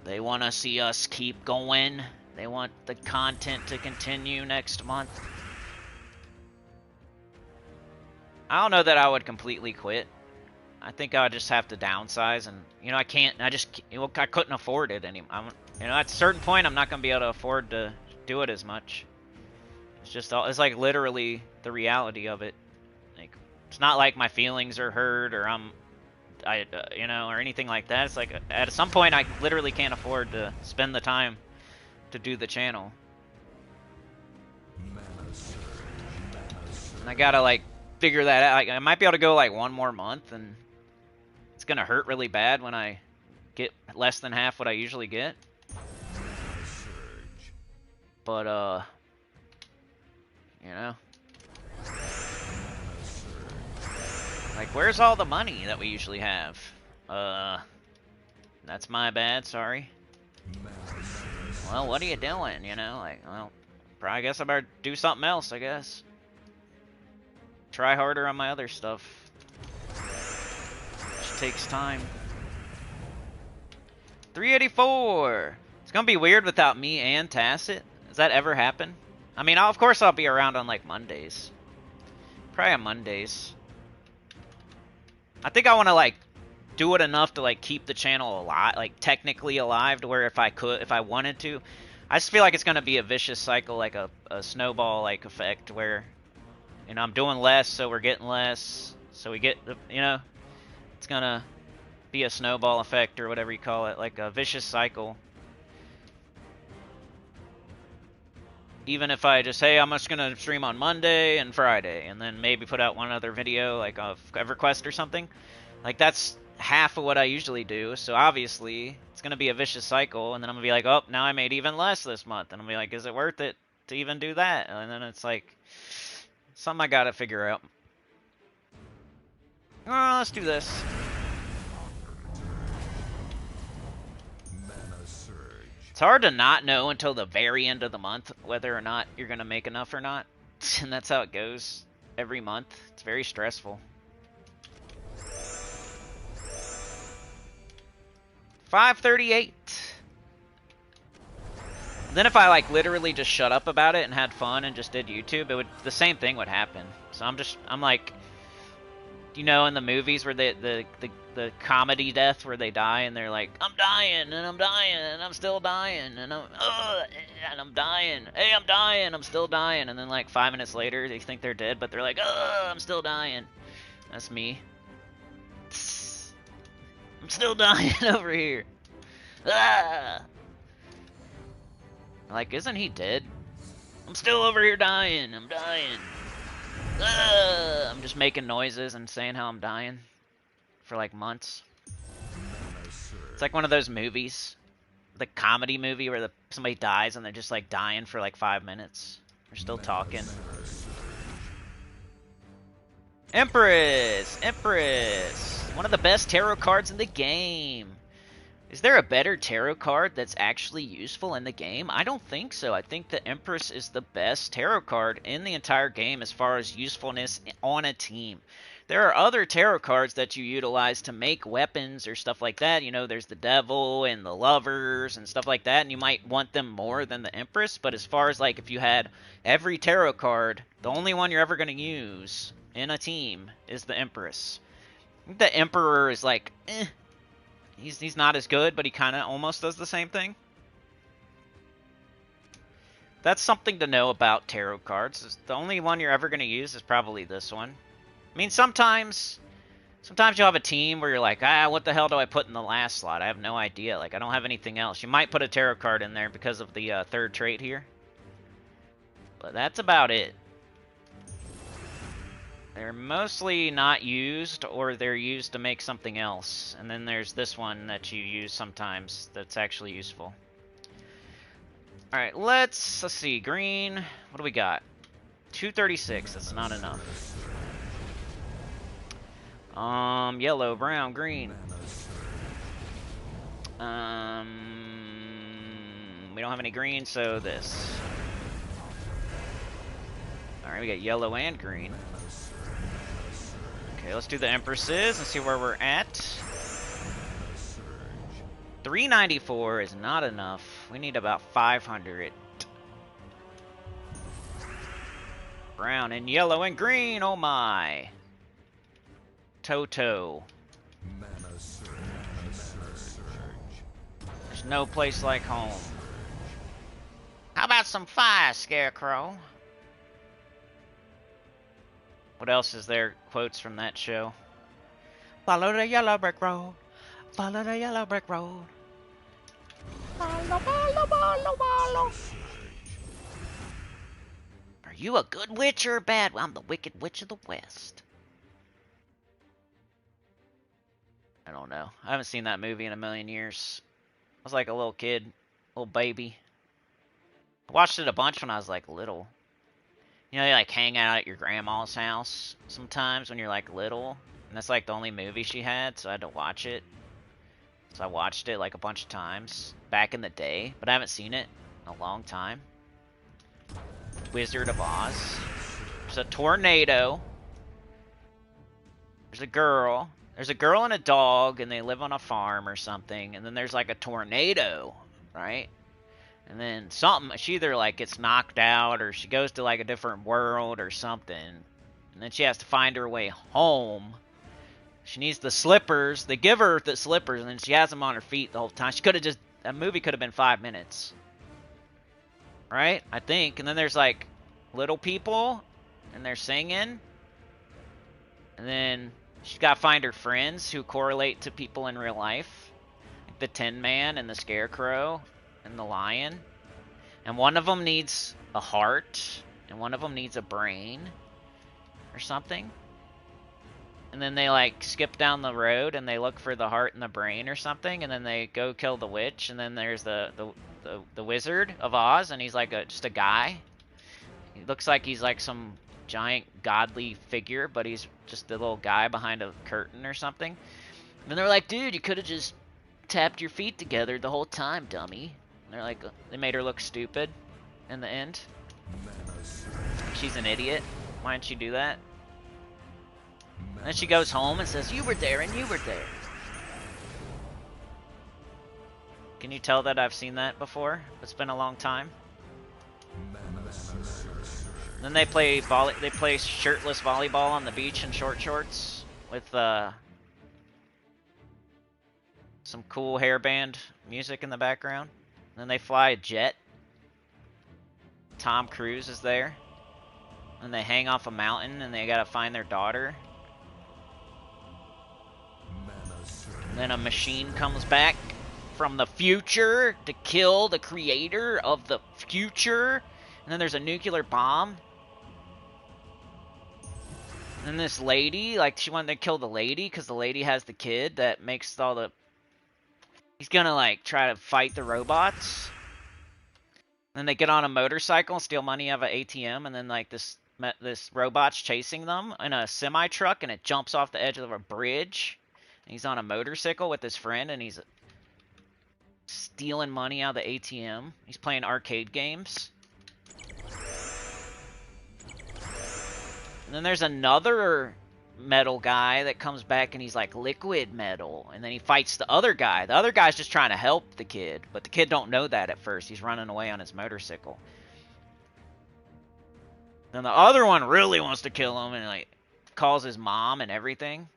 They want to see us keep going. They want the content to continue next month. I don't know that I would completely quit. I think I would just have to downsize, and you know I couldn't afford it anymore. You know, at a certain point, I'm not gonna be able to afford to do it as much. It's like literally the reality of it. Like, it's not like my feelings are hurt or you know, or anything like that. It's like at some point I literally can't afford to spend the time to do the channel. And I gotta like figure that out. Like, I might be able to go like one more month, and it's gonna hurt really bad when I get less than half what I usually get. But you know, like, where's all the money that we usually have? That's my bad, sorry. Well, what are you doing, you know? Like, well, I guess I better do something else, I guess. Try harder on my other stuff. Which takes time. 384! It's gonna be weird without me and Tacit. Does that ever happen? I mean, of course I'll be around on, like, Mondays. Probably on Mondays. I think I want to, like, do it enough to, like, keep the channel alive, like, technically alive, to where if I wanted to. I just feel like it's going to be a vicious cycle, like a snowball, like, effect, where, you know, I'm doing less, so we're getting less, so we get, you know, it's going to be a snowball effect, or whatever you call it, like a vicious cycle. Even if I just, hey, I'm just going to stream on Monday and Friday, and then maybe put out one other video, like of EverQuest or something. Like, that's half of what I usually do, so obviously it's going to be a vicious cycle, and then I'm going to be like, oh, now I made even less this month, and I'm going to be like, is it worth it to even do that? And then it's like, something I got to figure out. Oh, let's do this. It's hard to not know until the very end of the month whether or not you're going to make enough or not. And that's how it goes every month. It's very stressful. 538. Then if I like literally just shut up about it and had fun and just did YouTube, the same thing would happen. So I'm like, you know, in the movies where the comedy death where they die and they're like, I'm dying and I'm dying and I'm still dying and I'm dying. Hey, I'm dying. I'm still dying. And then like 5 minutes later, they think they're dead, but they're like, I'm still dying. That's me. I'm still dying over here. Like, isn't he dead? I'm still over here dying. I'm dying. I'm just making noises and saying how I'm dying for like months. It's like one of those movies, the comedy movie where somebody dies and they're just like dying for like 5 minutes. They're still talking. Empress! Empress! One of the best tarot cards in the game. Is there a better tarot card that's actually useful in the game? I don't think so. I think the Empress is the best tarot card in the entire game as far as usefulness on a team. There are other tarot cards that you utilize to make weapons or stuff like that. You know, there's the Devil and the Lovers and stuff like that, and you might want them more than the Empress. But as far as like if you had every tarot card, the only one you're ever going to use in a team is the Empress. I think the Emperor is like, He's not as good, but he kind of almost does the same thing. That's something to know about tarot cards. The only one you're ever going to use is probably this one. I mean, sometimes you'll have a team where you're like, what the hell do I put in the last slot? I have no idea. Like, I don't have anything else. You might put a tarot card in there because of the third trait here. But that's about it. They're mostly not used, or they're used to make something else. And then there's this one that you use sometimes that's actually useful. Alright, let's see. Green, what do we got? 236, that's not enough. Yellow, brown, green. We don't have any green, so this. Alright, we got yellow and green. Okay, let's do the Empresses and see where we're at. 394 is not enough. We need about 500. Brown and yellow and green, oh my. Toto. There's no place like home. How about some fire, Scarecrow? What else is there? Quotes from that show. Follow the yellow brick road. Follow the yellow brick road. Follow, follow, follow, follow. Are you a good witch or a bad one? I'm the Wicked Witch of the West. I don't know. I haven't seen that movie in a million years. I was like a little kid, little baby. I watched it a bunch when I was like little. You know, you like hang out at your grandma's house sometimes when you're like little. And that's like the only movie she had, so I had to watch it. So I watched it like a bunch of times back in the day, but I haven't seen it in a long time. Wizard of Oz. There's a tornado. There's a girl. There's a girl and a dog, and they live on a farm or something. And then there's like a tornado, right? And then something, she either like gets knocked out or she goes to like a different world or something. And then she has to find her way home. She needs the slippers. They give her the slippers and then she has them on her feet the whole time. She could have just, that movie could have been 5 minutes. Right? I think. And then there's like little people and they're singing. And then she's got to find her friends who correlate to people in real life. Like the Tin Man and the Scarecrow. And the lion. And one of them needs a heart. And one of them needs a brain. Or something. And then they like skip down the road and they look for the heart and the brain or something. And then they go kill the witch. And then there's the Wizard of Oz. And he's like just a guy. He looks like he's like some giant godly figure. But he's just a little guy behind a curtain or something. And they're like, dude, you could have just tapped your feet together the whole time, dummy. And they're like, they made her look stupid in the end. She's an idiot. Why didn't she do that? And then she goes home and says, you were there and you were there. Can you tell that I've seen that before? It's been a long time. And then they play shirtless volleyball on the beach in short shorts. with some cool hairband music in the background. And then they fly a jet. Tom Cruise is there. And they hang off a mountain and they gotta find their daughter. And then a machine comes back from the future to kill the creator of the future. And then there's a nuclear bomb. And then this lady, like, she wanted to kill the lady because the lady has the kid that makes all the... He's gonna, like, try to fight the robots. And then they get on a motorcycle and steal money out of an ATM. And then, like, this robot's chasing them in a semi-truck. And it jumps off the edge of a bridge. And he's on a motorcycle with his friend. And he's stealing money out of the ATM. He's playing arcade games. And then there's another metal guy that comes back and he's like liquid metal. And then he fights the other guy. The other guy's just trying to help the kid. But the kid don't know that at first. He's running away on his motorcycle. Then the other one really wants to kill him and like calls his mom and everything.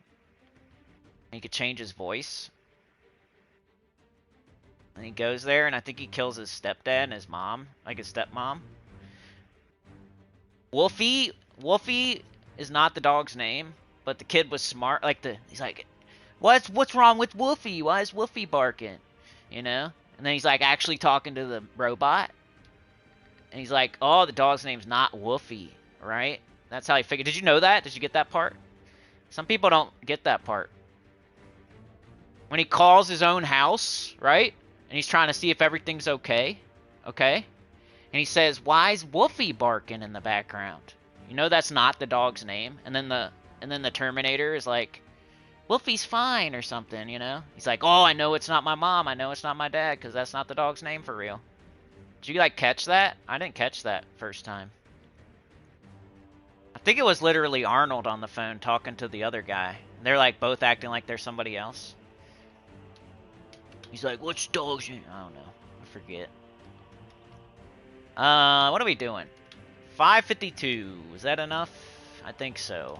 He could change his voice. And he goes there and I think he kills his stepdad and his mom. Like his stepmom. Wolfie is not the dog's name, but the kid was smart. Like he's like, what's wrong with Wolfie? Why is Wolfie barking? You know? And then he's like actually talking to the robot, and he's like, oh, the dog's name's not Wolfie, right? That's how he figured. Did you know that? Did you get that part? Some people don't get that part. When he calls his own house, right? And he's trying to see if everything's okay, okay? And he says, why is Wolfie barking in the background? You know that's not the dog's name. And then the Terminator is like, Wolfie's fine or something, you know? He's like, oh, I know it's not my mom. I know it's not my dad because that's not the dog's name for real. Did you, like, catch that? I didn't catch that first time. I think it was literally Arnold on the phone talking to the other guy. They're, like, both acting like they're somebody else. He's like, what's dog's name? I don't know. I forget. What are we doing? 552. Is that enough? I think so.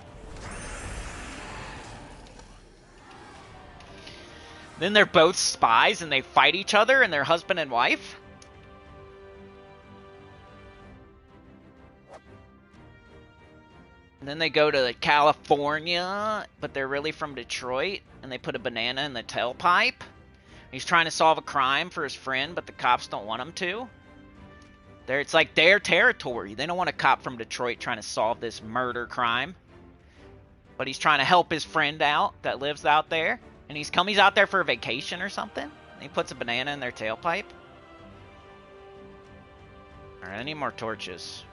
Then they're both spies and they fight each other and they're husband and wife? And then they go to California, but they're really from Detroit, and they put a banana in the tailpipe. He's trying to solve a crime for his friend, but the cops don't want him to. It's like their territory. They don't want a cop from Detroit trying to solve this murder crime. But he's trying to help his friend out that lives out there. And he's out there for a vacation or something. And he puts a banana in their tailpipe. Alright, I need more torches.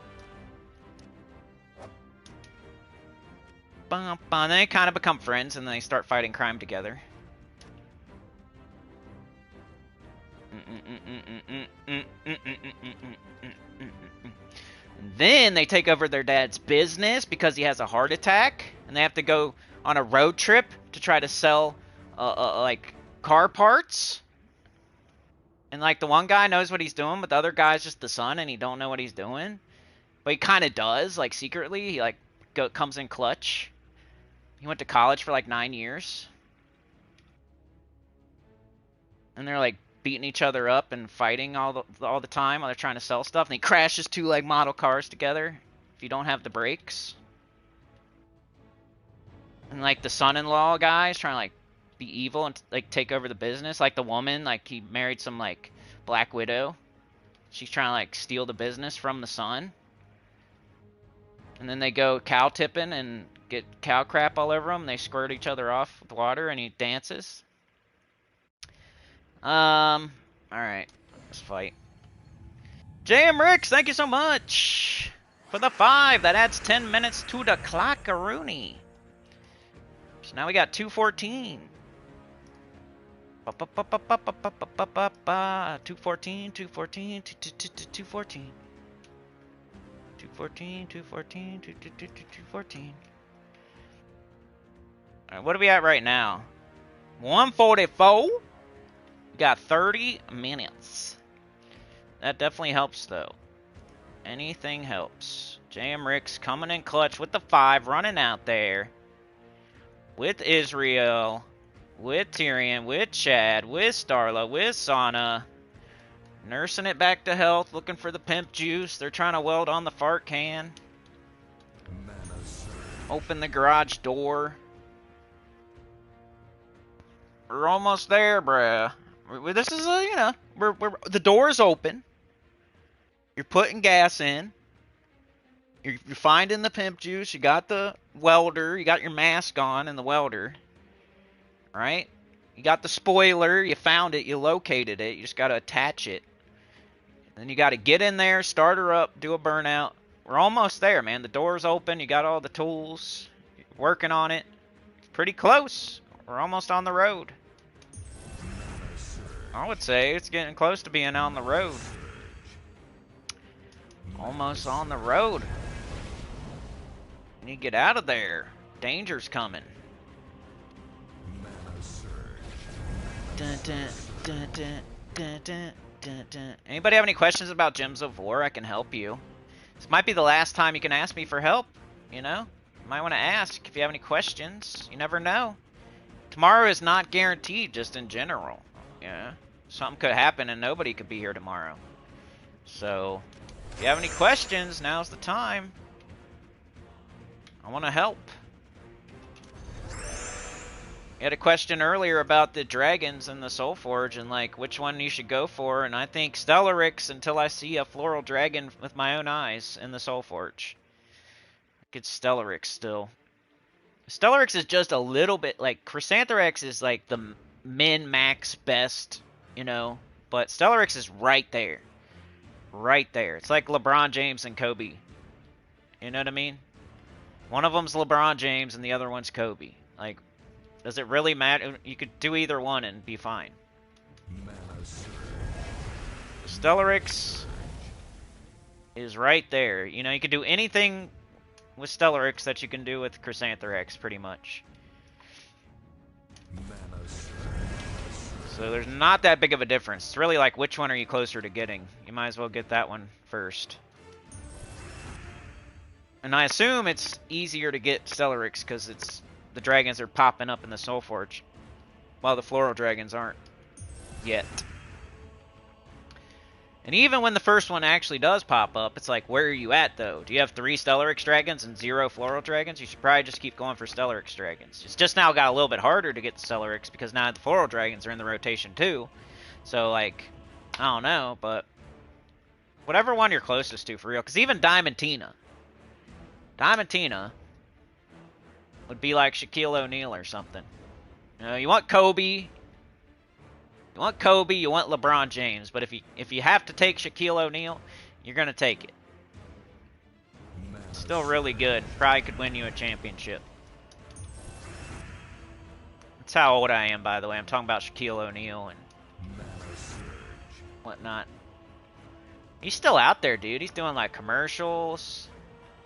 And then they kind of become friends and then they start fighting crime together. And then they take over their dad's business because he has a heart attack. And they have to go on a road trip to try to sell like car parts. And like the one guy knows what he's doing, but the other guy's just the son and he don't know what he's doing. But he kind of does, like secretly. He like comes in clutch. He went to college for like 9 years. And they're like beating each other up and fighting all the time while they're trying to sell stuff. And he crashes two like model cars together if you don't have the brakes. And like the son-in-law guy is trying to like be evil and like take over the business. Like the woman, like he married some like Black Widow. She's trying to like steal the business from the son. And then they go cow tipping and get cow crap all over them. They squirt each other off with water and he dances. Alright. Let's fight. JM Ricks, thank you so much for the 5. That adds 10 minutes to the clock-a-rooney. So now we got 214. 214, 214, 214, 214. 214, 214, 214. Alright, what are we at right now? 144. We got 30 minutes. That definitely helps, though. Anything helps. JM Ricks coming in clutch with the 5, running out there. with Israel, with Tyrion, with Chad, with Starla, with Sana. Nursing it back to health, looking for the pimp juice. They're trying to weld on the fart can. Mana surge. Open the garage door. We're almost there, bruh. This is a, you know, the door's open. You're putting gas in. You're finding the pimp juice. You got the welder. You got your mask on and the welder. Right? You got the spoiler. You found it. You located it. You just got to attach it. Then you got to get in there, start her up, do a burnout. We're almost there, man. The door's open. You got all the tools. You're working on it. It's pretty close. We're almost on the road. I would say it's getting close to being on the road. Almost on the road. You need to get out of there. Danger's coming. Mana surge. Dun, dun, dun, dun, dun, dun, dun, dun. Anybody have any questions about Gems of War? I can help you. This might be the last time you can ask me for help, you know? You might want to ask if you have any questions. You never know. Tomorrow is not guaranteed, just in general. Yeah. Something could happen and nobody could be here tomorrow. So, if you have any questions, now's the time. I want to help. You had a question earlier about the dragons in the Soul Forge and like which one you should go for, and I think Stellarix until I see a floral dragon with my own eyes in the Soul Forge. It's Stellarix still. Stellarix is just a little bit like Chrysanthrax is like the min-max best, you know, but Stellarix is right there. Right there. It's like LeBron James and Kobe. You know what I mean? One of them's LeBron James and the other one's Kobe. Like, does it really matter? You could do either one and be fine. Mana surge. Stellarix is right there. You know, you could do anything with Stellarix that you can do with Chrysanthrax, pretty much. Mana surge. So there's not that big of a difference. It's really like which one are you closer to getting. You might as well get that one first. And I assume it's easier to get Stellarix because it's the dragons are popping up in the Soul Forge, while the floral dragons aren't yet. And even when the first one actually does pop up, it's like, where are you at, though? Do you have 3 Stellarix dragons and 0 floral dragons? You should probably just keep going for Stellarix dragons. It's just now got a little bit harder to get the Stellarix because now the floral dragons are in the rotation, too. So, like, I don't know, but whatever one you're closest to, for real. Because even Diamantina would be like Shaquille O'Neal or something. You know, you want Kobe. You want Kobe, you want LeBron James, but if you have to take Shaquille O'Neal, you're gonna take it. Still really good. Probably could win you a championship. That's how old I am, by the way. I'm talking about Shaquille O'Neal and whatnot. He's still out there, dude. He's doing like commercials.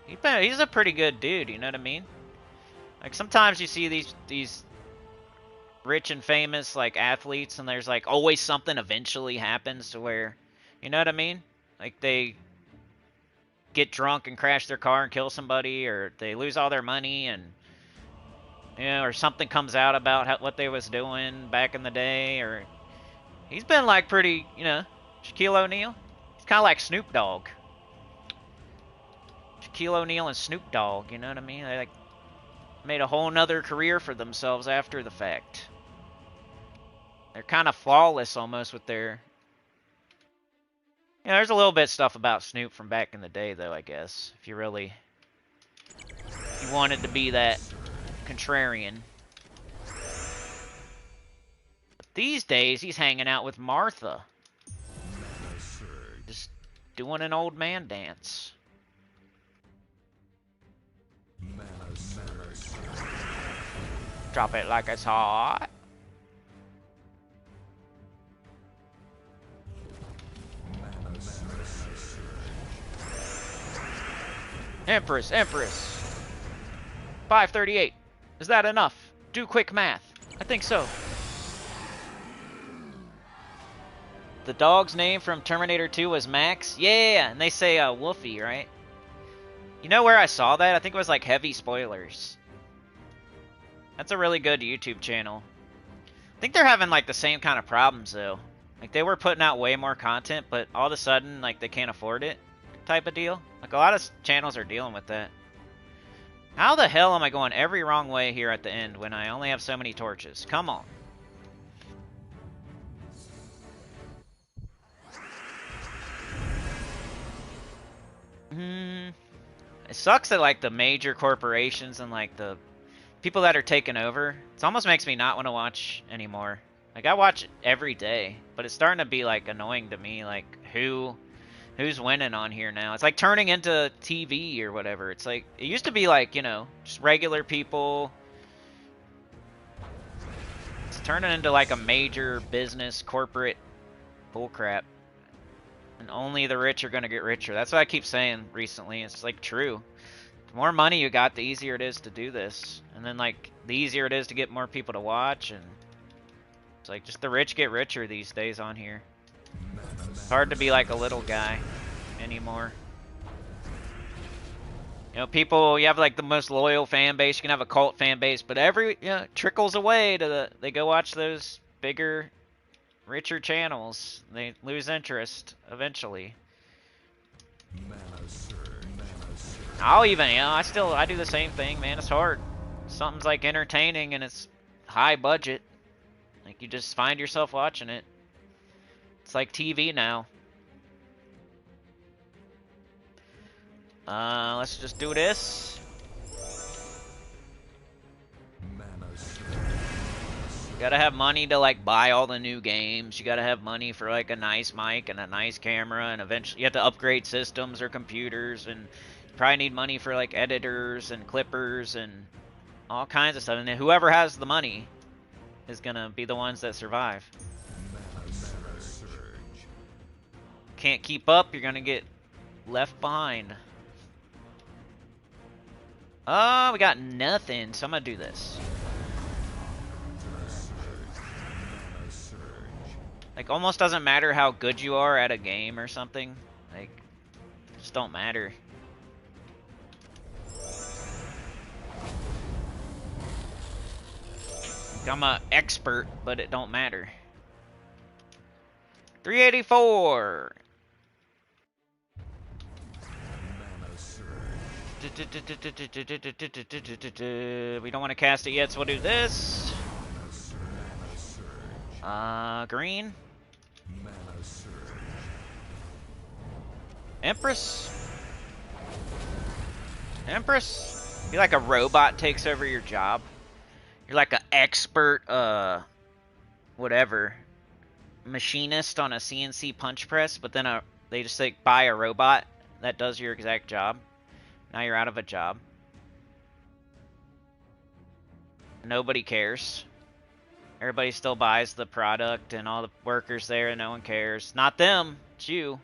He's a pretty good dude. You know what I mean? Like sometimes you see these rich and famous like athletes and there's like always something eventually happens to where, you know what I mean, like they get drunk and crash their car and kill somebody, or they lose all their money, and you know, or something comes out about what they was doing back in the day. Or he's been like pretty, you know, Shaquille O'Neal, he's kind of like Snoop Dogg. Shaquille O'Neal and Snoop Dogg, you know what I mean? They like made a whole nother career for themselves after the fact. They're kind of flawless almost with their... You know, there's a little bit of stuff about Snoop from back in the day, though, I guess. If you really... you wanted to be that contrarian. But these days, he's hanging out with Martha. Just doing an old man dance. Drop it like it's hot. Empress. 538. Is that enough? Do quick math. I think so. The dog's name from Terminator 2 was Max? Yeah, and they say Wolfie, right? You know where I saw that? I think it was like Heavy Spoilers. That's a really good YouTube channel. I think they're having like the same kind of problems though. Like they were putting out way more content, but all of a sudden like they can't afford it type of deal. Like a lot of channels are dealing with that. How the hell am I going every wrong way here at the end when I only have so many torches? Come on. It sucks that like the major corporations and like the people that are taking over, it almost makes me not want to watch anymore. Like I watch every day, but it's starting to be like annoying to me. Like who's winning on here now? It's like turning into TV or whatever. It's like it used to be like, you know, just regular people. It's turning into like a major business corporate bullcrap. And only the rich are gonna get richer. That's what I keep saying recently. It's like true. The more money you got, the easier it is to do this. And then like the easier it is to get more people to watch, and it's like just the rich get richer these days on here. It's hard to be like a little guy anymore. You know, people, you have like the most loyal fan base, you can have a cult fan base, but every, you know, trickles away to the, they go watch those bigger, richer channels. They lose interest eventually. I'll even, you know, I do the same thing, man. It's hard. Something's like entertaining and it's high budget. Like you just find yourself watching it. It's like TV now. Let's just do this. You gotta have money to like buy all the new games. You gotta have money for like a nice mic and a nice camera, and eventually you have to upgrade systems or computers, and you probably need money for like editors and clippers and all kinds of stuff. And then whoever has the money is gonna be the ones that survive. Can't keep up, you're gonna get left behind. Oh, we got nothing, so I'm gonna do this. Like, almost doesn't matter how good you are at a game or something. Like, just don't matter. Like, I'm an expert, but it don't matter. 384! We don't want to cast it yet, so we'll do this. Green. Empress. Empress. You're like a robot takes over your job. You're like an expert, whatever, machinist on a CNC punch press, but then they just like buy a robot that does your exact job. Now you're out of a job. Nobody cares. Everybody still buys the product and all the workers there and no one cares. Not them, it's you.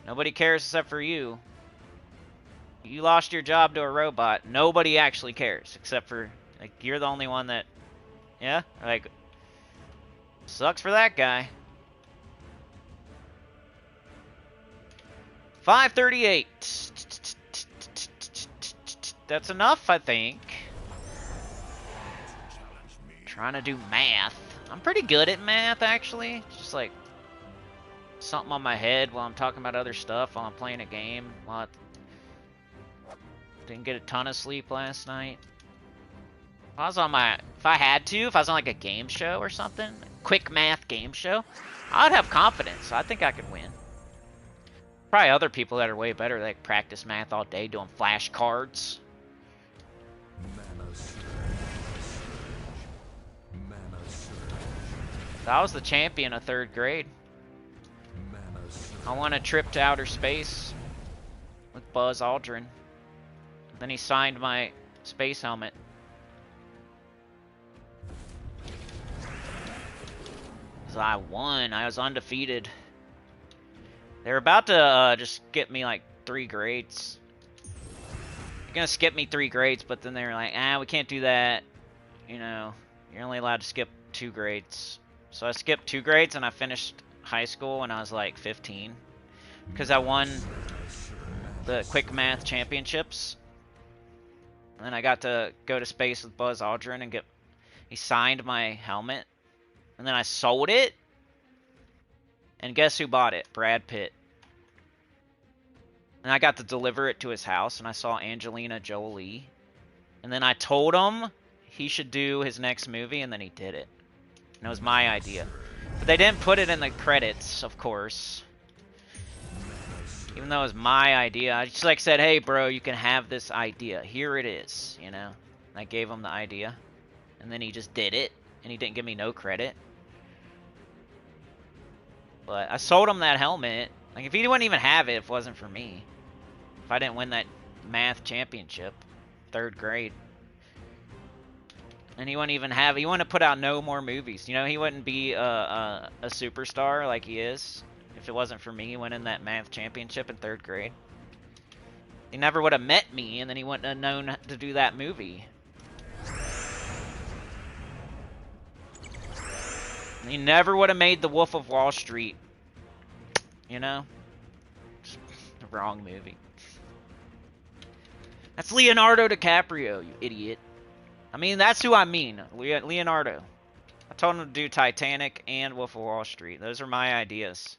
Nobody cares except for you. You lost your job to a robot. Nobody actually cares except for, like, you're the only one that, yeah, like, sucks for that guy. 538. That's enough, I think. Trying to do math. I'm pretty good at math, actually. Just like something on my head while I'm talking about other stuff while I'm playing a game. Didn't get a ton of sleep last night. If I was on if I was on like a game show or something, a quick math game show, I'd have confidence. I think I could win. Probably other people that are way better, like practice math all day doing flashcards. I was the champion of 3rd grade. I won a trip to outer space with Buzz Aldrin. Then he signed my space helmet. So I won. I was undefeated. They were about to just skip me like 3 grades. They're gonna skip me 3 grades, but then they were like, we can't do that. You know, you're only allowed to skip 2 grades. So I skipped 2 grades and I finished high school when I was like 15. Because I won the quick math championships. And then I got to go to space with Buzz Aldrin and he signed my helmet. And then I sold it. And guess who bought it? Brad Pitt. And I got to deliver it to his house, and I saw Angelina Jolie. And then I told him he should do his next movie, and then he did it. And it was my idea. But they didn't put it in the credits, of course. Even though it was my idea. I just like said, hey bro, you can have this idea. Here it is, you know. And I gave him the idea. And then he just did it. And he didn't give me no credit. But I sold him that helmet. Like, if he wouldn't even have it if it wasn't for me. If I didn't win that math championship. 3rd grade. And he wouldn't even have it. He wouldn't put out no more movies. You know, he wouldn't be a superstar like he is if it wasn't for me winning that math championship in 3rd grade. He never would have met me, and then he wouldn't have known to do that movie. He never would have made The Wolf of Wall Street. You know? The wrong movie. That's Leonardo DiCaprio, you idiot. I mean, that's who I mean. Leonardo. I told him to do Titanic and Wolf of Wall Street. Those are my ideas.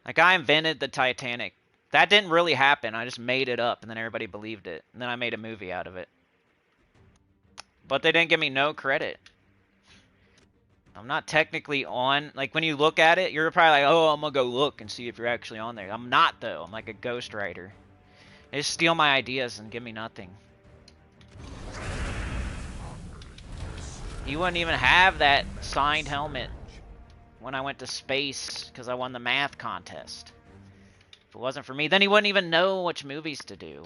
Like, I invented the Titanic. That didn't really happen. I just made it up, and then everybody believed it. And then I made a movie out of it. But they didn't give me no credit. I'm not technically on. Like, when you look at it, you're probably like, oh, I'm going to go look and see if you're actually on there. I'm not, though. I'm like a ghostwriter. They just steal my ideas and give me nothing. You wouldn't even have that signed helmet when I went to space because I won the math contest. If it wasn't for me, then he wouldn't even know which movies to do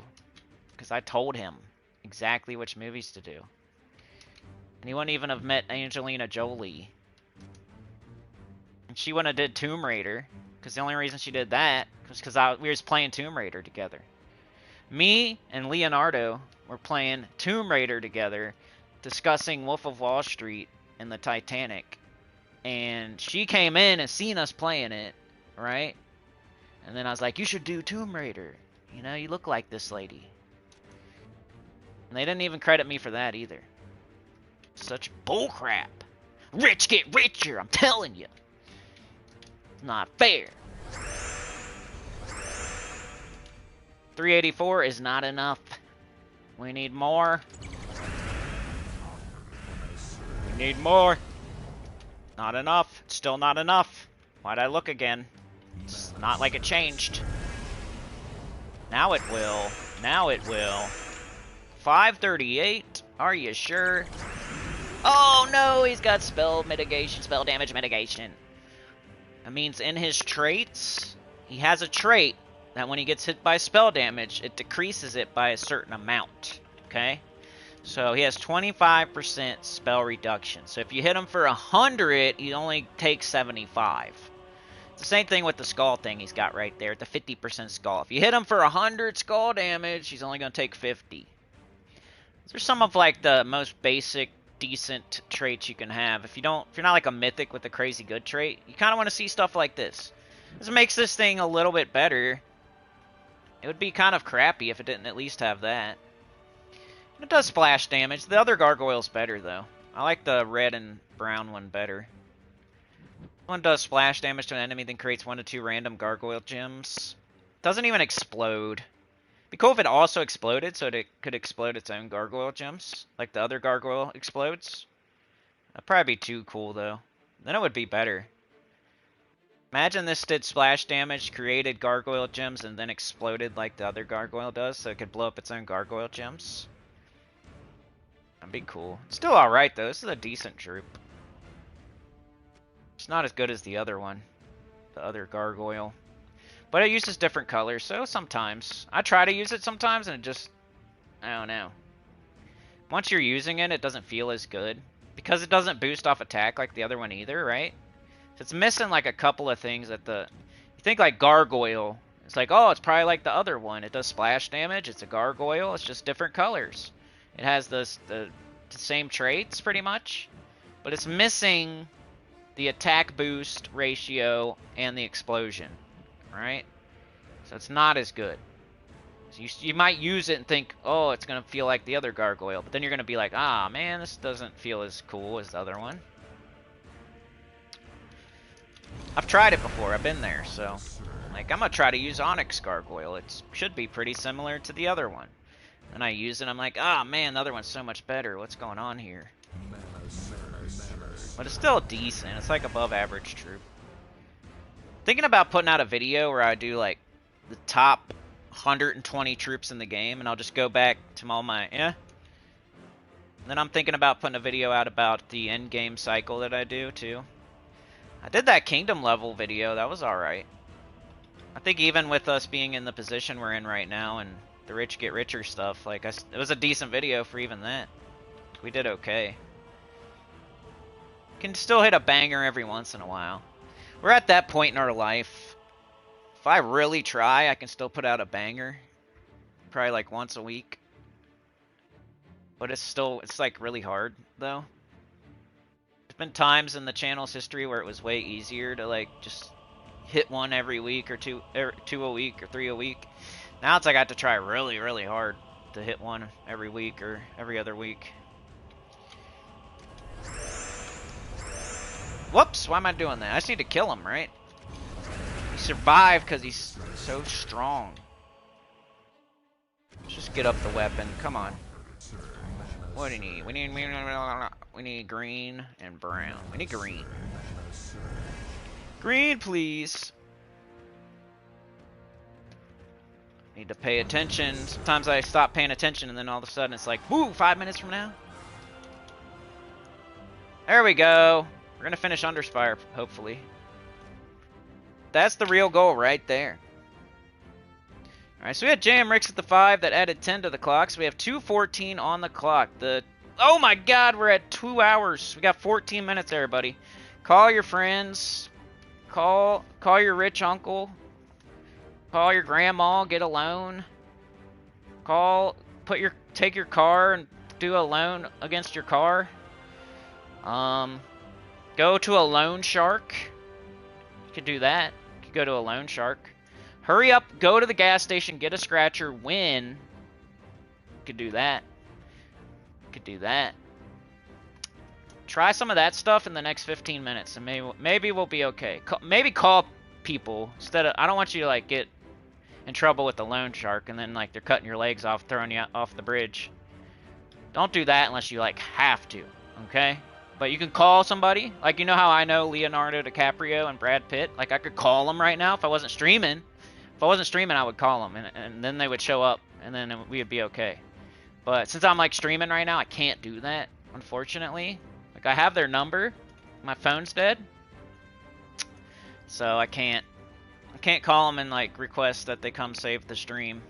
because I told him exactly which movies to do. And he wouldn't even have met Angelina Jolie. And she wouldn't have did Tomb Raider because the only reason she did that was because we were just playing Tomb Raider together. Me and Leonardo were playing Tomb Raider together, discussing Wolf of Wall Street and the Titanic. And she came in and seen us playing it, right? And then I was like, you should do Tomb Raider. You know, you look like this lady. And they didn't even credit me for that either. Such bullcrap. Rich get richer, I'm telling you. It's not fair. 384 is not enough. We need more. We need more. Not enough. It's still not enough. Why'd I look again? It's not like it changed. Now it will. Now it will. 538. Are you sure? Oh no, he's got spell mitigation, spell damage mitigation. That means in his traits, he has a trait that when he gets hit by spell damage, it decreases it by a certain amount. Okay? So he has 25% spell reduction. So if you hit him for 100, he only takes 75. It's the same thing with the skull thing he's got right there, the 50% skull. If you hit him for 100 skull damage, he's only going to take 50. These are some of like the most basic, decent traits you can have. If you're not like a mythic with a crazy good trait, you kind of want to see stuff like this. This makes this thing a little bit better. It would be kind of crappy if it didn't at least have that. It does splash damage. The other gargoyle's better, though. I like the red and brown one better. One does splash damage to an enemy, then creates 1 to 2 random gargoyle gems. Doesn't even explode. Be cool if it also exploded, so it could explode its own gargoyle gems, like the other gargoyle explodes. That'd probably be too cool, though. Then it would be better. Imagine this did splash damage, created gargoyle gems, and then exploded like the other gargoyle does, so it could blow up its own gargoyle gems. That'd be cool. It's still alright, though. This is a decent troop. It's not as good as the other one. The other gargoyle. But it uses different colors, so sometimes. I try to use it sometimes, and it just... I don't know. Once you're using it, it doesn't feel as good. Because it doesn't boost off attack like the other one either, right? So it's missing like a couple of things that the... You think like gargoyle. It's like, oh, it's probably like the other one. It does splash damage. It's a gargoyle. It's just different colors. It has the same traits, pretty much. But it's missing the attack boost ratio and the explosion. Right? So it's not as good. You might use it and think, oh, it's going to feel like the other gargoyle. But then you're going to be like, ah, man, this doesn't feel as cool as the other one. I've tried it before. I've been there. So, like, I'm going to try to use Onyx Gargoyle. It should be pretty similar to the other one. And I use it. I'm like, ah, man, the other one's so much better. What's going on here? But it's still decent. It's like above average troop. Thinking about putting out a video where I do, like, the top 120 troops in the game, and I'll just go back to all my, And then I'm thinking about putting a video out about the end game cycle that I do, too. I did that kingdom level video. That was alright. I think even with us being in the position we're in right now, and the rich get richer stuff, like, it was a decent video for even that. We did okay. Can still hit a banger every once in a while. We're at that point in our life. If I really try, I can still put out a banger. Probably like once a week. But it's like really hard, though. There's been times in the channel's history where it was way easier to like just hit one every week or two a week or 3 a week. Now it's like I have to try really, really hard to hit one every week or every other week. Whoops, why am I doing that? I just need to kill him, right? He survived because he's so strong. Let's just get up the weapon. Come on. What do you need? We need green and brown. We need green. Green, please. Need to pay attention. Sometimes I stop paying attention and then all of a sudden it's like, woo, 5 minutes from now. There we go. We're gonna finish Underspire, hopefully. That's the real goal right there. Alright, so we had JM Ricks at the 5 that added 10 to the clock. So we have 2:14 on the clock. Oh my god, we're at 2 hours. We got 14 minutes there, buddy. Call your friends. Call your rich uncle. Call your grandma, get a loan. Take your car and do a loan against your car. Go to a loan shark. You could do that. You could go to a loan shark. Hurry up, go to the gas station, get a scratcher, win. You could do that. You could do that. Try some of that stuff in the next 15 minutes, and maybe we'll be okay. Maybe call people instead of. I don't want you to like get in trouble with the loan shark, and then like they're cutting your legs off, throwing you off the bridge. Don't do that unless you like have to. Okay. But you can call somebody. Like, you know how I know Leonardo DiCaprio and Brad Pitt? Like, I could call them right now if I wasn't streaming. If I wasn't streaming, I would call them, and then they would show up, and then we would be okay. But since I'm, like, streaming right now, I can't do that, unfortunately. Like, I have their number. My phone's dead. So I can't call them and, like, request that they come save the stream.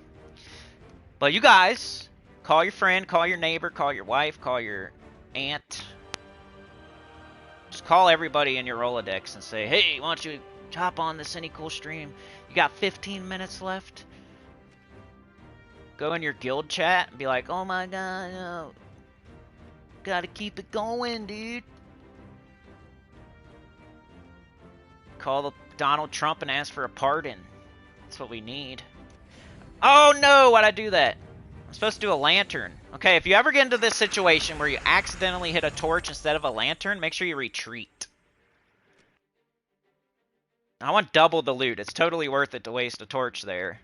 But you guys, call your friend, call your neighbor, call your wife, call your aunt. Just call everybody in your Rolodex and say, hey, why don't you hop on this Any Cool stream? You got 15 minutes left. Go in your guild chat and be like, oh my god, no. Gotta keep it going, dude. Call Donald Trump and ask for a pardon. That's what we need. Oh no, why'd I do that? I'm supposed to do a lantern. Okay, if you ever get into this situation where you accidentally hit a torch instead of a lantern, make sure you retreat. I want double the loot. It's totally worth it to waste a torch there.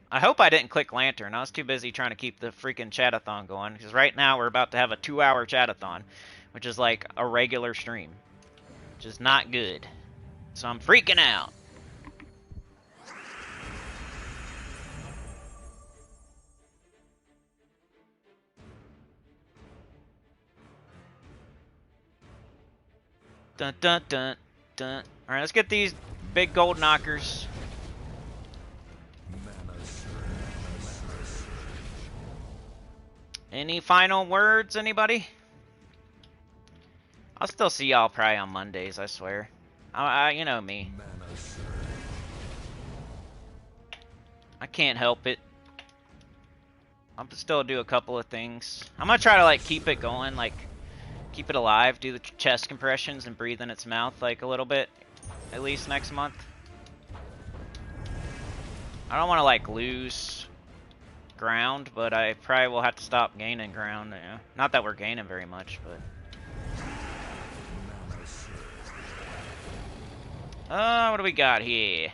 I hope I didn't click lantern. I was too busy trying to keep the freaking chat-a-thon going. Because right now we're about to have a 2-hour chat-a-thon. Which is like a regular stream. Which is not good. So I'm freaking out. Dun dun dun dun. Alright, let's get these big gold knockers. Any final words, anybody? I'll still see y'all probably on Mondays, I swear. You know me. I can't help it. I'll still do a couple of things. I'm gonna try to like keep it going, like keep it alive, do the chest compressions and breathe in its mouth like a little bit, at least next month. I don't want to like lose ground, but I probably will have to stop gaining ground. Yeah. Not that we're gaining very much, but... what do we got here?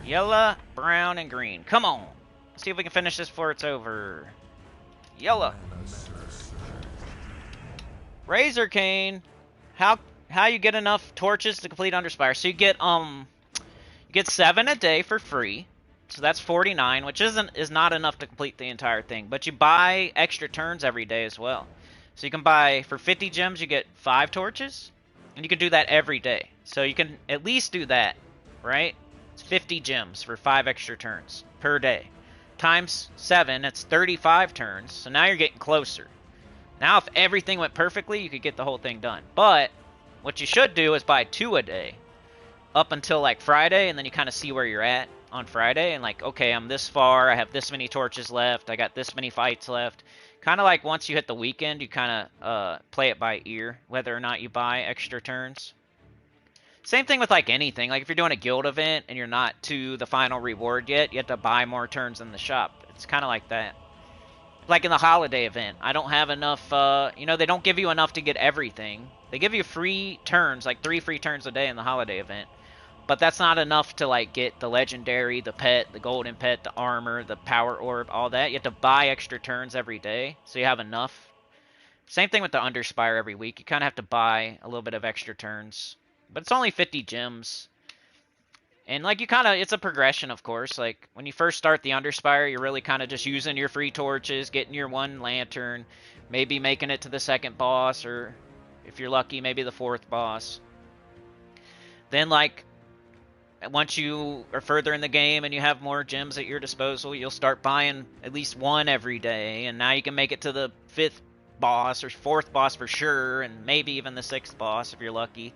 Yellow, brown, and green. Come on. Let's see if we can finish this before it's over. Yellow. Razor Cane. How you get enough torches to complete Underspire? So you get 7 a day for free. So that's 49, which is not enough to complete the entire thing. But you buy extra turns every day as well. So you can buy, for 50 gems, you get 5 torches. And you can do that every day. So you can at least do that, right? It's 50 gems for 5 extra turns per day. Times 7, that's 35 turns. So now you're getting closer. Now if everything went perfectly, you could get the whole thing done. But what you should do is buy 2 a day. Up until like Friday, and then you kind of see where you're at on Friday. And like, okay, I'm this far. I have this many torches left. I got this many fights left. Kind of like once you hit the weekend, you kind of play it by ear, whether or not you buy extra turns. Same thing with like anything. Like if you're doing a guild event and you're not to the final reward yet, you have to buy more turns in the shop. It's kind of like that. Like in the holiday event, I don't have enough, they don't give you enough to get everything. They give you free turns, like 3 free turns a day in the holiday event. But that's not enough to like get the legendary, the pet, the golden pet, the armor, the power orb, all that. You have to buy extra turns every day, so you have enough. Same thing with the Underspire every week. You kind of have to buy a little bit of extra turns. But it's only 50 gems. And like it's a progression, of course. Like when you first start the Underspire, you're really kind of just using your free torches, getting your 1 lantern, maybe making it to the 2nd boss, or if you're lucky, maybe the 4th boss. Then like, once you are further in the game and you have more gems at your disposal, you'll start buying at least 1 every day, and now you can make it to the 5th boss or 4th boss for sure, and maybe even the 6th boss if you're lucky.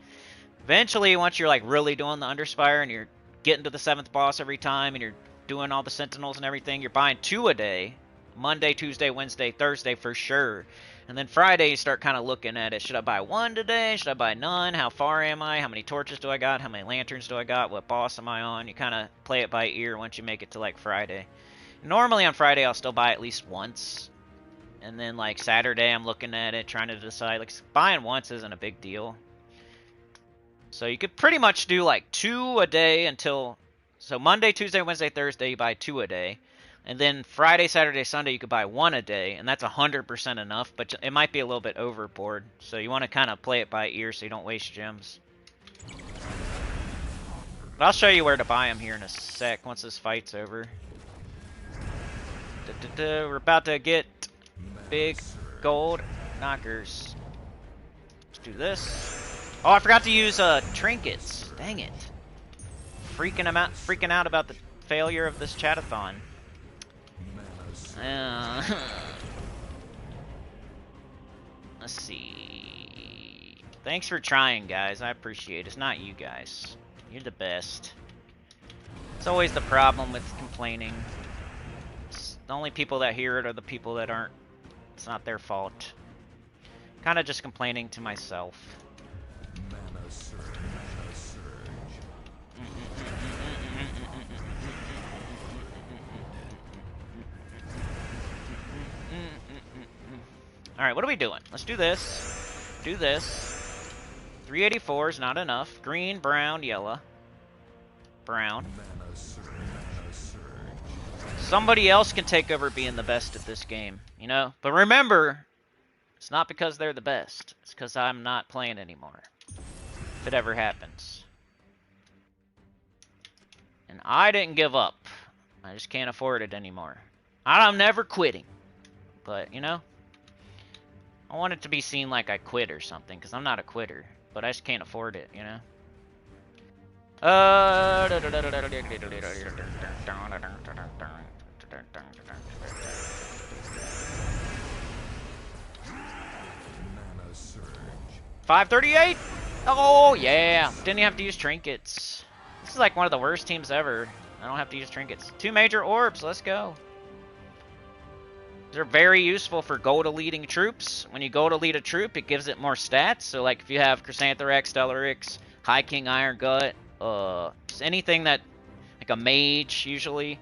Eventually, once you're like really doing the Underspire and you're getting to the 7th boss every time and you're doing all the sentinels and everything, you're buying 2 a day. Monday, Tuesday, Wednesday, Thursday for sure. And then Friday, you start kind of looking at it. Should I buy 1 today? Should I buy none? How far am I? How many torches do I got? How many lanterns do I got? What boss am I on? You kind of play it by ear once you make it to like Friday. Normally on Friday, I'll still buy at least once. And then like Saturday, I'm looking at it, trying to decide. Like buying once isn't a big deal. So you could pretty much do like 2 a day until... So Monday, Tuesday, Wednesday, Thursday, you buy 2 a day. And then Friday, Saturday, Sunday, you could buy 1 a day, and that's 100% enough, but it might be a little bit overboard. So you want to kind of play it by ear so you don't waste gems. But I'll show you where to buy them here in a sec, once this fight's over. We're about to get big gold knockers. Let's do this. Oh, I forgot to use trinkets. Dang it. Freaking out about the failure of this chat-a-thon. Let's see. Thanks for trying, guys. I appreciate it. It's not you guys. You're the best. It's always the problem with complaining. The only people that hear it are the people that aren't. It's not their fault. Kind of just complaining to myself. Alright, what are we doing? Let's do this. Do this. 384 is not enough. Green, brown, yellow. Brown. Somebody else can take over being the best at this game, you know? But remember, it's not because they're the best. It's because I'm not playing anymore. If it ever happens. And I didn't give up. I just can't afford it anymore. I'm never quitting. But, you know? I want it to be seen like I quit or something, because I'm not a quitter. But I just can't afford it, you know? $538? Oh, yeah. Didn't even have to use trinkets. This is like one of the worst teams ever. I don't have to use trinkets. 2 major orbs. Let's go. They're very useful for gold leading troops. When you go to lead a troop, it gives it more stats. So, like, if you have Chrysantherax, Stellarix, High King Iron Gut, anything that, like a mage, usually,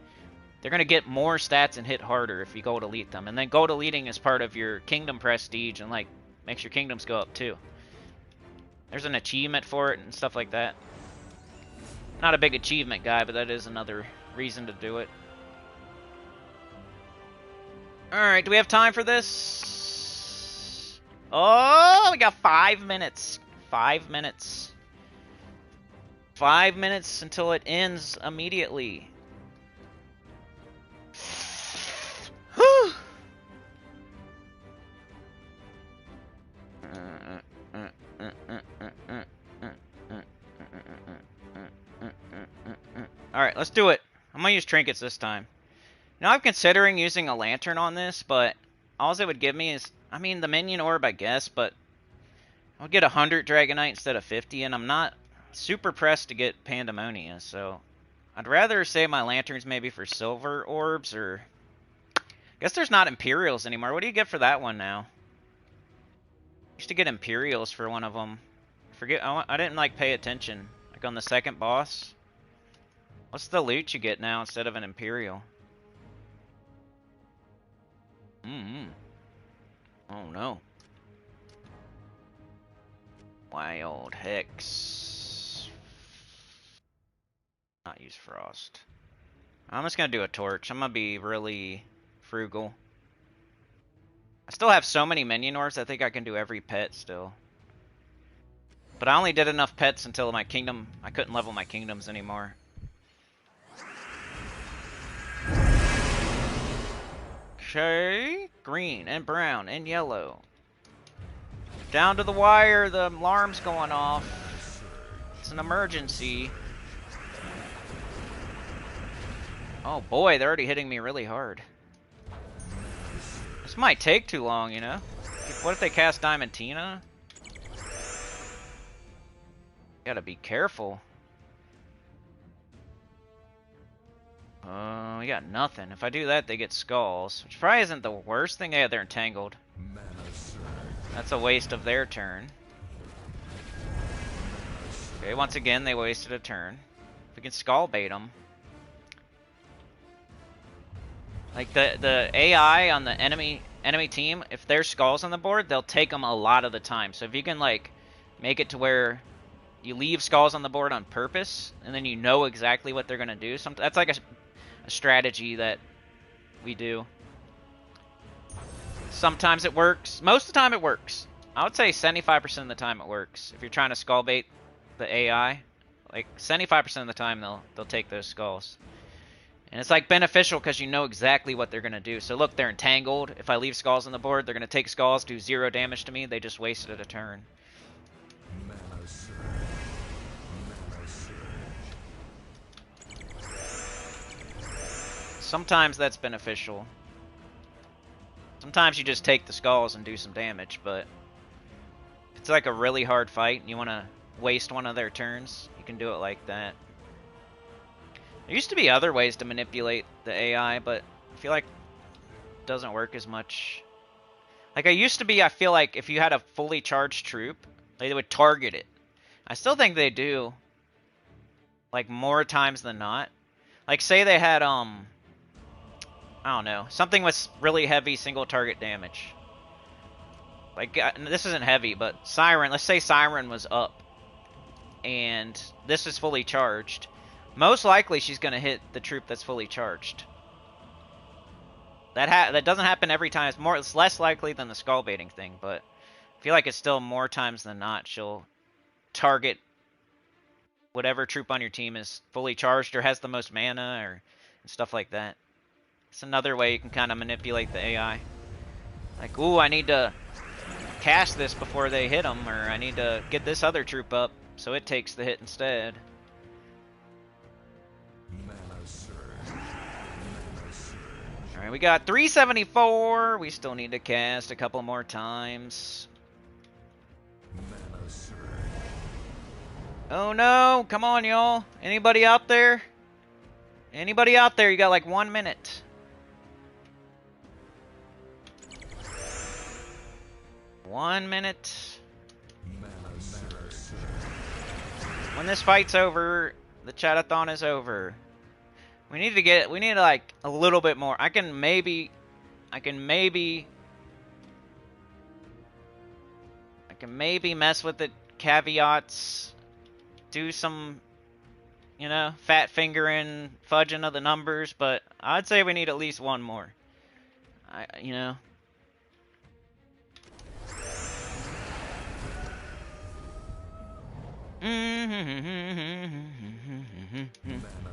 They're going to get more stats and hit harder if you gold elite them. And then gold eliting is part of your kingdom prestige and like makes your kingdoms go up too. There's an achievement for it and stuff like that. Not a big achievement guy, but that is another reason to do it. Alright, do we have time for this? Oh, we got 5 minutes. 5 minutes. 5 minutes until it ends immediately. Whew. Alright, let's do it. I'm gonna use trinkets this time. Now I'm considering using a lantern on this, but all it would give me is, I mean, the minion orb, I guess, but I'll get 100 Dragonite instead of 50, and I'm not super pressed to get Pandemonia, so I'd rather save my lanterns maybe for silver orbs, or I guess there's not Imperials anymore. What do you get for that one now? I used to get Imperials for one of them. I didn't like pay attention. Like on the second boss. What's the loot you get now instead of an Imperial? Oh no. Wild Hex. Not use Frost. I'm just gonna do a torch. I'm gonna be really frugal. I still have so many minion orbs, I think I can do every pet still. But I only did enough pets until my kingdom, I couldn't level my kingdoms anymore. Okay, green and brown and yellow. Down to the wire, the alarm's going off. It's an emergency. Oh boy, they're already hitting me really hard. This might take too long, you know? What if they cast Diamantina? Gotta be careful. We got nothing. If I do that, they get skulls. Which probably isn't the worst thing. Yeah, they're entangled. That's a waste of their turn. Okay, once again, they wasted a turn. We can skull bait them. Like, the AI on the enemy team, if there's skulls on the board, they'll take them a lot of the time. So if you can, like, make it to where you leave skulls on the board on purpose, and then you know exactly what they're going to do. That's like a strategy that we do. Sometimes it works. Most of the time it works. I would say 75% of the time it works. If you're trying to skull bait the AI, like 75% of the time they'll take those skulls. And it's like beneficial because you know exactly what they're going to do. So look, they're entangled. If I leave skulls on the board, they're going to take skulls, do 0 damage to me. They just wasted a turn. Sometimes that's beneficial. Sometimes you just take the skulls and do some damage, but if it's like a really hard fight and you want to waste one of their turns, you can do it like that. There used to be other ways to manipulate the AI, but I feel like it doesn't work as much. Like I used to be, I feel like if you had a fully charged troop, they would target it. I still think they do, like more times than not. Like say they had I don't know, something with really heavy single target damage. Like, this isn't heavy, but Siren, let's say Siren was up, and this is fully charged. Most likely she's going to hit the troop that's fully charged. That doesn't happen every time. It's less likely than the skull baiting thing, but I feel like it's still more times than not she'll target whatever troop on your team is fully charged or has the most mana or stuff like that. It's another way you can kind of manipulate the AI. Like, ooh, I need to cast this before they hit them, or I need to get this other troop up so it takes the hit instead. Alright, we got 374. We still need to cast a couple more times. Oh no, come on y'all. Anybody out there? Anybody out there? You got like 1 minute. One minute. When this fight's over, the chat-a-thon is over. We need like a little bit more. I can maybe mess with the caveats, do some, you know, fat fingering, fudging of the numbers, but I'd say we need at least one more. You know. Mana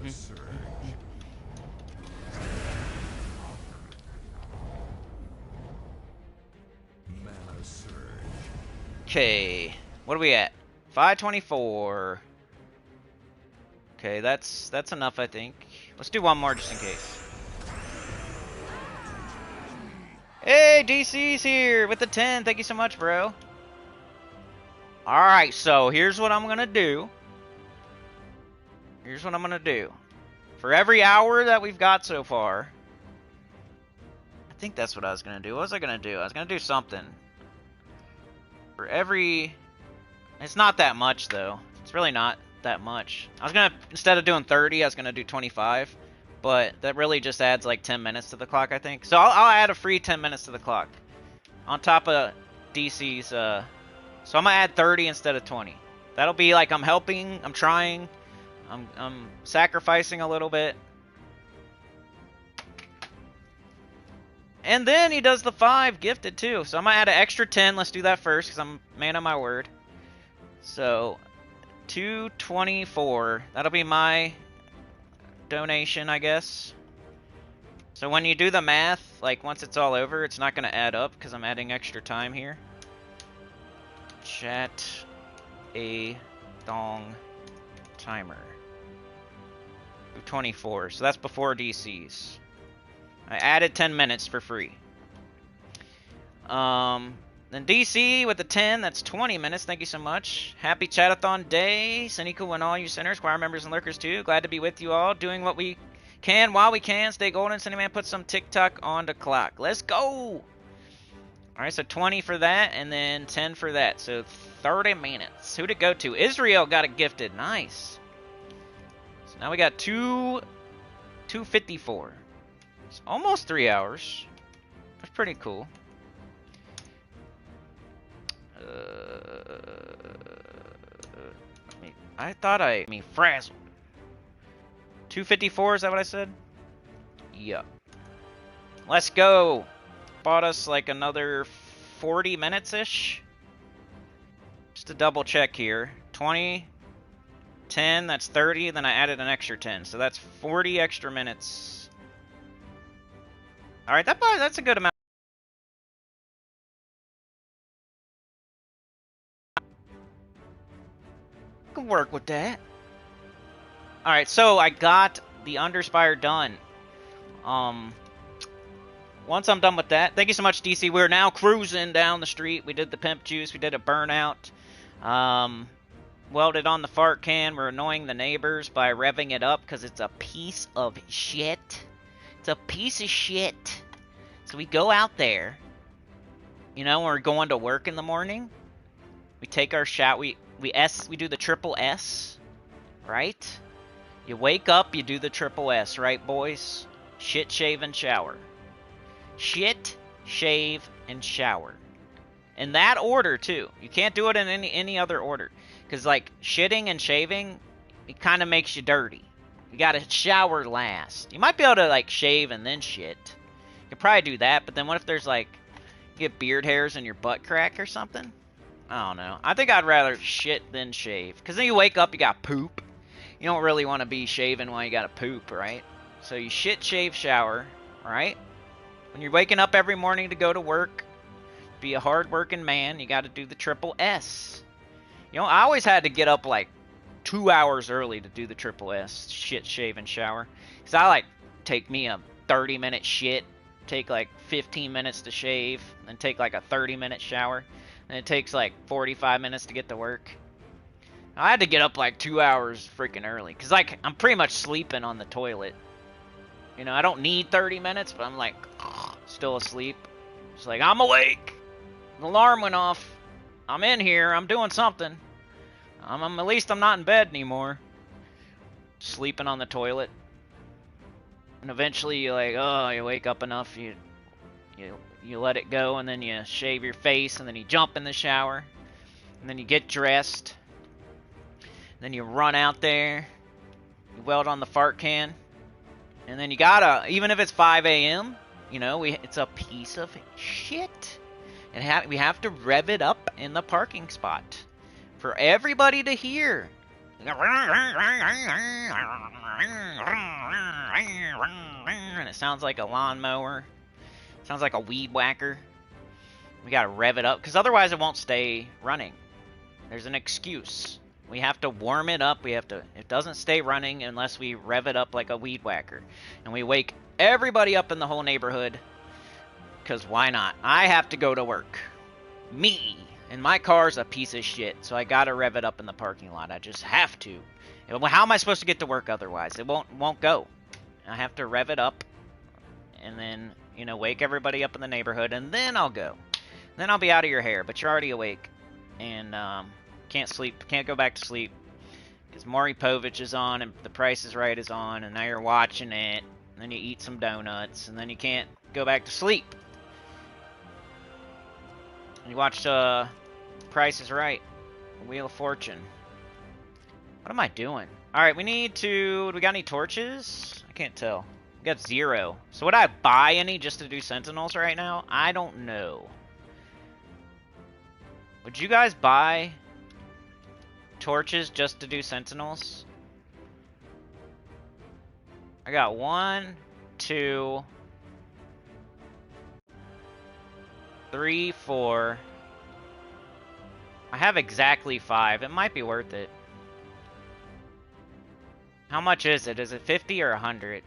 surge. Mana surge. Okay, what are we at? 524. Okay, that's enough, I think. Let's do one more just in case. Hey, DC's here with the 10. Thank you so much, bro. Alright, so here's what I'm gonna do. For every hour that we've got so far, I think that's what I was gonna do. What was I gonna do? I was gonna do something. For every... It's not that much, though. It's really not that much. I was gonna, instead of doing 30, I was gonna do 25. But that really just adds like 10 minutes to the clock, I think. So I'll add a free 10 minutes to the clock. On top of DC's, so I'm gonna add 30 instead of 20. That'll be like I'm helping, I'm trying, I'm sacrificing a little bit. And then he does the 5 gifted too. So I'm gonna add an extra 10. Let's do that first because I'm man of my word. So 224. That'll be my donation, I guess. So when you do the math, like once it's all over, it's not gonna add up because I'm adding extra time here. CHAT-A-THON timer. 224. So that's before DC's. I added 10 minutes for free. Then DC with the 10, that's 20 minutes. Thank you so much. Happy Chat-A-Thon Day. Sanico and all you sinners, choir members and lurkers too. Glad to be with you all, doing what we can while we can. Stay golden. Cinnamon, put some TikTok on the clock. Let's go. Alright, so 20 for that, and then 10 for that. So 30 minutes. Who'd it go to? Israel got it gifted. Nice. So now we got 254. It's almost 3 hours. That's pretty cool. I thought I mean frazzled. 254, is that what I said? Yup. Let's go. Bought us like another 40 minutes-ish. Just to double check here. 20, 10, that's 30, then I added an extra 10. So that's 40 extra minutes. Alright, that's a good amount. Can work with that. Alright, so I got the Underspire done. Once I'm done with that, thank you so much, DC. We're now cruising down the street. We did the pimp juice. We did a burnout. Welded on the fart can. We're annoying the neighbors by revving it up because it's a piece of shit. It's a piece of shit. So we go out there. You know, when we're going to work in the morning, we take our shower. We do the triple S, right? You wake up, you do the triple S, right, boys? Shit, shave, and shower. Shit, shave, and shower. In that order, too. You can't do it in any other order. Because, like, shitting and shaving, it kind of makes you dirty. You gotta shower last. You might be able to, like, shave and then shit. You could probably do that, but then what if there's, like, you get beard hairs in your butt crack or something? I don't know. I think I'd rather shit than shave. Because then you wake up, you got poop. You don't really want to be shaving while you got to poop, right? So you shit, shave, shower, right? When you're waking up every morning to go to work, be a hard-working man, you got to do the triple S. You know, I always had to get up like 2 hours early to do the triple S, shit, shave, and shower. Because I like take me a 30-minute shit, take like 15 minutes to shave, then take like a 30-minute shower. And it takes like 45 minutes to get to work. I had to get up like 2 hours freaking early. Because like, I'm pretty much sleeping on the toilet. You know, I don't need 30 minutes, but I'm like, still asleep. It's like, I'm awake. The alarm went off. I'm in here. I'm doing something. At least I'm not in bed anymore. Sleeping on the toilet. And eventually you like, oh, you wake up enough, you let it go, and then you shave your face, and then you jump in the shower, and then you get dressed, then you run out there, you weld on the fart can, and then you gotta, even if it's 5 a.m., you know, it's a piece of shit, and we have to rev it up in the parking spot for everybody to hear. And it sounds like a lawnmower. It sounds like a weed whacker. We gotta rev it up, because otherwise it won't stay running. There's an excuse. We have to warm it up. It doesn't stay running unless we rev it up like a weed whacker. And we wake everybody up in the whole neighborhood, because why not? I have to go to work. Me. And my car's a piece of shit, so I gotta rev it up in the parking lot. I just have to. How am I supposed to get to work otherwise? It won't go. I have to rev it up, and then, you know, wake everybody up in the neighborhood, and then I'll go. Then I'll be out of your hair, but you're already awake, and can't sleep, can't go back to sleep, because Maury Povich is on, and The Price is Right is on, and now you're watching it, and then you eat some donuts, and then you can't go back to sleep. And you watch Price is Right, Wheel of Fortune. What am I doing? Alright, do we got any torches? I can't tell. We got 0. So would I buy any just to do sentinels right now? I don't know. Would you guys buy torches just to do sentinels? I got 1, 2, 3, 4. I have exactly 5. It might be worth it. How much is it? Is it 50 or 100?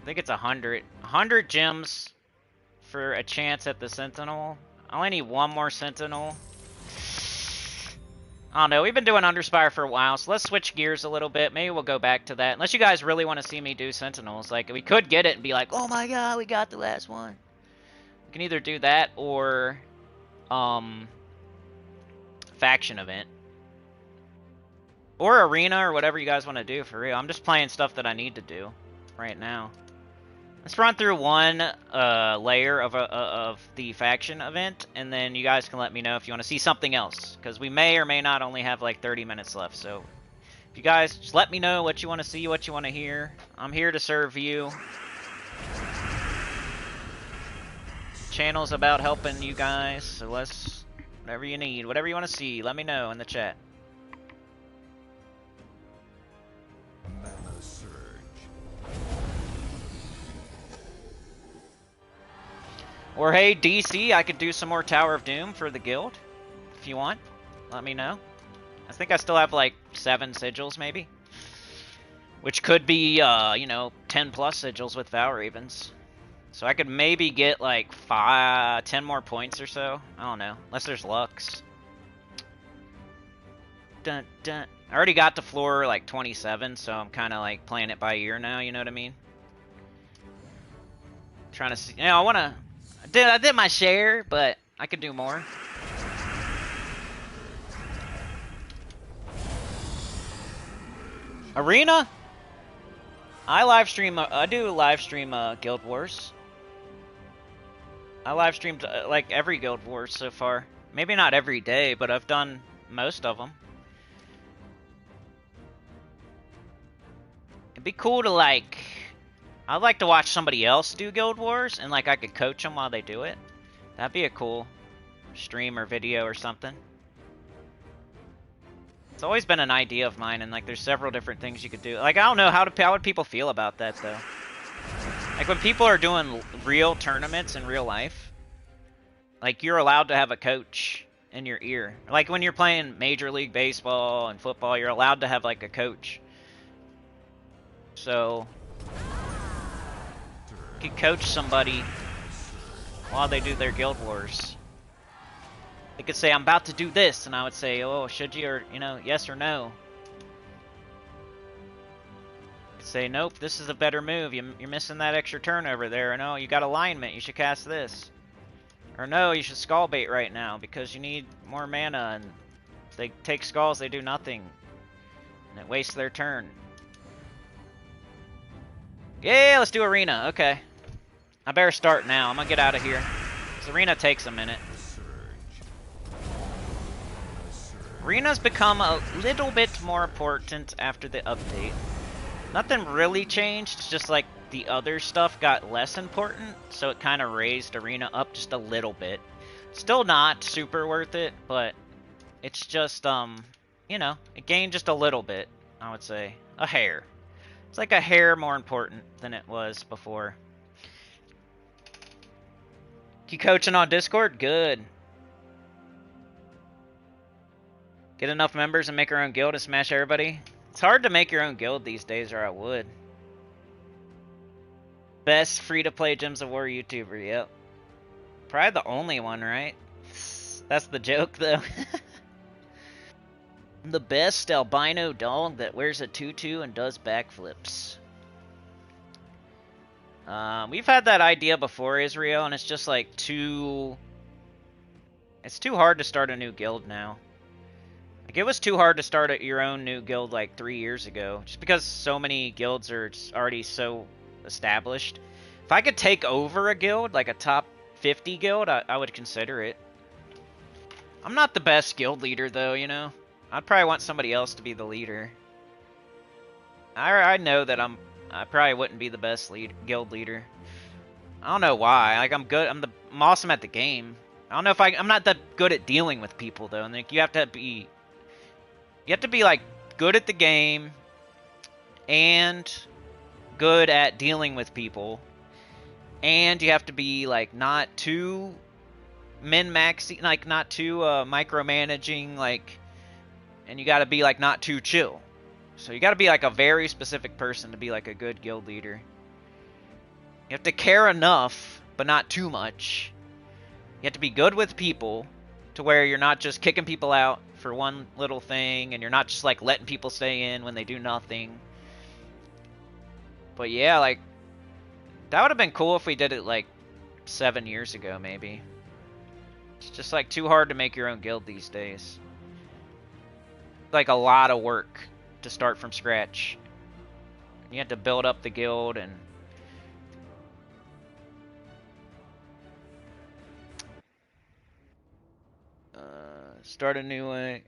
I think it's 100. 100 gems for a chance at the sentinel. I only need 1 more sentinel. I don't know. We've been doing Underspire for a while, so let's switch gears a little bit. Maybe we'll go back to that. Unless you guys really want to see me do sentinels. Like, we could get it and be like, oh my god, we got the last one. We can either do that or faction event. Or arena, or whatever you guys want to do, for real. I'm just playing stuff that I need to do right now. Let's run through one layer of the faction event, and then you guys can let me know if you want to see something else. Because we may or may not only have like 30 minutes left, so if you guys just let me know what you want to see, what you want to hear. I'm here to serve you. Channel's about helping you guys, so whatever you need, whatever you want to see, let me know in the chat. Or hey, DC, I could do some more Tower of Doom for the guild. If you want, let me know. I think I still have like 7 sigils, maybe. Which could be, you know, 10 plus sigils with Vow Ravens. So I could maybe get like 10 more points or so. I don't know. Unless there's Lux. Dun, dun. I already got to floor like 27, so I'm kind of like playing it by ear now, you know what I mean? Trying to see, you know, I want to... I did my share, but I could do more. Arena? I do live stream Guild Wars. I live streamed like every Guild Wars so far. Maybe not every day, but I've done most of them. It'd be cool to like... I'd like to watch somebody else do Guild Wars, and like I could coach them while they do it. That'd be a cool stream or video or something. It's always been an idea of mine, and like there's several different things you could do. Like I don't know how would people feel about that though. Like when people are doing real tournaments in real life, like you're allowed to have a coach in your ear. Like when you're playing Major League Baseball and football, you're allowed to have like a coach. So you could coach somebody while they do their Guild Wars. They could say, I'm about to do this, and I would say, oh, should you, or, you know, yes or no. Could say, nope, this is a better move, you're missing that extra turn over there, or no, you got alignment, you should cast this. Or no, you should Skull Bait right now, because you need more mana, and if they take Skulls, they do nothing. And it wastes their turn. Yeah, let's do arena. Okay. I better start now. I'm gonna get out of here. This arena takes a minute. Arena's become a little bit more important after the update. Nothing really changed, it's just like the other stuff got less important, so it kind of raised Arena up just a little bit. Still not super worth it, but it's just, you know, it gained just a little bit, I would say. A hair. It's like a hair more important than it was before. You coaching on Discord? Good. Get enough members and make our own guild and smash everybody? It's hard to make your own guild these days, or I would. Best free-to-play Gems of War YouTuber, yep. Probably the only one, right? That's the joke, though. The best albino dog that wears a tutu and does backflips. We've had that idea before, Israel, and it's just like too... It's too hard to start a new guild now. Like, it was too hard to start your own new guild like 3 years ago, just because so many guilds are already so established. If I could take over a guild, like a top 50 guild, I would consider it. I'm not the best guild leader, though, you know? I'd probably want somebody else to be the leader. I know that I probably wouldn't be the best guild leader. I don't know why. Like, I'm good. I'm awesome at the game. I don't know if I'm not that good at dealing with people, though. And like, you have to be like good at the game and good at dealing with people, and you have to be like not too min-maxing, like not too micromanaging, like, and you got to be like not too chill. So you got to be like a very specific person to be like a good guild leader. You have to care enough, but not too much. You have to be good with people to where you're not just kicking people out for one little thing, and you're not just like letting people stay in when they do nothing. But yeah, like, that would have been cool if we did it like 7 years ago, maybe. It's just like too hard to make your own guild these days. Like a lot of work to start from scratch. You have to build up the guild and start a new one.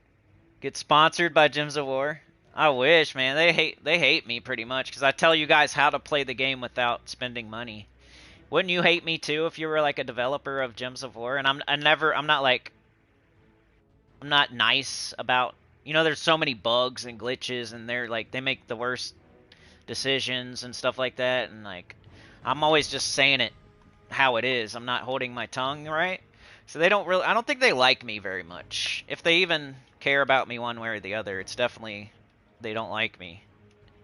Get sponsored by Gems of War. I wish, man. They hate me pretty much because I tell you guys how to play the game without spending money. Wouldn't you hate me too if you were like a developer of Gems of War? And I'm not nice about, you know, there's so many bugs and glitches, and they're like, they make the worst decisions and stuff like that, and like, I'm always just saying it how it is. I'm not holding my tongue, right? So they don't really, I don't think they like me very much. If they even care about me one way or the other, it's definitely they don't like me.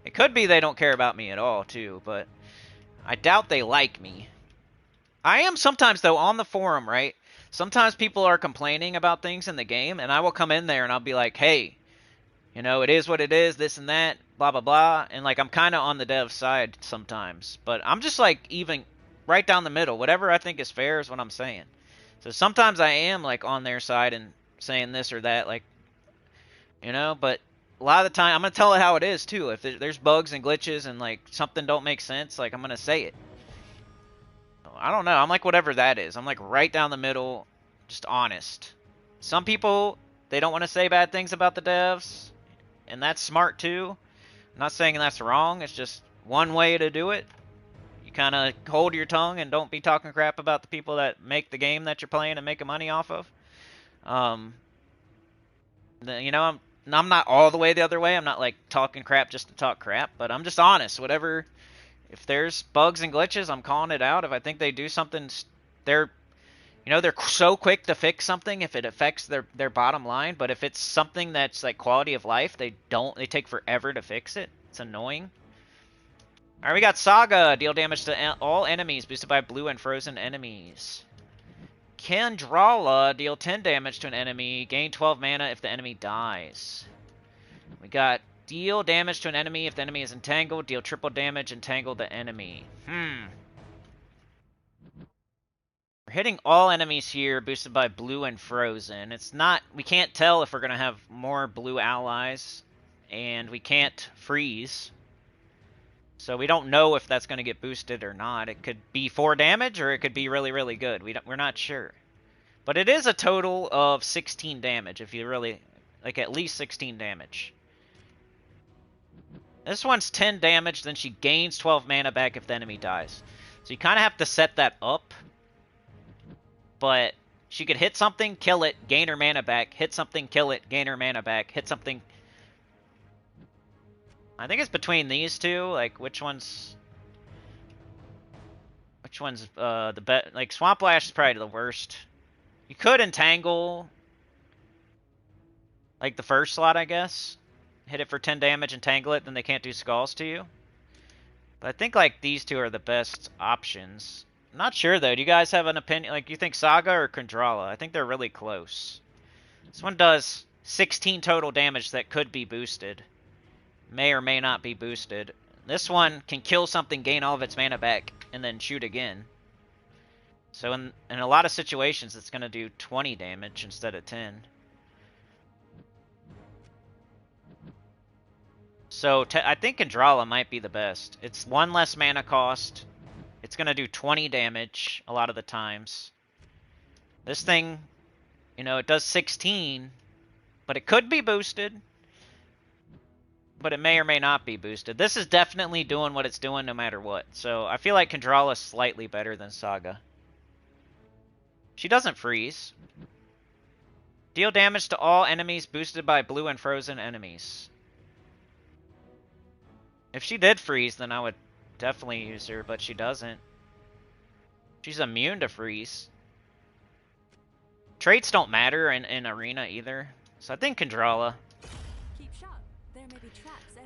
It could be they don't care about me at all too, but I doubt they like me. I am sometimes, though, on the forum, right? Sometimes people are complaining about things in the game, and I will come in there and I'll be like, hey, you know, it is what it is, this and that, blah, blah, blah. And, like, I'm kind of on the dev side sometimes. But I'm just, like, even right down the middle. Whatever I think is fair is what I'm saying. So sometimes I am, like, on their side and saying this or that, like, you know, but a lot of the time, I'm going to tell it how it is, too. If there's bugs and glitches and, like, something don't make sense, like, I'm going to say it. I don't know. I'm like whatever that is. I'm like right down the middle, just honest. Some people, they don't want to say bad things about the devs, and that's smart too. I'm not saying that's wrong. It's just one way to do it. You kind of hold your tongue and don't be talking crap about the people that make the game that you're playing and making money off of. You know, I'm not all the way the other way. I'm not like talking crap just to talk crap, but I'm just honest. Whatever. If there's bugs and glitches, I'm calling it out. If I think they do something, they're so quick to fix something if it affects their bottom line. But if it's something that's like quality of life, they take forever to fix it. It's annoying. All right, we got Saga. Deal damage to all enemies, boosted by blue and frozen enemies. Kendrala. Deal 10 damage to an enemy, gain 12 mana if the enemy dies. We got deal damage to an enemy if the enemy is entangled. Deal triple damage, entangle the enemy. We're hitting all enemies here, boosted by blue and frozen. It's not, we can't tell if we're going to have more blue allies, and we can't freeze. So we don't know if that's going to get boosted or not. It could be 4 damage or it could be really, really good. We're not sure. But it is a total of 16 damage if you really... Like, at least 16 damage. This one's 10 damage, then she gains 12 mana back if the enemy dies. So you kind of have to set that up. But she could hit something, kill it, gain her mana back. Hit something, kill it, gain her mana back. Hit something... I think it's between these two. Like, which one's the best? Like, Swamp Lash is probably the worst. You could entangle, like, the first slot, I guess. Hit it for 10 damage, entangle it, then they can't do skulls to you. But I think, like, these two are the best options. I'm not sure, though. Do you guys have an opinion? Like, you think Saga or Kondrala? I think they're really close. This one does 16 total damage that could be boosted. May or may not be boosted. This one can kill something, gain all of its mana back, and then shoot again. So in a lot of situations, it's going to do 20 damage instead of 10. So I think Kondrala might be the best. It's 1 less mana cost. It's going to do 20 damage a lot of the times. This thing, you know, it does 16, but it could be boosted. But it may or may not be boosted. This is definitely doing what it's doing no matter what. So I feel like Kondrala is slightly better than Saga. She doesn't freeze. Deal damage to all enemies boosted by blue and frozen enemies. If she did freeze, then I would definitely use her, but she doesn't. She's immune to freeze. Traits don't matter in Arena either. So I think Kondrala.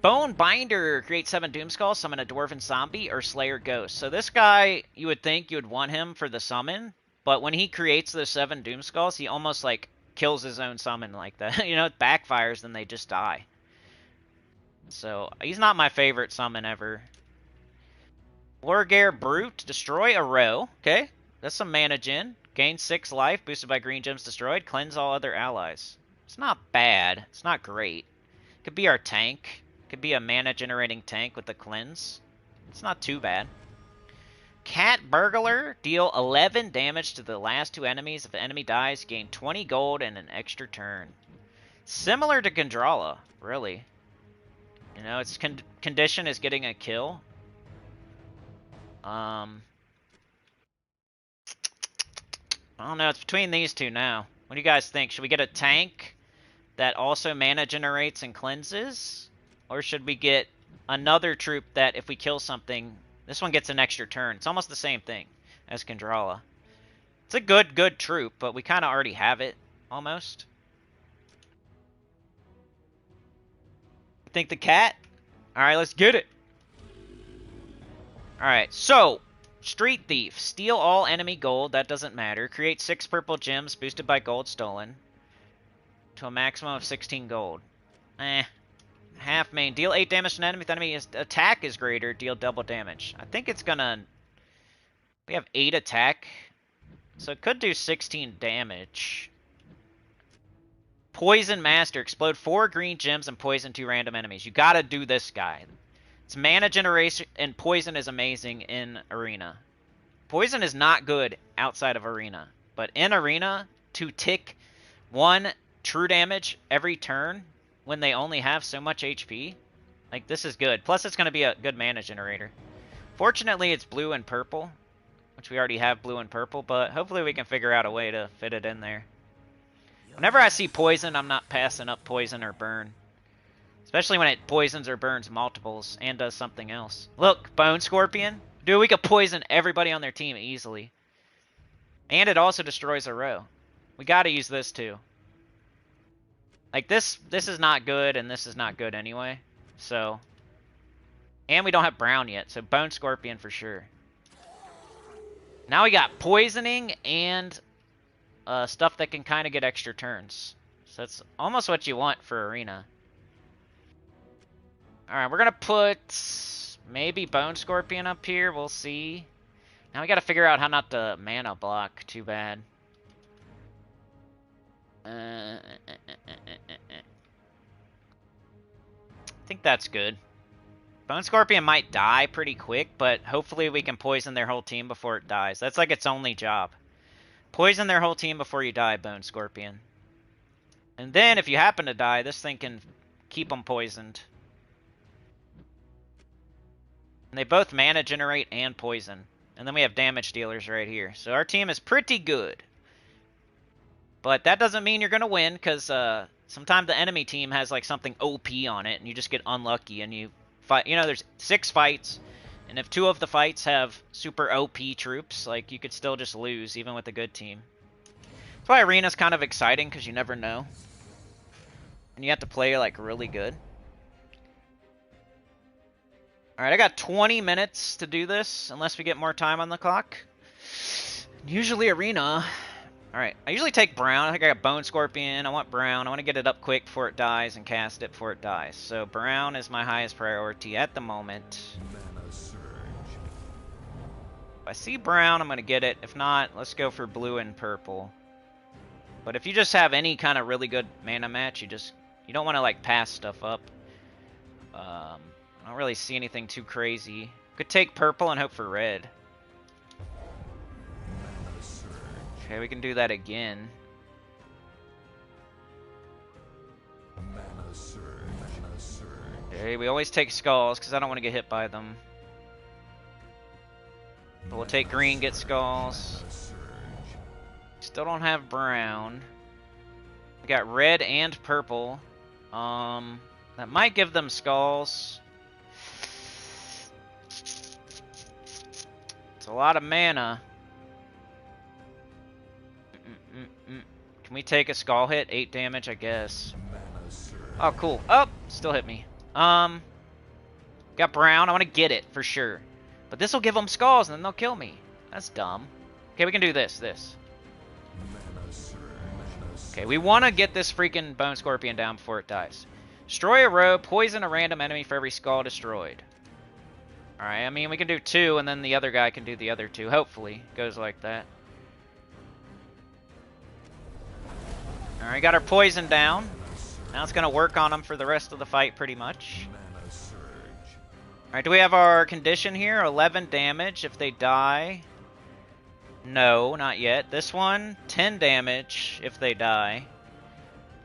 Bone Binder, create 7 Doomskull, summon a Dwarven Zombie, or Slayer Ghost. So this guy, you would think you would want him for the summon, but when he creates the 7 Doomskulls, he almost, like, kills his own summon like that. You know, it backfires, then they just die. So, he's not my favorite summon ever. Lorgare Brute, destroy a row. Okay, that's some mana gen. Gain 6 life, boosted by green gems destroyed. Cleanse all other allies. It's not bad. It's not great. Could be our tank. Could be a mana-generating tank with the cleanse. It's not too bad. Cat Burglar, deal 11 damage to the last 2 enemies. If the enemy dies, gain 20 gold and an extra turn. Similar to Kondrala, really. You know, its condition is getting a kill. I don't know, it's between these two now. What do you guys think? Should we get a tank that also mana generates and cleanses? Or should we get another troop that if we kill something, this one gets an extra turn? It's almost the same thing as Kondrala. It's a good troop, but we kind of already have it, almost. Think the cat? Alright, let's get it. Alright, so, Street Thief. Steal all enemy gold, that doesn't matter. Create 6 purple gems boosted by gold stolen. To a maximum of 16 gold. Half main. Deal 8 damage to an enemy. If the enemy's attack is greater, deal double damage. I think it's gonna... We have 8 attack. So it could do 16 damage. Poison Master. Explode 4 green gems and poison 2 random enemies. You gotta do this guy. It's mana generation, and poison is amazing in Arena. Poison is not good outside of Arena. But in Arena, to tick 1 true damage every turn when they only have so much HP, like, this is good. Plus, it's going to be a good mana generator. Fortunately, it's blue and purple, which we already have blue and purple, but hopefully we can figure out a way to fit it in there. Whenever I see poison, I'm not passing up poison or burn. Especially when it poisons or burns multiples and does something else. Look, Bone Scorpion. Dude, we could poison everybody on their team easily. And it also destroys a row. We gotta use this too. Like, this is not good, and this is not good anyway. So. And we don't have brown yet, so Bone Scorpion for sure. Now we got poisoning and stuff that can kind of get extra turns. So that's almost what you want for Arena. Alright, we're going to put maybe Bone Scorpion up here. We'll see. Now we got to figure out how not to mana block too bad. I think that's good. Bone Scorpion might die pretty quick, but hopefully we can poison their whole team before it dies. That's like its only job. Poison their whole team before you die, Bone Scorpion. And then if you happen to die, this thing can keep them poisoned. And they both mana generate and poison. And then we have damage dealers right here. So our team is pretty good. But that doesn't mean you're going to win, because sometimes the enemy team has like something OP on it, and you just get unlucky, and you fight. You know, there's 6 fights, and if 2 of the fights have super OP troops, like, you could still just lose, even with a good team. That's why Arena's kind of exciting, because you never know. And you have to play, like, really good. Alright, I got 20 minutes to do this, unless we get more time on the clock. Usually Arena... Alright, I usually take Brown. I think I got Bone Scorpion. I want Brown. I want to get it up quick before it dies and cast it before it dies. So Brown is my highest priority at the moment. Mana surge. If I see Brown, I'm going to get it. If not, let's go for blue and purple. But if you just have any kind of really good mana match, you don't want to like pass stuff up. I don't really see anything too crazy. Could take purple and hope for red. Okay, we can do that again. Mana surge. Mana surge. Okay, we always take skulls because I don't want to get hit by them. But we'll take green, get skulls. Still don't have brown. We got red and purple. That might give them skulls. It's a lot of mana. Can we take a skull hit? 8 damage, I guess. Oh, cool. Oh, still hit me. Got brown. I want to get it for sure. But this will give them skulls and then they'll kill me. That's dumb. Okay, we can do this. Okay, we want to get this freaking Bone Scorpion down before it dies. Destroy a row, poison a random enemy for every skull destroyed. Alright, I mean, we can do 2 and then the other guy can do the other 2. Hopefully, it goes like that. Alright, got our poison down. Now it's going to work on them for the rest of the fight, pretty much. Alright, do we have our condition here? 11 damage if they die. No, not yet. This one, 10 damage if they die.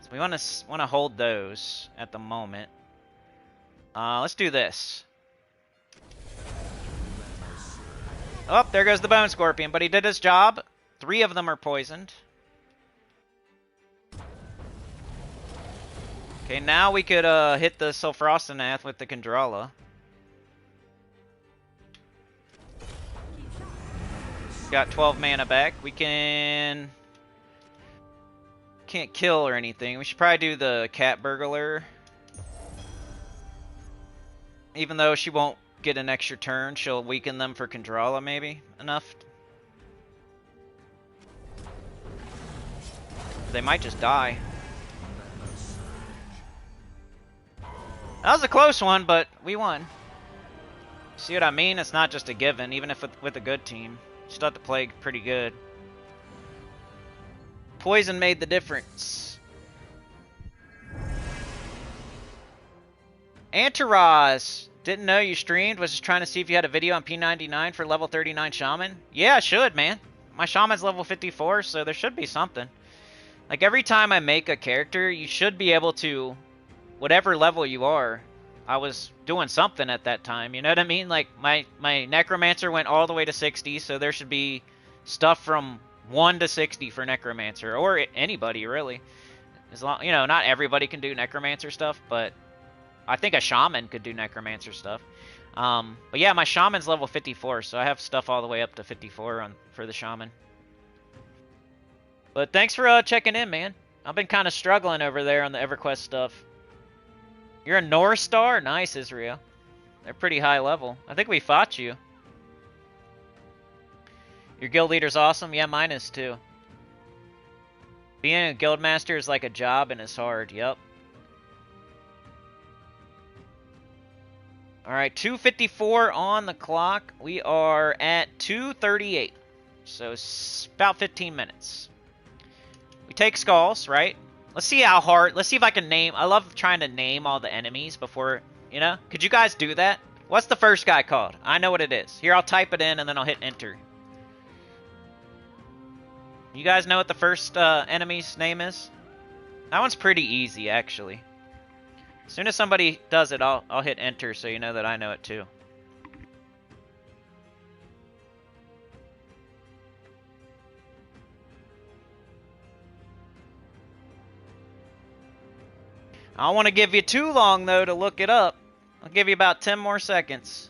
So we want to hold those at the moment. Let's do this. Oh, there goes the Bone Scorpion, but he did his job. 3 of them are poisoned. Okay, now we could hit the Sulfurosanath with the Kendrala. Got 12 mana back. We can't kill or anything. We should probably do the Cat Burglar. Even though she won't get an extra turn, she'll weaken them for Kendrala maybe enough. They might just die. That was a close one, but we won. See what I mean? It's not just a given, even if with a good team. You still have to play pretty good. Poison made the difference. Antaraz, didn't know you streamed. Was just trying to see if you had a video on P99 for level 39 Shaman. Yeah, I should, man. My Shaman's level 54, so there should be something. Like, every time I make a character, you should be able to... Whatever level you are, I was doing something at that time. You know what I mean? Like, my Necromancer went all the way to 60, so there should be stuff from 1 to 60 for Necromancer, or anybody, really. As long, you know, not everybody can do Necromancer stuff, but I think a Shaman could do Necromancer stuff. But yeah, my Shaman's level 54, so I have stuff all the way up to 54 for the Shaman. But thanks for checking in, man. I've been kind of struggling over there on the EverQuest stuff. You're a North Star? Nice, Israel. They're pretty high level. I think we fought you. Your guild leader's awesome? Yeah, mine is too. Being a guild master is like a job and it's hard. Yep. Alright, 2:54 on the clock. We are at 2:38. So it's about 15 minutes. We take skulls, right? Let's see how hard. Let's see if I can name. I love trying to name all the enemies before, you know? Could you guys do that? What's the first guy called? I know what it is. Here, I'll type it in and then I'll hit enter. You guys know what the first enemy's name is? That one's pretty easy, actually. As soon as somebody does it, I'll hit enter so you know that I know it too. I don't want to give you too long, though, to look it up. I'll give you about 10 more seconds.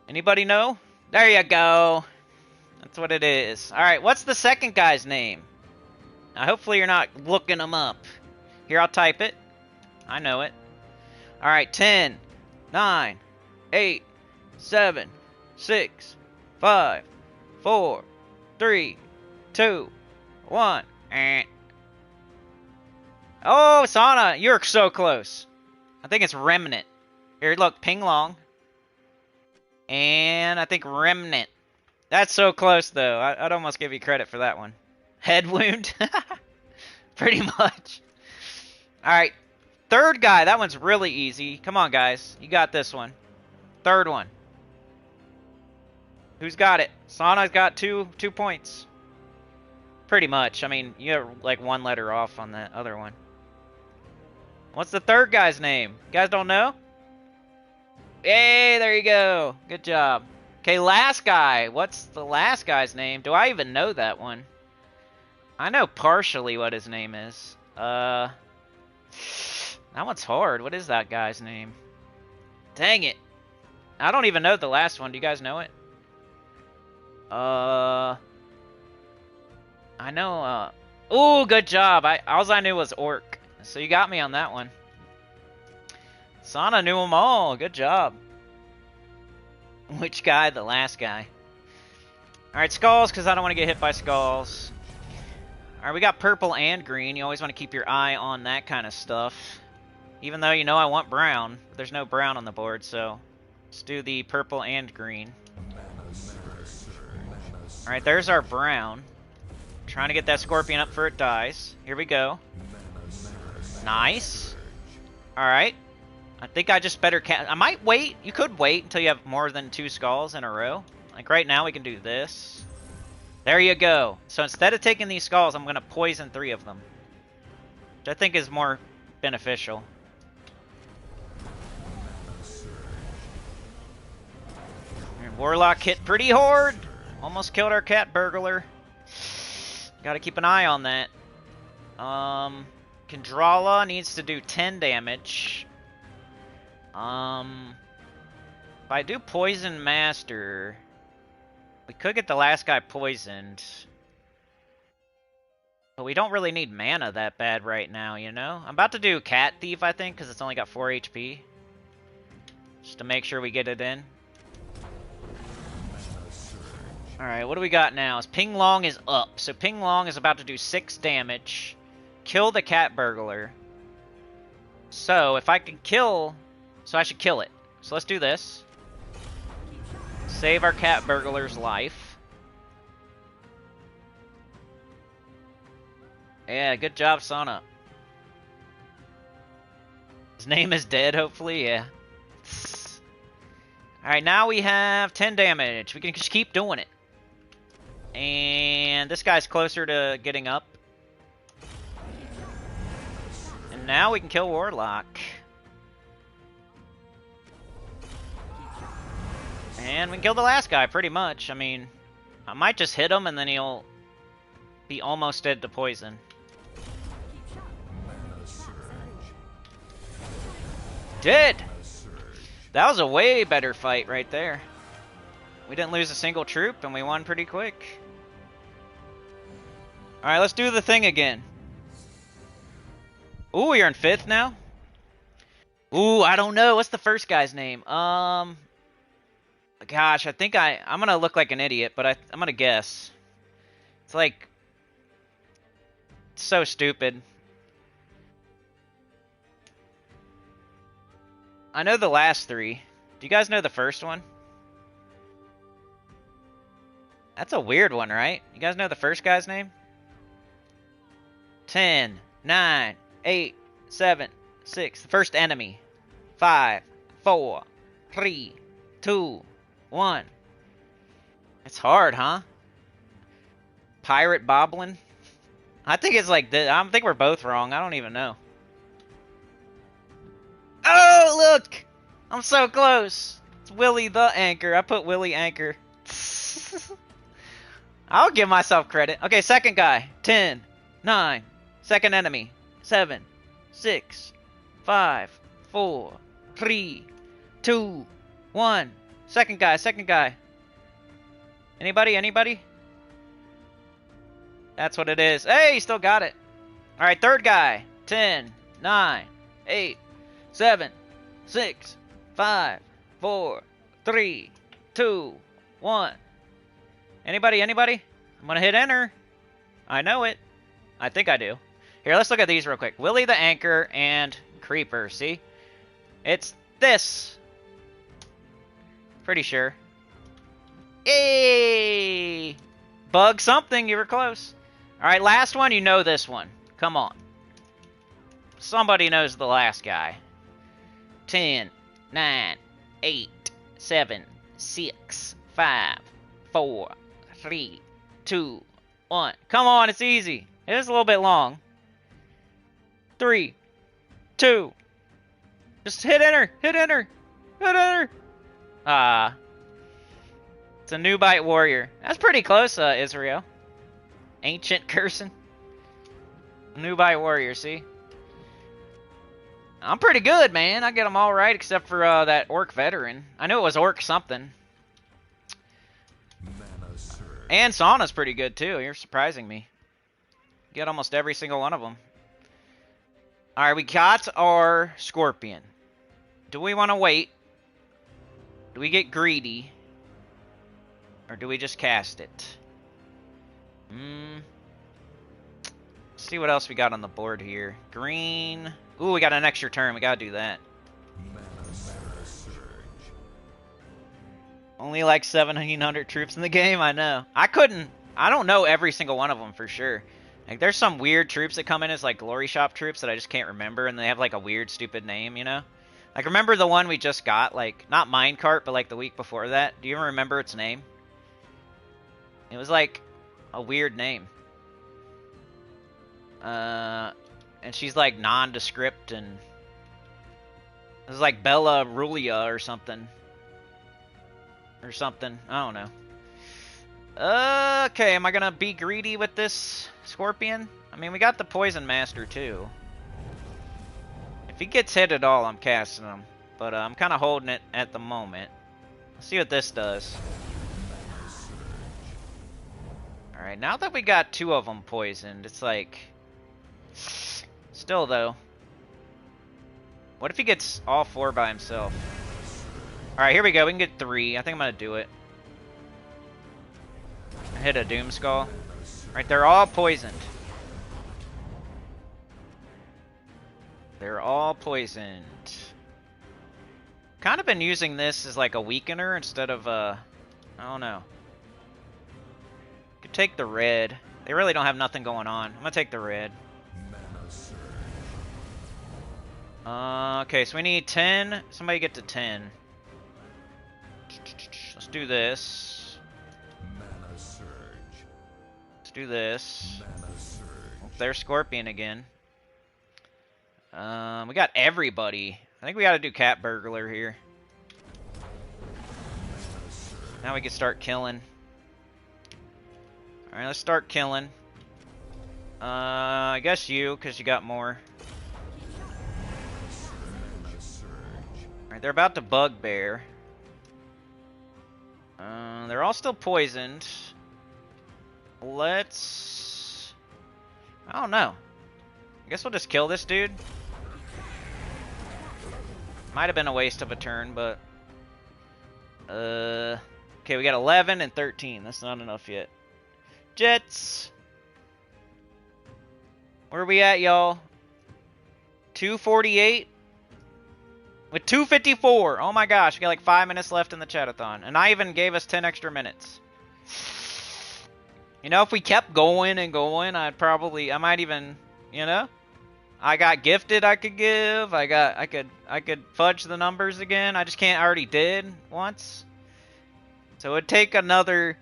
Anybody know? There you go. That's what it is. Alright, what's the second guy's name? Now, hopefully you're not looking him up. Here, I'll type it. I know it. Alright, 10, 9, 8, 7, 6, 5, 4, 3, 2, 1. Oh, Sana, you're so close. I think it's Remnant. Here, look, Ping Long. And I think Remnant. That's so close, though. I'd almost give you credit for that one. Head wound. Pretty much. Alright. Third guy. That one's really easy. Come on, guys. You got this one. Third one. Who's got it? Sana's got two points. Pretty much. I mean, you're like one letter off on that other one. What's the third guy's name? You guys don't know? Hey, there you go. Good job. Okay, last guy. What's the last guy's name? Do I even know that one? I know partially what his name is. That one's hard. What is that guy's name? Dang it. I don't even know the last one. Do you guys know it? I know, ooh, good job. All I knew was Orc. So you got me on that one. Sana knew them all. Good job. Which guy? The last guy. Alright, skulls, because I don't want to get hit by skulls. Alright, we got purple and green. You always want to keep your eye on that kind of stuff. Even though you know I want brown. But there's no brown on the board, so let's do the purple and green. Alright, there's our brown. Trying to get that scorpion up before it dies. Here we go. Nice. Alright. I think I just better I might wait. You could wait until you have more than 2 skulls in a row. Like right now we can do this. There you go. So instead of taking these skulls, I'm going to poison 3 of them. Which I think is more beneficial. And Warlock hit pretty hard. Almost killed our cat burglar. Gotta keep an eye on that. Kendrala needs to do 10 damage. If I do Poison Master, we could get the last guy poisoned. But we don't really need mana that bad right now, you know? I'm about to do Cat Thief, I think, because it's only got 4 HP. Just to make sure we get it in. Alright, what do we got now? Ping Long is up. So Ping Long is about to do 6 damage. Kill the cat burglar. So, if I can kill... So I should kill it. So let's do this. Save our cat burglar's life. Yeah, good job, Sana. His name is dead, hopefully, yeah. Alright, now we have 10 damage. We can just keep doing it. And this guy's closer to getting up. And now we can kill Warlock. And we can kill the last guy, pretty much. I mean, I might just hit him and then he'll be almost dead to poison. Did! That was a way better fight right there. We didn't lose a single troop and we won pretty quick. Alright, let's do the thing again. Ooh, you're in 5th now? Ooh, I don't know. What's the first guy's name? Gosh, I think I'm gonna look like an idiot, but I'm gonna guess. It's like... It's so stupid. I know the last 3. Do you guys know the first one? That's a weird one, right? You guys know the first guy's name? 10, 9, 8, 7, 6. The first enemy. 5, 4, 3, 2, 1. It's hard, huh? Pirate Boblin? I think it's like this. I think we're both wrong. I don't even know. Oh, look! I'm so close. It's Willie the Anchor. I put Willie Anchor. I'll give myself credit. Okay, second guy. 10, 9. Second enemy. 7, 6, 5, 4, 3, 2, 1. Second guy, second guy. Anybody? That's what it is. Hey, he still got it. Alright, third guy. 10, 9, 8, 7, 6, 5, 4, 3, 2, 1. Anybody? I'm gonna hit enter. I know it. I think I do. Here, let's look at these real quick. Willie the Anchor and Creeper, see? It's this. Pretty sure. Yay! Bug something, you were close. Alright, last one, you know this one. Come on. Somebody knows the last guy. 10, 9, 8, 7, 6, 5, 4, 3, 2, 1. Come on, it's easy. It is a little bit long. 3, 2. Just hit enter. Hit enter. Hit enter. It's a new bite warrior. That's pretty close, Israel. Ancient cursing. New bite warrior, see? I'm pretty good, man. I get them all right except for that orc veteran. I knew it was orc something. And Sauna's pretty good, too. You're surprising me. Get almost every single one of them. Alright, we got our scorpion. Do we want to wait? Do we get greedy? Or do we just cast it? Let's see what else we got on the board here. Green. Ooh, we got an extra turn. We gotta do that. Only like 1,700 troops in the game, I know. I don't know every single one of them for sure. Like, there's some weird troops that come in as like glory shop troops that I just can't remember, and they have like a weird, stupid name, you know? Like, remember the one we just got? Like, not minecart, but like the week before that? Do you even remember its name? It was like a weird name. And she's like nondescript, and it was like Bella Rulia or something. Or something. I don't know. Okay, am I gonna be greedy with this scorpion? I mean, we got the poison master too. If he gets hit at all, I'm casting him. But I'm kind of holding it at the moment. Let's see what this does. Alright, now that we got 2 of them poisoned, it's like... Still, though. What if he gets all 4 by himself? Alright, here we go. We can get 3. I think I'm going to do it. I hit a Doom Skull. Alright, they're all poisoned. They're all poisoned. Kind of been using this as like a weakener instead of, I don't know. Could take the red. They really don't have nothing going on. I'm gonna take the red. Okay, so we need 10. Somebody get to 10. Let's do this. Let's do this. Oh, there's Scorpion again. We got everybody. I think we gotta do Cat Burglar here. Now we can start killing. Alright, let's start killing. I guess you, because you got more. Alright, they're about to Bugbear. They're all still poisoned. Let's... I don't know. I guess we'll just kill this dude. Might have been a waste of a turn, but... Okay, we got 11 and 13. That's not enough yet. Jets! Where are we at, y'all? 248? With 254! Oh my gosh, we got like 5 minutes left in the chat-a-thon. And I even gave us 10 extra minutes. You know, if we kept going and going, I might even, you know? I got gifted I could give. I could fudge the numbers again. I just can't. I already did once. So it'd take another,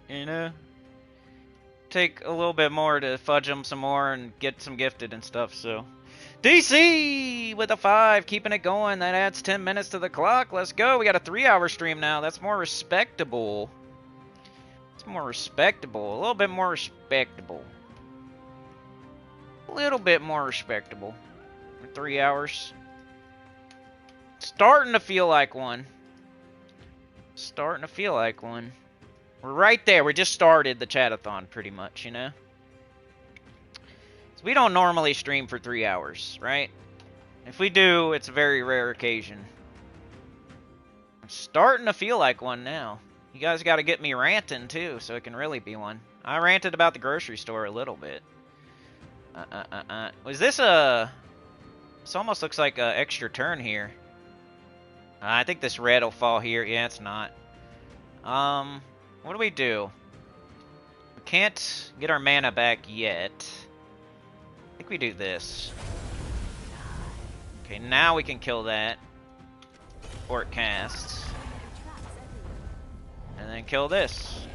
you know, take a little bit more to fudge them some more and get some gifted and stuff. So DC with a 5, keeping it going. That adds 10 minutes to the clock. Let's go. We got a 3-hour stream now. That's more respectable. It's more respectable. A little bit more respectable. A little bit more respectable. 3 hours. Starting to feel like one. Starting to feel like one. We're right there. We just started the chat-a-thon pretty much, you know? So we don't normally stream for 3 hours, right? If we do, it's a very rare occasion. I'm starting to feel like one now. You guys got to get me ranting too, so it can really be one. I ranted about the grocery store a little bit. Was this a... This almost looks like an extra turn here. I think this red will fall here. Yeah, it's not. What do we do? We can't get our mana back yet. I think we do this. Okay, now we can kill that. Or it casts. And then kill this.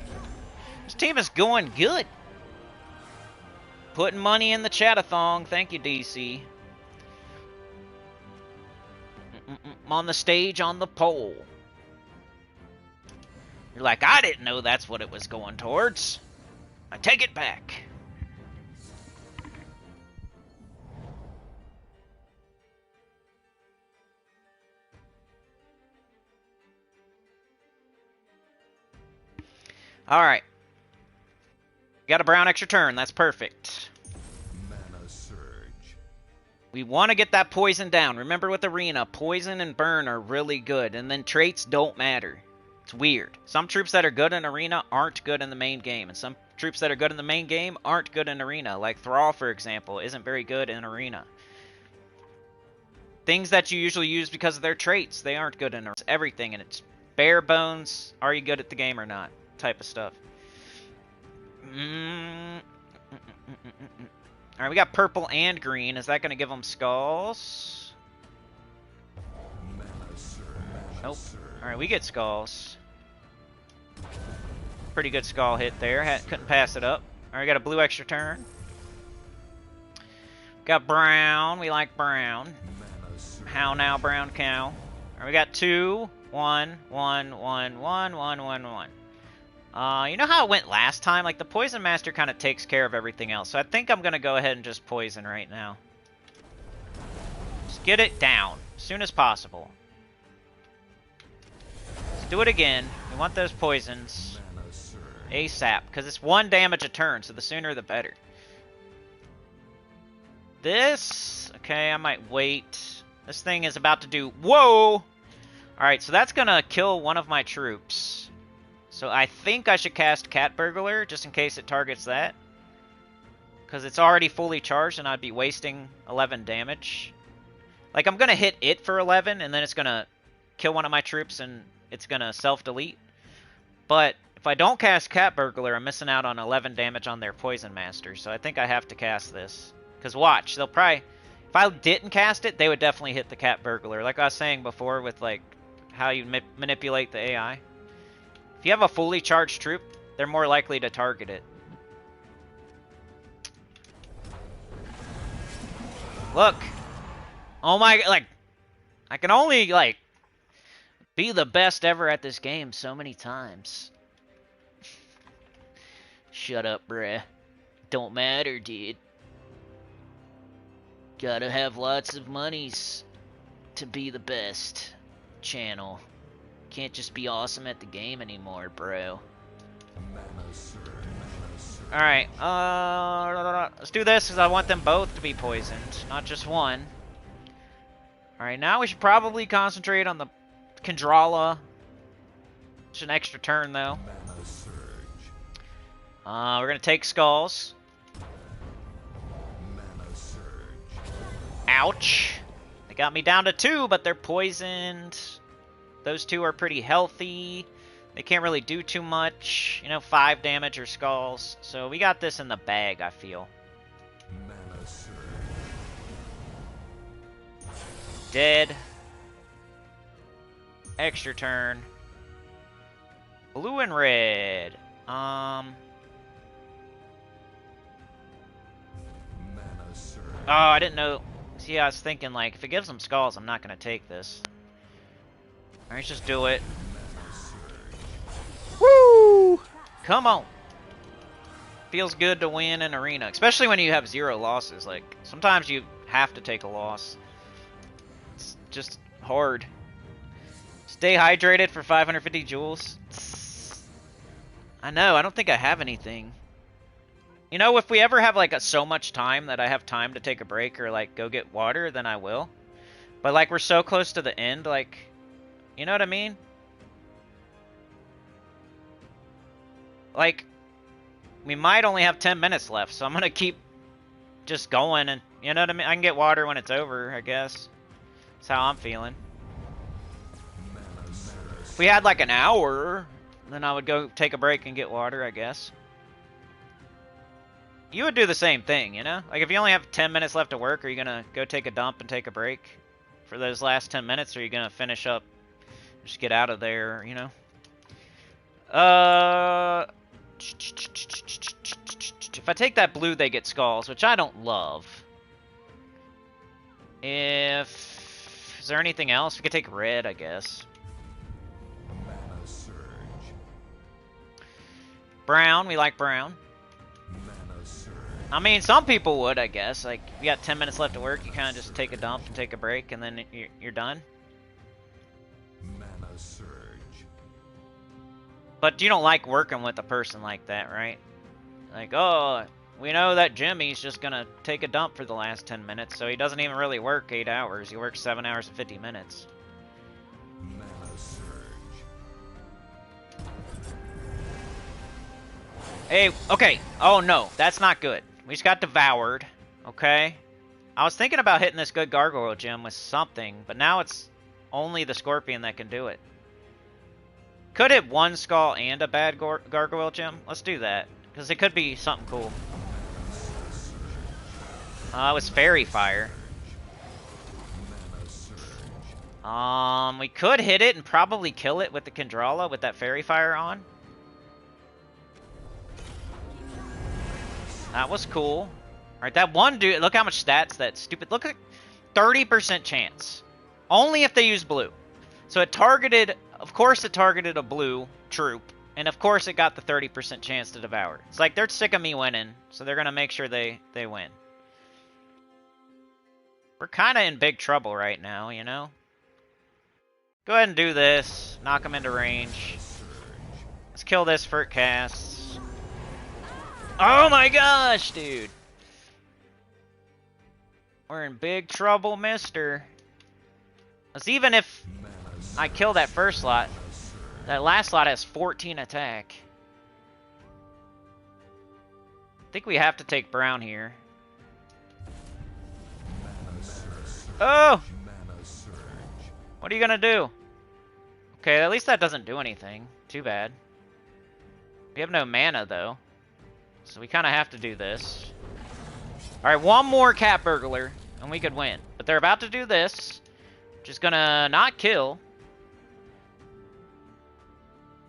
This team is going good. Putting money in the chat-a-thon. Thank you, DC. On the stage, on the pole. You're like, I didn't know that's what it was going towards. I take it back. Alright. Got a brown extra turn. That's perfect. Mana surge. We want to get that poison down. Remember with Arena, poison and burn are really good. And then traits don't matter. It's weird. Some troops that are good in Arena aren't good in the main game. And some troops that are good in the main game aren't good in Arena. Like Thrall, for example, isn't very good in Arena. Things that you usually use because of their traits, they aren't good in Arena. It's everything, and it's bare bones. Are you good at the game or not? Type of stuff. Alright, we got purple and green. Is that going to give them skulls? Mana surge. Nope. Alright, we get skulls. Pretty good skull hit there. Couldn't pass it up. Alright, got a blue extra turn. Got brown. We like brown. Mana surge. How now, brown cow? Alright, we got 2, 1, 1, 1, 1, 1, 1, 1. You know how it went last time? Like, the Poison Master kind of takes care of everything else. So I think I'm going to go ahead and just poison right now. Just get it down as soon as possible. Let's do it again. We want those poisons Mana surge. ASAP, because it's 1 damage a turn, so the sooner the better. This... Okay, I might wait. This thing is about to do... Whoa! Alright, so that's going to kill one of my troops. So I think I should cast Cat Burglar, just in case it targets that. Because it's already fully charged, and I'd be wasting 11 damage. Like, I'm going to hit it for 11, and then it's going to kill one of my troops, and it's going to self-delete. But if I don't cast Cat Burglar, I'm missing out on 11 damage on their Poison Master. So I think I have to cast this. Because watch, they'll probably... If I didn't cast it, they would definitely hit the Cat Burglar. Like I was saying before with, like, how you manipulate the AI. If you have a fully charged troop, they're more likely to target it. Look. Oh my, like, I can only, like, be the best ever at this game so many times. Shut up, bruh. Don't matter, dude. Gotta have lots of monies to be the best channel. Can't just be awesome at the game anymore, bro. Mana surge. Alright, let's do this because I want them both to be poisoned, not just one. Alright, now we should probably concentrate on the Kendrala. It's an extra turn, though. Mana surge. We're going to take skulls. Mana surge. Ouch. They got me down to 2, but they're poisoned. Those 2 are pretty healthy. They can't really do too much. You know, 5 damage or skulls. So we got this in the bag, I feel. Mana surge. Dead. Extra turn. Blue and red. Mana surge. Oh, I didn't know. See, I was thinking, like, if it gives them skulls, I'm not going to take this. Alright, let's just do it. Mana surge. Woo! Come on. Feels good to win an arena, especially when you have 0 losses. Like, sometimes you have to take a loss. It's just hard. Stay hydrated for 550 joules. I know, I don't think I have anything. You know, if we ever have, like, so much time that I have time to take a break or, like, go get water, then I will. But, like, we're so close to the end, like, you know what I mean? Like, we might only have 10 minutes left, so I'm gonna keep just going, and, you know what I mean? I can get water when it's over, I guess. That's how I'm feeling. Mana surge. If we had, like, an hour, then I would go take a break and get water, I guess. You would do the same thing, you know? Like, if you only have 10 minutes left to work, are you gonna go take a dump and take a break for those last 10 minutes, or are you gonna finish up, just get out of there, you know? If I take that blue, they get skulls, which I don't love. Is there anything else? We could take red, I guess. Mana surge. Brown, we like brown. Mana surge. I mean, some people would, I guess. Like, you got 10 minutes left to work, you kind of just take a dump and take a break, and then you're done. Mana surge. But you don't like working with a person like that, right? Like, oh, we know that Jimmy's just gonna take a dump for the last 10 minutes, so he doesn't even really work 8 hours. He works 7 hours and 50 minutes. Mana surge. Hey, okay. Oh, no, that's not good. We just got devoured, okay? I was thinking about hitting this good gargoyle gem with something, but now it's only the scorpion that can do it. Could hit one skull and a bad gargoyle gem. Let's do that, because it could be something cool. It was fairy fire. Mana surge. We could hit it and probably kill it with the Kendrala with that fairy fire on. That was cool. Alright, that one dude, look how much stats that stupid, look at 30% chance. Only if they use blue. So it targeted, of course it targeted a blue troop, and of course it got the 30% chance to devour. It's like they're sick of me winning, so they're gonna make sure they win. We're kind of in big trouble right now, you know? Go ahead and do this. Knock him into range. Let's kill this for it casts. Oh my gosh, dude! We're in big trouble, mister. Because even if I kill that first slot, that last slot has 14 attack. I think we have to take brown here. Oh! What are you gonna do? Okay, at least that doesn't do anything. Too bad. We have no mana, though. So we kind of have to do this. Alright, one more cat burglar, and we could win. But they're about to do this, which is gonna not kill.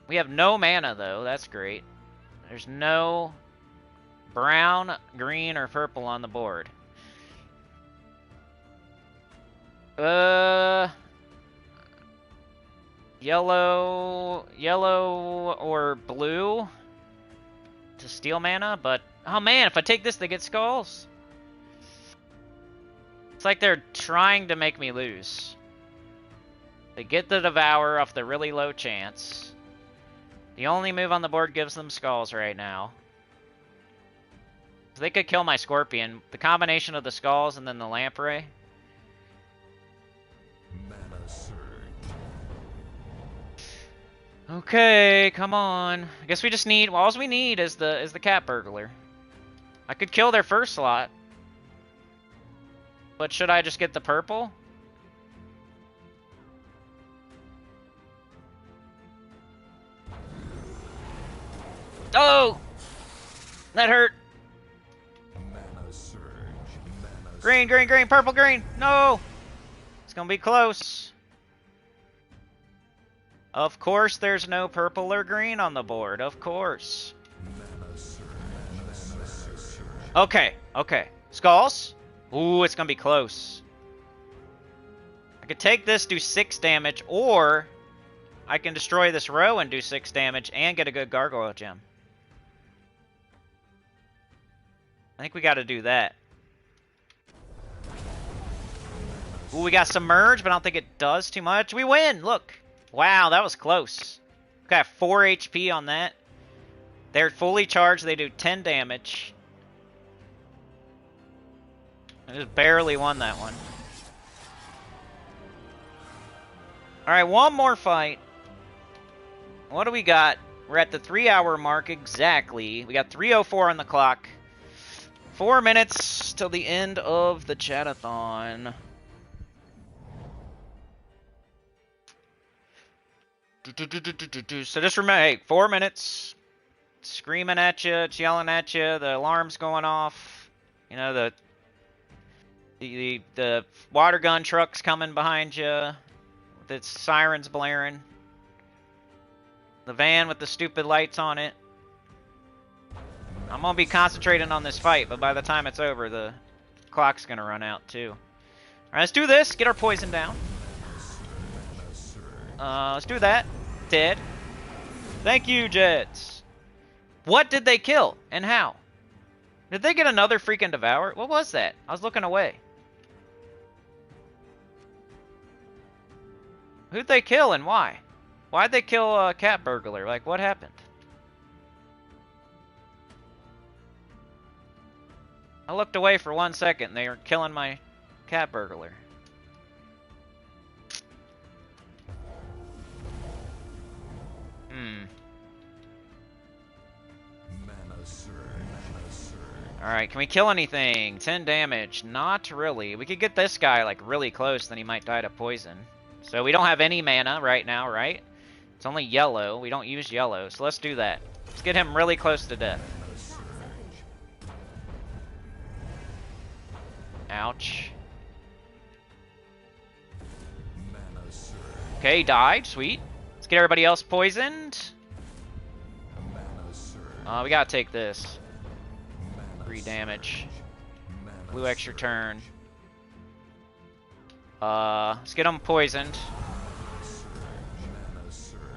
We have no mana, though. That's great. There's no brown, green, or purple on the board. Yellow or blue to steal mana, but oh man, if I take this, they get skulls. It's like they're trying to make me lose. They get the devour off the really low chance. The only move on the board gives them skulls right now. So they could kill my scorpion. The combination of the skulls and then the lamprey. Mana surge. Okay, come on. I guess we just need, well, all we need is the cat burglar. I could kill their first slot. But should I just get the purple? Oh! That hurt. Mana surge. Mana Green, green, green, purple, green. No! It's gonna be close. Of course there's no purple or green on the board. Of course. Okay, okay. Skulls? Ooh, it's gonna be close. I could take this, do 6 damage, or I can destroy this row and do 6 damage and get a good gargoyle gem. I think we gotta do that. Ooh, we got Submerge, but I don't think it does too much. We win! Look! Wow, that was close. Got 4 HP on that. They're fully charged. They do 10 damage. I just barely won that one. Alright, one more fight. What do we got? We're at the 3-hour mark exactly. We got 3:04 on the clock. 4 minutes till the end of the chat-a-thon. So just remember, hey, 4 minutes. Screaming at you, it's yelling at you, the alarm's going off. You know, the water gun truck's coming behind you. With its sirens blaring. The van with the stupid lights on it. I'm gonna be concentrating on this fight, but by the time it's over, the clock's gonna run out too. Alright, let's do this. Get our poison down. Let's do that. Dead. Thank you, Jets. What did they kill? And how? Did they get another freaking Devour? What was that? I was looking away. Who'd they kill and why? Why'd they kill a cat burglar? Like, what happened? I looked away for 1 second and they were killing my cat burglar. Alright, can we kill anything? 10 damage. Not really. We could get this guy, like, really close, then he might die to poison. So we don't have any mana right now, right? It's only yellow. We don't use yellow, so let's do that. Let's get him really close to death. Ouch. Okay, he died. Sweet. Let's get everybody else poisoned. We gotta take this. 3 damage. Blue extra turn. Let's get him poisoned.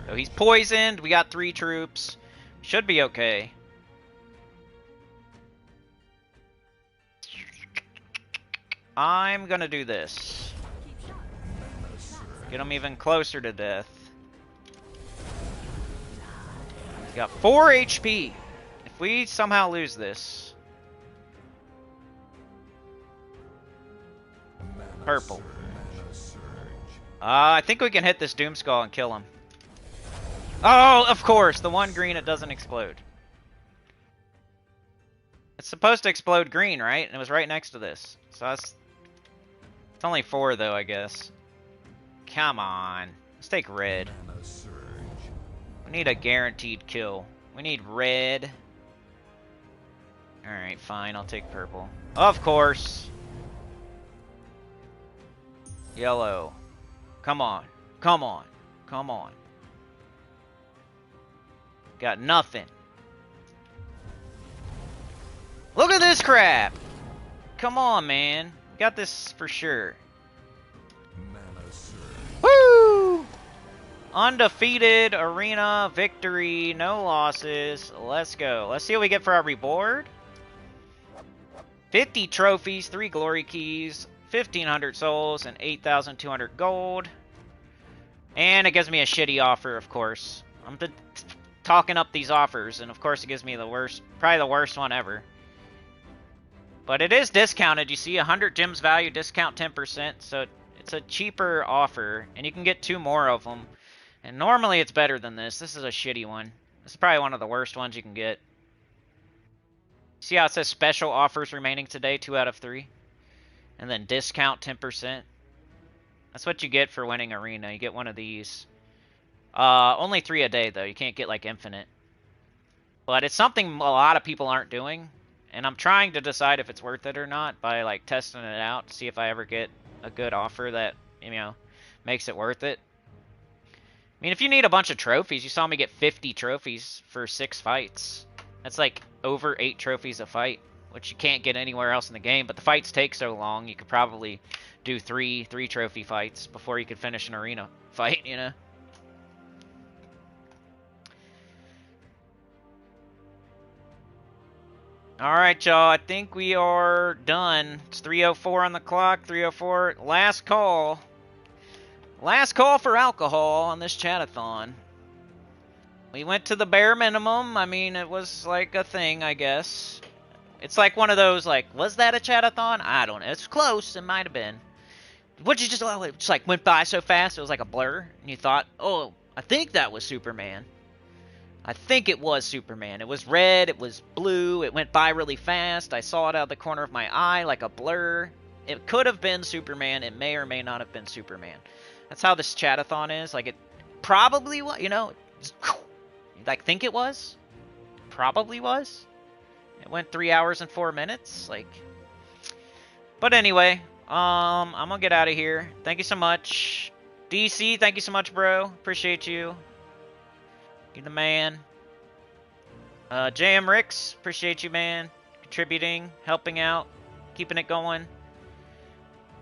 So he's poisoned. We got 3 troops. Should be okay. I'm gonna do this. Get him even closer to death. He's got 4 HP. If we somehow lose this. Purple. I think we can hit this Doomskull and kill him. Oh, of course! The one green, it doesn't explode. It's supposed to explode green, right? And it was right next to this. So that's... It's only 4, though, I guess. Come on. Let's take red. We need a guaranteed kill. We need red. Alright, fine. I'll take purple. Of course! Yellow. Come on. Come on. Come on. Got nothing. Look at this crap! Come on, man. Got this for sure. Woo! Undefeated arena victory. No losses. Let's go. Let's see what we get for our reward. 50 trophies, 3 glory keys, 1,500 souls, and 8,200 gold. And it gives me a shitty offer, of course. I'm talking up these offers, and of course it gives me the worst, probably the worst one ever. But it is discounted. You see, 100 gems value, discount 10%, so it's a cheaper offer, and you can get 2 more of them. And normally it's better than this. This is a shitty one. This is probably one of the worst ones you can get. See how it says special offers remaining today, 2 out of 3? And then discount 10%. That's what you get for winning arena. You get one of these. Only 3 a day, though. You can't get, like, infinite. But it's something a lot of people aren't doing. And I'm trying to decide if it's worth it or not by, like, testing it out to see if I ever get a good offer that you know, makes it worth it. I mean, if you need a bunch of trophies, you saw me get 50 trophies for 6 fights. That's like over 8 trophies a fight, which you can't get anywhere else in the game. But the fights take so long, you could probably do three trophy fights before you could finish an arena fight, you know? Alright, y'all. I think we are done. It's 3:04 on the clock. 3:04. Last call. Last call for alcohol on this chat-a-thon. We went to the bare minimum. I mean, it was like a thing, I guess. It's like one of those, like, was that a chat-a-thon? I don't know. It's close. It might have been. What'd you just, oh, it just like went by so fast, it was like a blur. And you thought, oh, I think that was Superman. I think it was Superman. It was red, it was blue, it went by really fast. I saw it out of the corner of my eye like a blur. It could have been Superman. It may or may not have been Superman. That's how this chat-a-thon is. Like, it probably was, you know, like, think it was? Probably was. It went 3 hours and 4 minutes. Like, but anyway, I'm gonna get out of here. Thank you so much. DC, thank you so much, bro. Appreciate you. You're the man. JM Ricks, appreciate you, man. Contributing, helping out, keeping it going.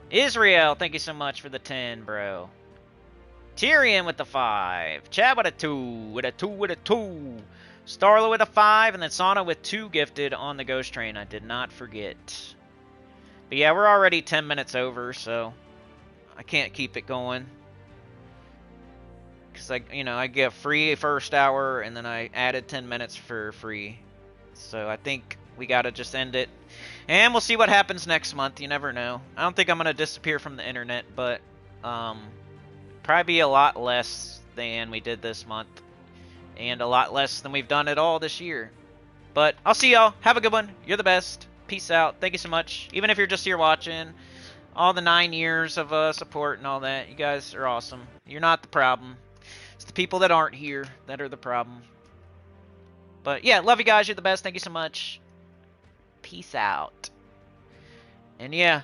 Israel, thank you so much for the 10, bro. Tyrion with the 5. Chad with a 2. With a 2 with a 2. Starla with a 5. And then Sauna with 2 gifted on the Ghost Train. I did not forget. But yeah, we're already 10 minutes over, so I can't keep it going. Because, I get free first hour, and then I added 10 minutes for free. So I think we got to just end it. And we'll see what happens next month. You never know. I don't think I'm going to disappear from the internet, but probably be a lot less than we did this month. And a lot less than we've done at all this year. But I'll see y'all. Have a good one. You're the best. Peace out. Thank you so much. Even if you're just here watching. All the 9 years of support and all that. You guys are awesome. You're not the problem. It's the people that aren't here that are the problem. But yeah, love you guys. You're the best. Thank you so much. Peace out. And yeah,